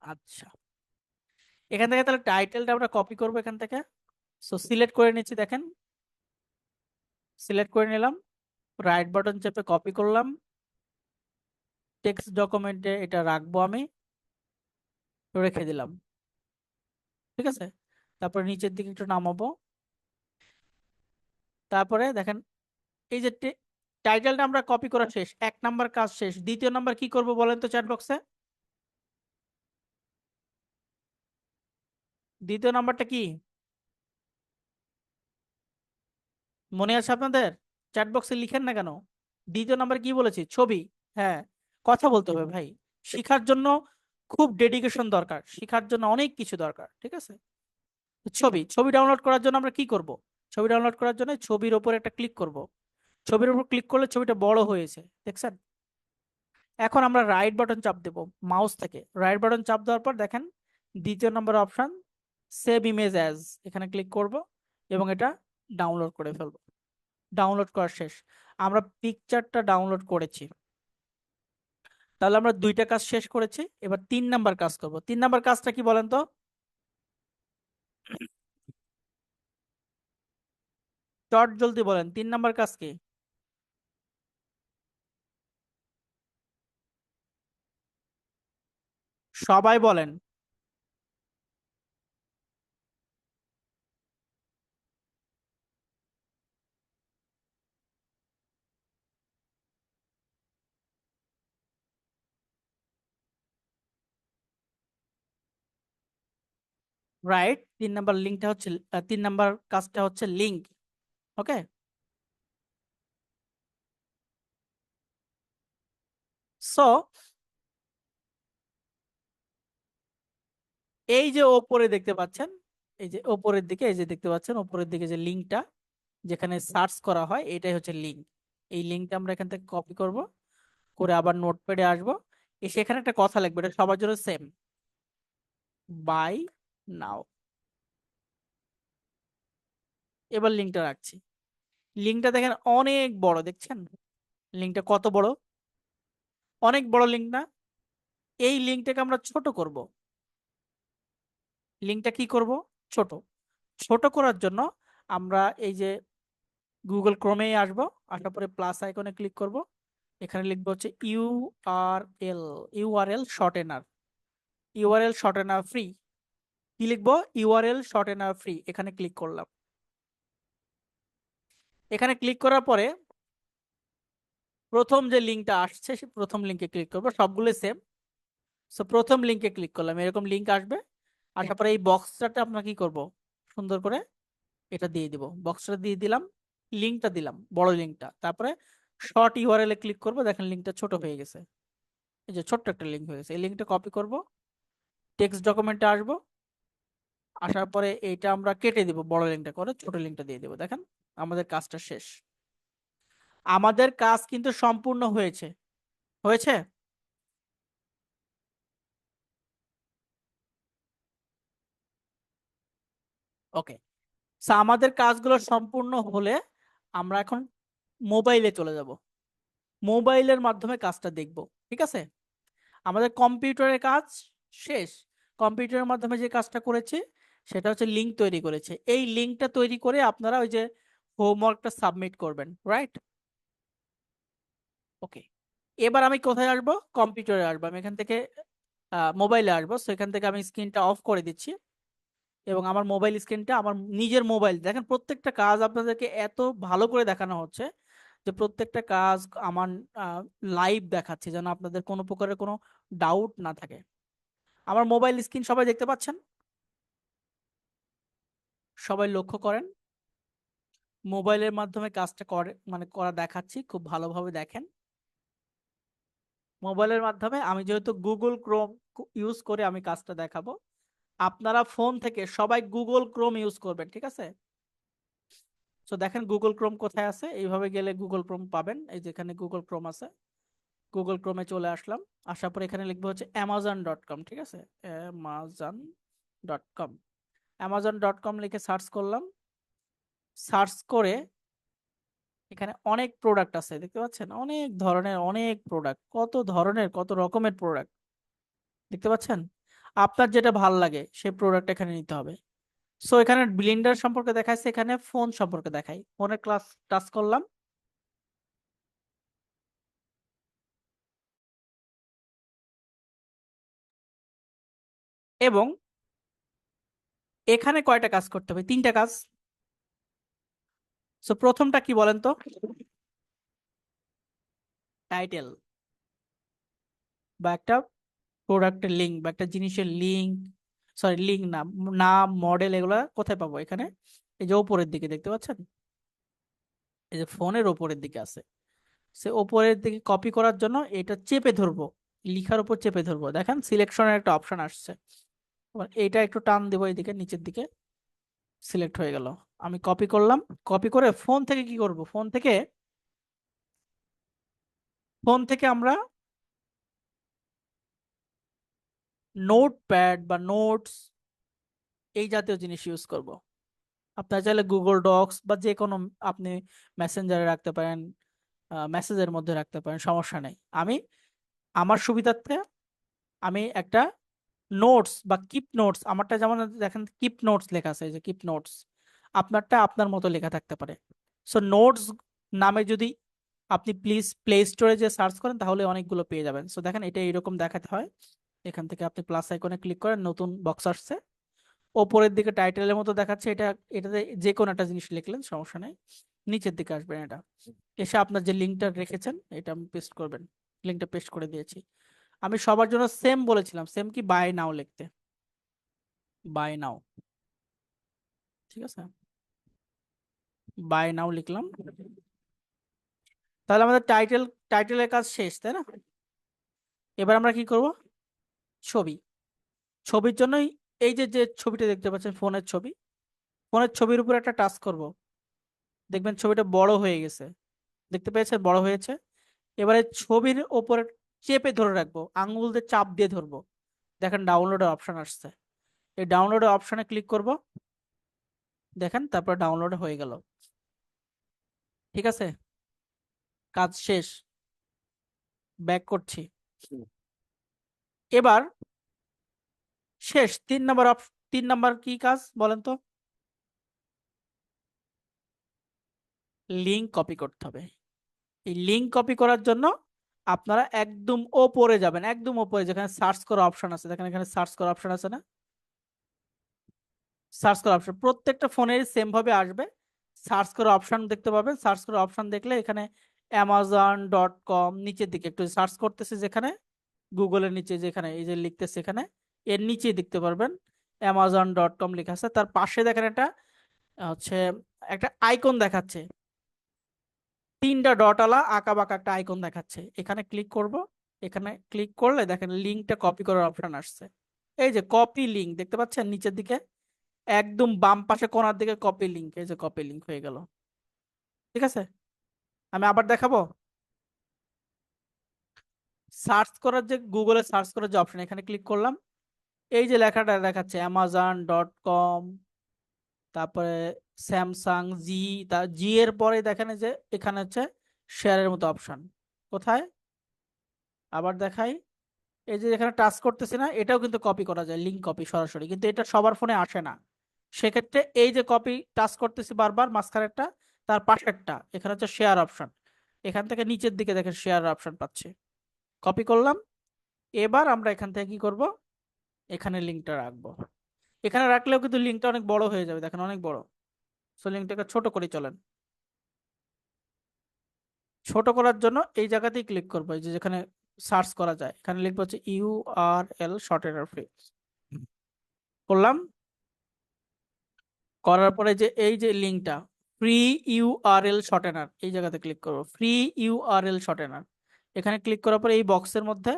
আচ্ছা, এখান থেকে তাহলে টাইটেলটা আমরা কপি করবো এখান থেকে। সো সিলেক্ট করে নিচ্ছি, দেখেন সিলেক্ট করে নিলাম, রাইট বাটন চেপে কপি করলাম, টেক্সট ডকুমেন্টে এটা রাখবো, আমি রেখে দিলাম। ঠিক আছে, তারপরে নিচের দিকে একটু নামাবো। তারপরে দেখেন এই যে টাইটেলটা আমরা কপি করা শেষ, 1 নাম্বার কাজ শেষ। দ্বিতীয় নাম্বার কি করব বলেন তো চ্যাট বক্সে? দ্বিতীয় নাম্বারটা কি মনে আছে আপনাদের? চ্যাট বক্সে লিখেন না কেন? দ্বিতীয় নাম্বার কি বলেছি? ছবি। হ্যাঁ, কথা বলতে হবে ভাই। শিখার জন্য খুব ডেডিকেশন দরকার, শিখার জন্য অনেক কিছু দরকার। ঠিক আছে, ছবি। ছবি ডাউনলোড করার জন্য আমরা কি করব? ছবি ডাউনলোড করার জন্য ছবির ওপর একটা ক্লিক করব। ছবির উপর ক্লিক করলে ছবিটা বড় হয়েছে, দেখছেন? এখন আমরা রাইট বাটন চাপ দেব মাউস থেকে। রাইট বাটন চাপ দেওয়ার পর দেখেন দ্বিতীয় নম্বর অপশন সেভ ইমেজ অ্যাজ, এখানে ক্লিক করব এবং এটা ডাউনলোড করে ফেলবো। ডাউনলোড করা শেষ। আমরা পিকচারটা ডাউনলোড করেছি, তাহলে আমরা 2টা কাজ শেষ করেছি। এবার 3 নাম্বার কাজ করব। 3 নাম্বার কাজটা কি বলেন তো? চট জলদি বলেন, 3 নাম্বার কাজ কি? সবাই বলেন। রাইট, 3 নাম্বার লিঙ্কটা হচ্ছে 3 নাম্বার কাজটা হচ্ছে লিঙ্ক। ওকে, সো এই যে ওপরে দেখতে পাচ্ছেন, এই যে ওপরের দিকে, এই যে দেখতে পাচ্ছেন ওপরের দিকে যে লিঙ্কটা, যেখানে সার্চ করা হয়, এটাই হচ্ছে লিঙ্ক। এই লিঙ্কটা আমরা এখান থেকে কপি করব, করে আবার নোটপ্যাডে আসবো, এসে এখানে একটা কথা লিখবো, এটা সবার জন্য সেম, বাই নাও। এবার লিঙ্কটা রাখছি। লিঙ্কটা দেখেন অনেক বড়, দেখছেন লিঙ্কটা কত বড়? অনেক বড় লিঙ্ক না? এই লিঙ্কটাকে আমরা ছোট করব। লিঙ্কটা কি করব? ছোট। ছোট করার জন্য আমরা এই যে গুগল ক্রোমে আসবো, আসার পরে প্লাস আইকনে ক্লিক করব। এখানে লিখবো হচ্ছে URL, URL shortener, URL shortener free. কি লিখবো? URL shortener free. এখানে ক্লিক করলাম। এখানে ক্লিক করার পরে প্রথম যে লিঙ্কটা আসছে সে প্রথম লিঙ্কে ক্লিক করবো, সবগুলো সেম। সো প্রথম লিঙ্কে ক্লিক করলাম, এরকম লিঙ্ক আসবে। আসার পরে এই বক্সটাতে আমরা কি করব? সুন্দর করে এটা দিয়ে দিব, বক্সটা দিয়ে দিলাম, লিঙ্কটা দিলাম, বড় লিঙ্কটা। তারপরে শর্ট ইউআরএল এ ক্লিক করব, দেখেন লিঙ্কটা ছোট হয়ে গেছে। এই যে ছোট্ট একটা লিঙ্ক হয়ে গেছে। এই লিঙ্কটা কপি করব, টেক্সট ডকুমেন্টে আসবো। আসার পরে এইটা আমরা কেটে দিব, বড় লিঙ্কটা করে ছোট লিঙ্কটা দিয়ে দিব। দেখেন আমাদের কাজটা শেষ। আমাদের কাজ কিন্তু সম্পূর্ণ হয়েছে। হয়েছে। ওকে, আমাদের কাজগুলো সম্পূর্ণ হলে আমরা এখন মোবাইলে চলে যাব, মোবাইলের মাধ্যমে কাজটা দেখব। ঠিক আছে, আমাদের কম্পিউটারের কাজ শেষ। কম্পিউটারের মাধ্যমে যে কাজটা করেছে সেটা হচ্ছে লিঙ্ক তৈরি করেছে। এই লিঙ্কটা তৈরি করে আপনারা ওই যে হোমওয়ার্কটা সাবমিট করবেন, রাইট? ওকে, এবার আমি কোথায় আসবো? কম্পিউটারে আসবো। আমি এখান থেকে মোবাইলে আসবো, সেখান থেকে আমি স্ক্রিনটা অফ করে দিচ্ছি এবং আমার মোবাইল স্ক্রিনটা, আমার নিজের মোবাইল, দেখেন প্রত্যেকটা কাজ আপনাদেরকে এত ভালো করে দেখানো হচ্ছে যে প্রত্যেকটা কাজ আমার লাইভ দেখাচ্ছে, যেন আপনাদের কোনো প্রকারের কোনো ডাউট না থাকে। আমার মোবাইল স্ক্রিন সবাই দেখতে পাচ্ছেন? সবাই লক্ষ্য করেন, মোবাইলের মাধ্যমে কাজটা করে মানে করা দেখাচ্ছি, খুব ভালোভাবে দেখেন। মোবাইলের মাধ্যমে আমি যেহেতু গুগল ক্রোম ইউজ করে আমি কাজটা দেখাবো, আপনারা ফোন থেকে সবাই গুগল ক্রোম ইউজ করবেন। ঠিক আছে, তো দেখেন গুগল ক্রোম কোথায় আছে, এইভাবে গেলে গুগল ক্রোম পাবেন। এই যেখানে গুগল ক্রোম আছে, গুগল ক্রোমে চলে আসলাম। আসার পর এখানে লিখবো হচ্ছে amazon.com। ঠিক আছে, amazon.com। amazon.com লিখে সার্চ করলাম। সার্চ করে এখানে অনেক প্রোডাক্ট আছে, দেখতে পাচ্ছেন অনেক ধরনের, অনেক প্রোডাক্ট, কত ধরনের কত রকমের প্রোডাক্ট দেখতে পাচ্ছেন। আপনার যেটা ভাল লাগে সেই প্রোডাক্ট এখানে নিতে হবে। সো এখানে ব্লেন্ডার সম্পর্কে দেখাচ্ছে, এখানে ফোন সম্পর্কে দেখাই। ফোনের ক্লাস টাচ করলাম। এবং এখানে কয়টা কাজ করতে হবে? 3টা কাজ। সো প্রথমটা কি বলেন তো? টাইটেল বা একটা প্রোডাক্টের লিঙ্ক বা একটা জিনিসের লিঙ্ক, সরি লিঙ্ক না, নাম, মডেল, এগুলা কোথায় পাবো? এখানে এই যে ওপরের দিকে দেখতে পাচ্ছেন, এই যে ফোনের ওপরের দিকে আছে। সে ওপরের দিকে কপি করার জন্য এটা চেপে ধরবো, লিখার উপর চেপে ধরবো, দেখেন সিলেকশনের একটা অপশন আসছে। এবার এটা একটু টান দেবো এইদিকে নিচের দিকে, সিলেক্ট হয়ে গেল। আমি কপি করলাম, কপি করে ফোন থেকে কি করব? ফোন থেকে আমরা নোটপ্যাড বা নোটস এই জাতীয় জিনিস ইউজ করব। আপনার চাইলে গুগল ডক্স বা যে কোনো, আপনি মেসেঞ্জারে রাখতে পারেন, মেসেজের মধ্যে রাখতে পারেন, সমস্যা নেই। আমি আমার সুবিধার্থে আমি একটা নোটস বা কিপ নোটস, আমারটা যেমন দেখেন কিপ নোটস লেখা আছে, এই যে কিপ নোটস, আপনারটা আপনার মতো লেখা থাকতে পারে। সো নোটস নামে যদি আপনি প্লিজ প্লে স্টোরে যে সার্চ করেন তাহলে অনেকগুলো পেয়ে যাবেন। সো দেখেন এটা এরকম দেখাতে হয়। এখান থেকে আপনি প্লাস আইকনে ক্লিক করেন, নতুন বক্স আসছে, ওপরের দিকে টাইটেলের মতো দেখাচ্ছে, এটাতে যে কোনো একটা জিনিস লিখলেন, সমস্যা নেই। নিচের দিকে আসবেন, এটা এসে আপনার যে লিঙ্কটা রেখেছেন এটা পেস্ট করবেন। লিঙ্কটা পেস্ট করে দিয়েছি। আমি সবার জন্য সেম বলেছিলাম, সেম কি বাই নাও লিখতে, বাই নাও, ঠিক আছে, বাই নাও লিখলাম। তাহলে আমাদের টাইটেলের কাজ শেষ, তাই না? এবার আমরা কি করব? ছবি। ছবির জন্যই এই যে যে ছবিটা দেখতে পাচ্ছেন, ফোনের ছবি, ফোনের ছবির উপর একটা টাচ করব, দেখবেন ছবিটা বড় হয়ে গেছে, দেখতে পেয়েছেন বড় হয়েছে। এবারে ছবির ওপরে চেপে ধরে রাখবো, আঙ্গুল দিয়ে চাপ দিয়ে ধরবো, দেখেন ডাউনলোডের অপশন আসছে। এই ডাউনলোডের অপশনে ক্লিক করব, দেখেন তারপর ডাউনলোড হয়ে গেল। ঠিক আছে, কাজ শেষ। ব্যাক করছি। এবার শেষ, 3 নম্বর 3 নম্বর কি কাজ বলেন তো? লিঙ্ক কপি করতে হবে। এই লিঙ্ক কপি করার জন্য আপনারা একদম ওপরে যাবেন, একদম ওপরে যেখানে সার্চ করা অপশন আছে, দেখেন এখানে সার্চ করা অপশন আছে না? সার্চ করা অপশন প্রত্যেকটা ফোনের সেম ভাবে আসবে। সার্চ করা অপশন দেখতে পাবেন, সার্চ করা অপশন দেখলে এখানে amazon.com, নিচের দিকে একটু সার্চ করতেছে যেখানে, গুগলের নিচে যেখানে এই যে লিখতেছে এখানে, এর নিচে দেখতে পারবেন amazon.com লেখা আছে। তার পাশে দেখেন একটা হচ্ছে একটা আইকন দেখাচ্ছে, 3টা ডটওয়ালা আঁকা বাঁকা একটা আইকন দেখাচ্ছে, এখানে ক্লিক করব। এখানে ক্লিক করলে দেখেন লিঙ্কটা কপি করার অপশন আসছে। এই যে কপি লিঙ্ক দেখতে পাচ্ছেন নিচের দিকে, একদম বাম পাশে কোণার দিকে কপি লিঙ্ক, এই যে কপি লিঙ্ক হয়ে গেল। ঠিক আছে, আমি আবার দেখাবো। সার্চ করার যে গুগলে সার্চ করার যে অপশন, এখানে ক্লিক করলাম, এই যে লেখাটা দেখাচ্ছে amazon.com, তারপরে স্যামসাং জি, তা জি এর পরে দেখেন এই যে এখানে হচ্ছে শেয়ারের মতো অপশন। কোথায়? আবার দেখাই, এই যে এখানে টাচ করতেছি না, এটাও কিন্তু কপি করা যায়, লিঙ্ক কপি সরাসরি, কিন্তু এটা সবার ফোনে আসে না। সেক্ষেত্রে এই যে কপি টাচ করতেছি বারবার, মাঝখানেরটা, তার পাশেরটা, এখানে হচ্ছে শেয়ার অপশন, এখান থেকে নিচের দিকে দেখেন শেয়ার অপশন পাচ্ছি, কপি করলাম। এবার আমরা এখান থেকে কি করব? এখানে লিঙ্কটা রাখবো। এখানে রাখলেও কিন্তু লিঙ্কটা অনেক বড় হয়ে যাবে, দেখেন অনেক বড়। সো লিঙ্কটাকে ছোট করে চলেন। ছোট করার জন্য এই জায়গাতেই ক্লিক করবো, এই যে যেখানে সার্চ করা যায়, এখানে লিখবো হচ্ছে ইউআরএল শর্টেনার ফ্রি, করলাম। করার পরে যে এই যে লিঙ্কটা ফ্রি ইউআরএল শর্টেনার, এই জায়গাতে ক্লিক করব, ফ্রি ইউআরএল শর্টেনার। এখানে ক্লিক করার পরে এই বক্সের মধ্যে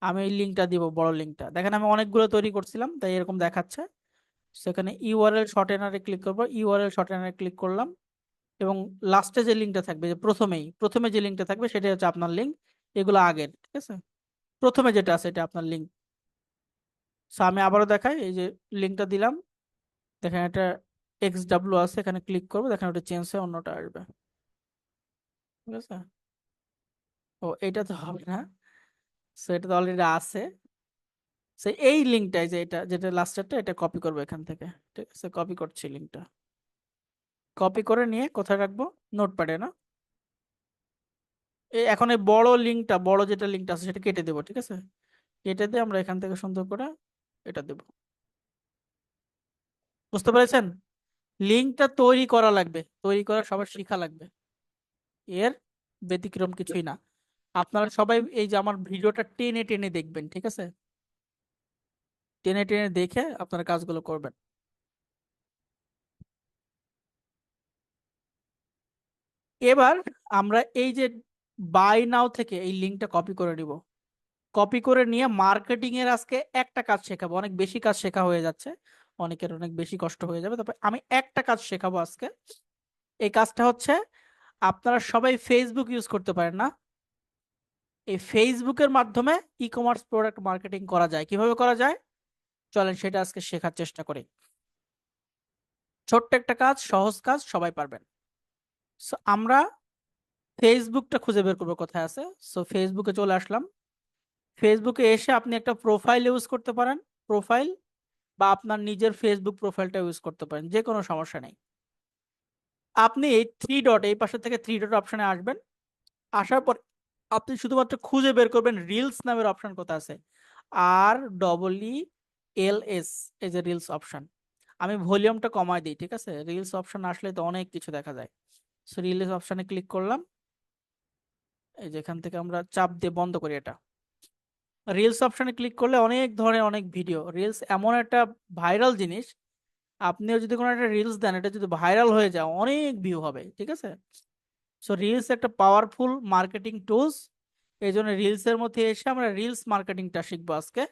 আমি এই লিঙ্কটা দিব, বড় লিঙ্কটা, দেখেন আমি অনেকগুলো তৈরি করছিলাম তাই এরকম দেখাচ্ছে। সেখানে ইউআরএল শর্টেনারে ক্লিক করব, ইউআরএল শর্টেনারে ক্লিক করলাম, এবং লাস্টে যে লিঙ্কটা থাকবে, যে প্রথমে যে লিঙ্কটা থাকবে সেটা হচ্ছে আপনার লিঙ্ক, এগুলো আগের, ঠিক আছে। প্রথমে যেটা আছে এটা আপনার লিঙ্ক। আমি আবারও দেখাই, এই যে লিঙ্কটা দিলাম, দেখেন এটা XW আছে, এখানে ক্লিক করবো, দেখেন ওটা চেঞ্জ হয়ে অন্যটা আসবে, ঠিক আছে। ও এটা তো হবে না, সো এটা তো অলরেডি আছে। সো এই লিঙ্কটাই, যে এটা যেটা লাস্টেরটা, এটা কপি করবো এখান থেকে, ঠিক আছে, কপি করছি লিঙ্কটা। কপি করে নিয়ে কোথায় রাখবো? নোটপ্যাডে না? এখন এই বড় লিঙ্কটা, বড় যেটা লিঙ্কটা আছে সেটা কেটে দেবো, ঠিক আছে। কেটে দিয়ে আমরা এখান থেকে সুন্দর করে এটা দেব। বুঝতে পেরেছেন? লিঙ্কটা তৈরি করা লাগবে, তৈরি করা সবার শেখা লাগবে, এর ব্যতিক্রম কিছুই না। আপনারা সবাই এই যে আমার ভিডিওটা টেনে টেনে দেখবেন, ঠিক আছে? টেনে টেনে দেখে আপনারা কাজগুলো করবেন। এবার আমরা এই যে বাই নাও থেকে এই লিঙ্কটা কপি করে নিব। কপি করে নিয়ে মার্কেটিং এর আজকে একটা কাজ শেখাবো, অনেক বেশি কাজ শেখা হয়ে যাচ্ছে, অনেকের অনেক বেশি কষ্ট হয়ে যাবে, তবে আমি একটা কাজ শেখাবো আজকে। এই কাজটা হচ্ছে, আপনারা সবাই ফেসবুক ইউজ করতে পারেন না? এই ফেসবুকের মাধ্যমে ই কমার্স প্রোডাক্ট মার্কেটিং করা যায়, কিভাবে করা যায় চলেন সেটা আজকে শেখার চেষ্টা করি। ছোট্ট একটা কাজ, সহজ কাজ, সবাই পারবেন। সো আমরা ফেসবুকটা খুঁজে বের করবো কোথায় আছে। সো ফেসবুকে চলে আসলাম। ফেসবুকে এসে আপনি একটা প্রোফাইল ইউজ করতে পারেন, প্রোফাইল, বা আপনার নিজের ফেসবুক প্রোফাইলটা ইউজ করতে পারেন, যে কোনো সমস্যা নেই। আপনি এই থ্রি ডট, এই পাশে থেকে থ্রি ডট অপশনে আসবেন। আসার পর আপনি শুধুমাত্র খুঁজে বের করবেন রিলস নামের অপশন কোথায় আছে, REELS, এই যে রিলস অপশন। আমি ভলিউমটা কমায় দিই, ঠিক আছে? রিলস অপশন আসলে তো অনেক কিছু দেখা যায়। সো রিলস অপশনে ক্লিক করলাম। এই যে এখান থেকে আমরা চাপ দিয়ে বন্ধ করি এটা। রিলস অপশনে ক্লিক করলে অনেক ধরনের অনেক ভিডিও, রিলস এমন একটা ভাইরাল জিনিস, আপনিও যদি কোনো একটা রিলস দেন, এটা যদি ভাইরাল হয়ে যায় অনেক ভিউ হবে, ঠিক আছে? সো রিলস একটা পাওয়ারফুল মার্কেটিং টুলস। এই জন্য রিলসের মধ্যে এসে আমরা রিলস মার্কেটিংটা শিখবো আজকে।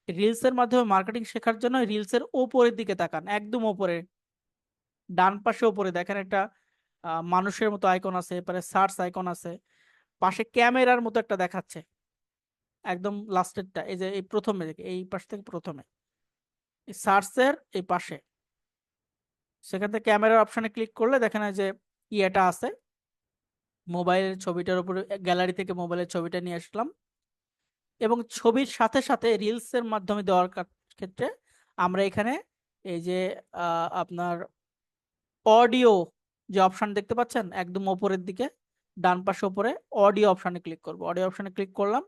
রিলসের মাধ্যমে মার্কেটিং শেখার জন্য রিলসের ওপরের দিকে তাকান, একদম ওপরে ডান পাশে ওপরে দেখেন একটা মানুষের মতো আইকন আছে, এরপরে সার্চ আইকন আছে, পাশে ক্যামেরার মতো একটা দেখাচ্ছে, একদম লাস্টেরটা, এই যে এই প্রথমে দেখে এই পাশ থেকে প্রথমে এই সার্চের এই পাশে, সেখান থেকে ক্যামেরার অপশনে ক্লিক করলে দেখেন এই যে ইয়েটা আছে, মোবাইলের ছবিটার উপরে গ্যালারি থেকে মোবাইলের ছবিটা নিয়ে আসলাম, এবং ছবির সাথে সাথে রিলস এর মাধ্যমে দেওয়ার ক্ষেত্রে আমরা এখানে এই যে আপনার অডিও যে অপশন দেখতে পাচ্ছেন একদম উপরের দিকে ডান পাশে উপরে, অডিও অপশনে ক্লিক করব। অডিও অপশনে ক্লিক করলাম,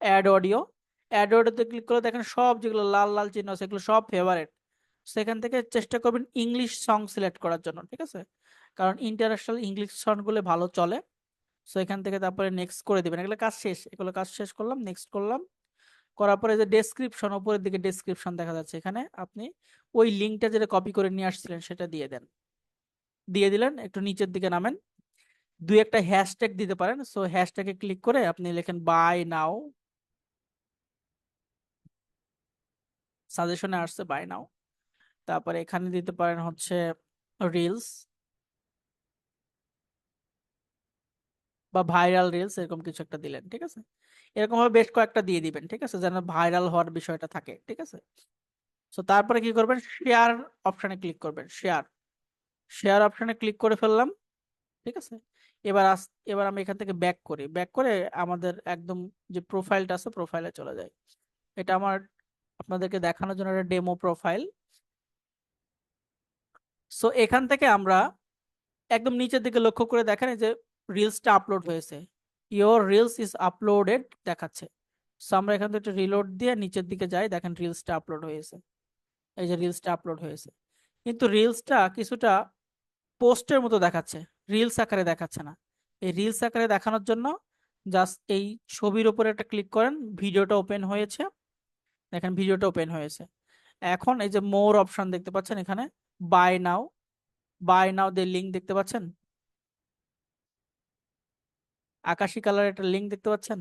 অ্যাড অডিও। অ্যাড অডিওতে ক্লিক করলে দেখেন সব যেগুলো লাল লাল চিহ্ন আছে এগুলো সব ফেভারিট। সেখান থেকে চেষ্টা করবেন ইংলিশ সং সিলেক্ট করার জন্য, ঠিক আছে? কারণ ইন্টারন্যাশনাল ইংলিশ সংগুলো ভালো চলে। সো এখান থেকে তারপরে নেক্সট করে দিবেন, এগুলো কাজ শেষ, এগুলো কাজ শেষ করলাম, নেক্সট করলাম। করার পরে যে ডেসক্রিপশন, উপরের দিকে ডেসক্রিপশন দেখা যাচ্ছে, এখানে আপনি ওই লিঙ্কটা যেটা কপি করে নিয়ে আসছিলেন সেটা দিয়ে দেন। দিয়ে দিলেন, একটু নিচের দিকে নামেন, দুই একটা হ্যাশট্যাগ দিতে পারেন। সো হ্যাশট্যাগে ক্লিক করে আপনি লেখেন বাই নাও, সাজেশনে আসছে বাই নাও। তারপরে এখানে দিতে পারেন হচ্ছে রিলস বা ভাইরাল রিলস, এরকম কিছু একটা দিলেন, ঠিক আছে? এরকম ভাবে বেশ কয়েকটা দিয়ে দিবেন, ঠিক আছে, যেন ভাইরাল হওয়ার বিষয়টা থাকে, ঠিক আছে? সো তারপরে কি করবেন, শেয়ার অপশনে ক্লিক করবেন, শেয়ার, শেয়ার অপশনে ক্লিক করে ফেললাম, ঠিক আছে? এবার এবার আমি এখান থেকে ব্যাক করি, ব্যাক করে আমাদের একদম যে প্রোফাইলটা আছে প্রোফাইলে চলে যায়। এটা আমার আপনাদেরকে দেখানোর জন্য একটা ডেমো প্রোফাইল। সো এখান থেকে আমরা একদম নিচের দিকে লক্ষ্য করে দেখেন এই যে রিলসটা আপলোড হয়েছে, ইওর রিলস ইজ আপলোডেড দেখাচ্ছে। সো আমরা এখান থেকে রিলোড দিয়ে নিচের দিকে যাই, দেখেন রিলসটা আপলোড হয়েছে, এই যে রিলসটা আপলোড হয়েছে। কিন্তু রিলসটা কিছুটা পোস্টের মতো দেখাচ্ছে, রিলস আকারে দেখাচ্ছে না। এই রিলস আকারে দেখানোর জন্য জাস্ট এই ছবির উপরে একটা ক্লিক করেন, ভিডিওটা ওপেন হয়েছে, দেখেন ভিডিওটা ওপেন হয়েছে। এখন এই যে মোর অপশন দেখতে পাচ্ছেন এখানে, বাই নাও, বাই নাও দের লিঙ্ক দেখতে পাচ্ছেন, আকাশি কালার একটা লিঙ্ক দেখতে পাচ্ছেন,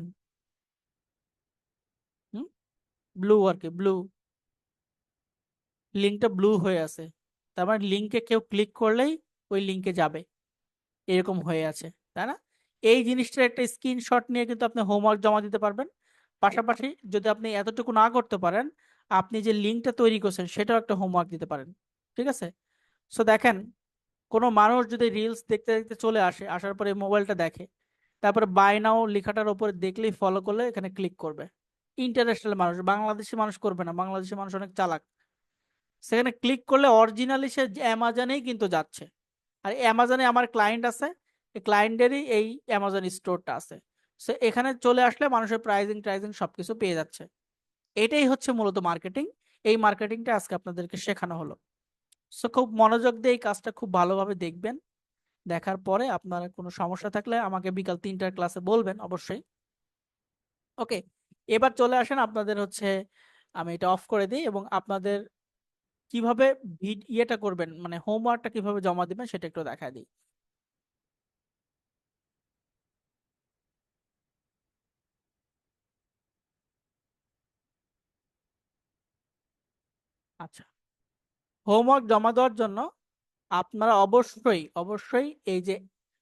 হুম, ব্লু আর কি, ব্লু, লিঙ্কটা ব্লু হয়ে আছে, তার মানে লিঙ্কে কেউ ক্লিক করলেই ওই লিঙ্কে যাবে, এরকম হয়ে আছে, তাই না? এই জিনিসটার একটা স্ক্রিনশট নিয়ে কিন্তু আপনি হোমওয়ার্ক জমা দিতে পারবেন। পাশাপাশি যদি আপনি এতটুকু না করতে পারেন, আপনি যে লিঙ্কটা তৈরি করছেন সেটাও একটা হোমওয়ার্ক দিতে পারেন, ঠিক আছে? সো দেখেন, কোনো মানুষ যদি রিলস দেখতে দেখতে চলে আসে, আসার পরে মোবাইলটা দেখে, তারপরে বাই নাও লেখাটার উপরে দেখলেই ফলো করলে এখানে ক্লিক করবে। ইন্টারন্যাশনাল মানুষ, বাংলাদেশি মানুষ করবে না, বাংলাদেশি মানুষ অনেক চালাক। সেখানে ক্লিক করলে অরিজিনালি সে অ্যামাজনেই কিন্তু যাচ্ছে। আর অ্যামাজনে আমার ক্লায়েন্ট আছে, এই ক্লায়েন্টেরই এই অ্যামাজন স্টোরটা আছে। সো এখানে চলে আসলে মানুষের প্রাইজিং টাইজিং সবকিছু পেয়ে যাচ্ছে। এটাই হচ্ছে মূলত মার্কেটিং। এই মার্কেটিংটা আজকে আপনাদেরকে শেখানো হলো। সো খুব মনোযোগ দিয়ে এই কাজটা খুব ভালোভাবে দেখবেন। দেখার পরে আপনার কোনো সমস্যা থাকলে আমাকে বিকাল 3টার ক্লাসে বলবেন অবশ্যই। ওকে, এবার চলে আসেন আপনাদের হচ্ছে, আমি এটা অফ করে দিই এবং আপনাদের কিভাবে ইয়েটা করবেন, মানে হোমওয়ার্কটা কিভাবে জমা দিবেন সেটা একটু দেখায় দিই। আচ্ছা, হোমওয়ার্ক জমা দেওয়ার জন্য আপনারা অবশ্যই অবশ্যই এই যে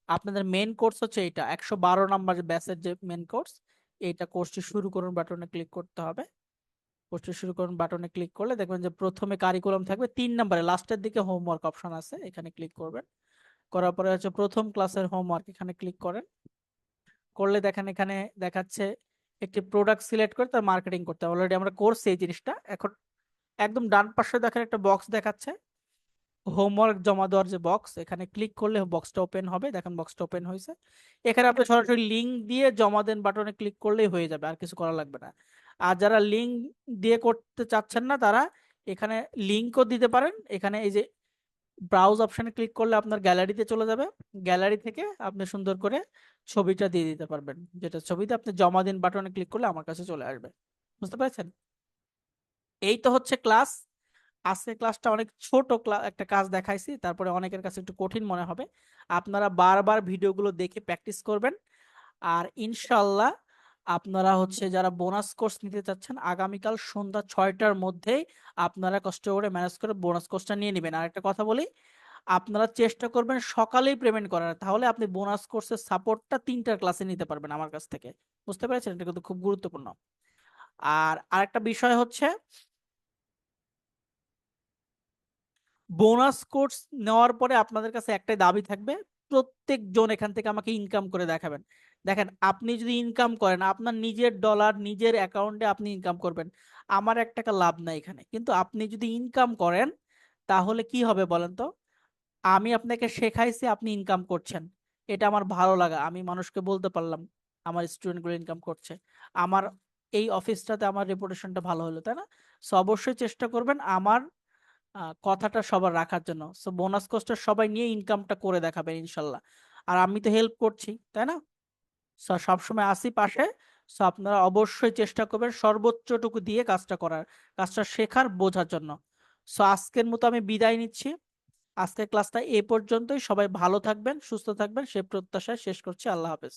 আপনাদের মেন কোর্স হচ্ছে এটা 112 নম্বর ব্যাচের যে মেন কোর্স, এইটা কোর্সটি শুরু করুন বাটনে ক্লিক করতে হবে। কোর্সটি শুরু করুন বাটনে ক্লিক করলে দেখবেন যে প্রথমে কারিকুলাম থাকবে, 3 নম্বরে লাস্টের দিকে হোমওয়ার্ক অপশন আছে, এখানে ক্লিক করবেন। করার পরে হচ্ছে প্রথম ক্লাসের হোমওয়ার্ক, এখানে ক্লিক করেন। করলে দেখেন এখানে দেখাচ্ছে একটি প্রোডাক্ট সিলেক্ট করে তার মার্কেটিং করতে হবে। অলরেডি আমরা করছি এই জিনিসটা। এখন একদম ডান পাশে দেখেন একটা বক্স দেখাচ্ছে হোমওয়ার্ক জমা দেওয়ার যে বক্স, এখানে ক্লিক করলে বক্সটা ওপেন হবে। দেখেন বক্সটা ওপেন হয়েছে। এখানে আপনি সরাসরি লিঙ্ক দিয়ে জমা দেন বাটনে ক্লিক করলেই হয়ে যাবে, আর কিছু করা লাগবে না। আর যারা লিঙ্ক দিয়ে করতে চাচ্ছেন না তারা এখানে লিঙ্কও দিতে পারেন। এখানে এই যে ব্রাউজ অপশনে ক্লিক করলে আপনার গ্যালারিতে চলে যাবে। গ্যালারি থেকে আপনি সুন্দর করে ছবিটা দিয়ে দিতে পারবেন, যেটা ছবিতে আপনি জমা দিন বাটনে ক্লিক করলে আমার কাছে চলে আসবে। বুঝতে পেরেছেন? এই তো হচ্ছে ক্লাস। আজকে ক্লাসটা অনেক ছোট একটা কাজ দেখাইছি, তারপরে অনেকের কাছে একটু কঠিন মনে হবে। আপনারা বারবার ভিডিওগুলো দেখে প্র্যাকটিস করবেন। আর ইনশাল্লাহ আপনারা হচ্ছে যারা বোনাস কোর্স নিতে চাচ্ছেন আগামীকাল সন্ধ্যা 6টার মধ্যেই আপনারা কষ্ট করে ম্যানেজ করে বোনাস কোর্সটা নিয়ে নেবেন। আর একটা কথা বলি, আপনারা চেষ্টা করবেন সকালেই পেমেন্ট করার, তাহলে আপনি বোনাস কোর্সের সাপোর্টটা 3টার ক্লাসে নিতে পারবেন আমার কাছ থেকে। বুঝতে পেরেছেন? এটা কিন্তু খুব গুরুত্বপূর্ণ। আর আরেকটা বিষয় হচ্ছে, বোনাস কোর্স নেওয়ার পরে আপনাদের কাছে একটাই দাবি থাকবে, প্রত্যেকজন এখান থেকে আমাকে ইনকাম করে দেখাবেন। দেখেন, আপনি যদি ইনকাম করেন আপনার নিজের ডলার নিজের অ্যাকাউন্টে আপনি ইনকাম করবেন, আমার 1 টাকা লাভ নাই এখানে। কিন্তু আপনি যদি ইনকাম করেন তাহলে কি হবে বলেন তো? আমি আপনাকে শেখাইছি, আপনি ইনকাম করছেন, এটা আমার ভালো লাগা, আমি মানুষকে বলতে পারলাম আমার স্টুডেন্টগুলো ইনকাম করছে, আমার এই অফিসটাতে আমার রেপুটেশনটা ভালো হলো, তাই না? সো অবশ্যই চেষ্টা করবেন আমার কথাটা সবার রাখার জন্য। সো বোনাস কোর্সটা সবাই নিয়ে ইনকামটা করে দেখাবেন ইনশাল্লাহ। আর আমি তো হেল্প করছি, তাই না? সো সবসময় আসি পাশে। সো আপনারা অবশ্যই চেষ্টা করবেন সর্বোচ্চটুকু দিয়ে কাজটা করার, কাজটা শেখার, বোঝার জন্য। সো আজকের মতো আমি বিদায় নিচ্ছি। আজকের ক্লাসটা এ পর্যন্তই। সবাই ভালো থাকবেন, সুস্থ থাকবেন সে প্রত্যাশায় শেষ করছি। আল্লাহ হাফেজ।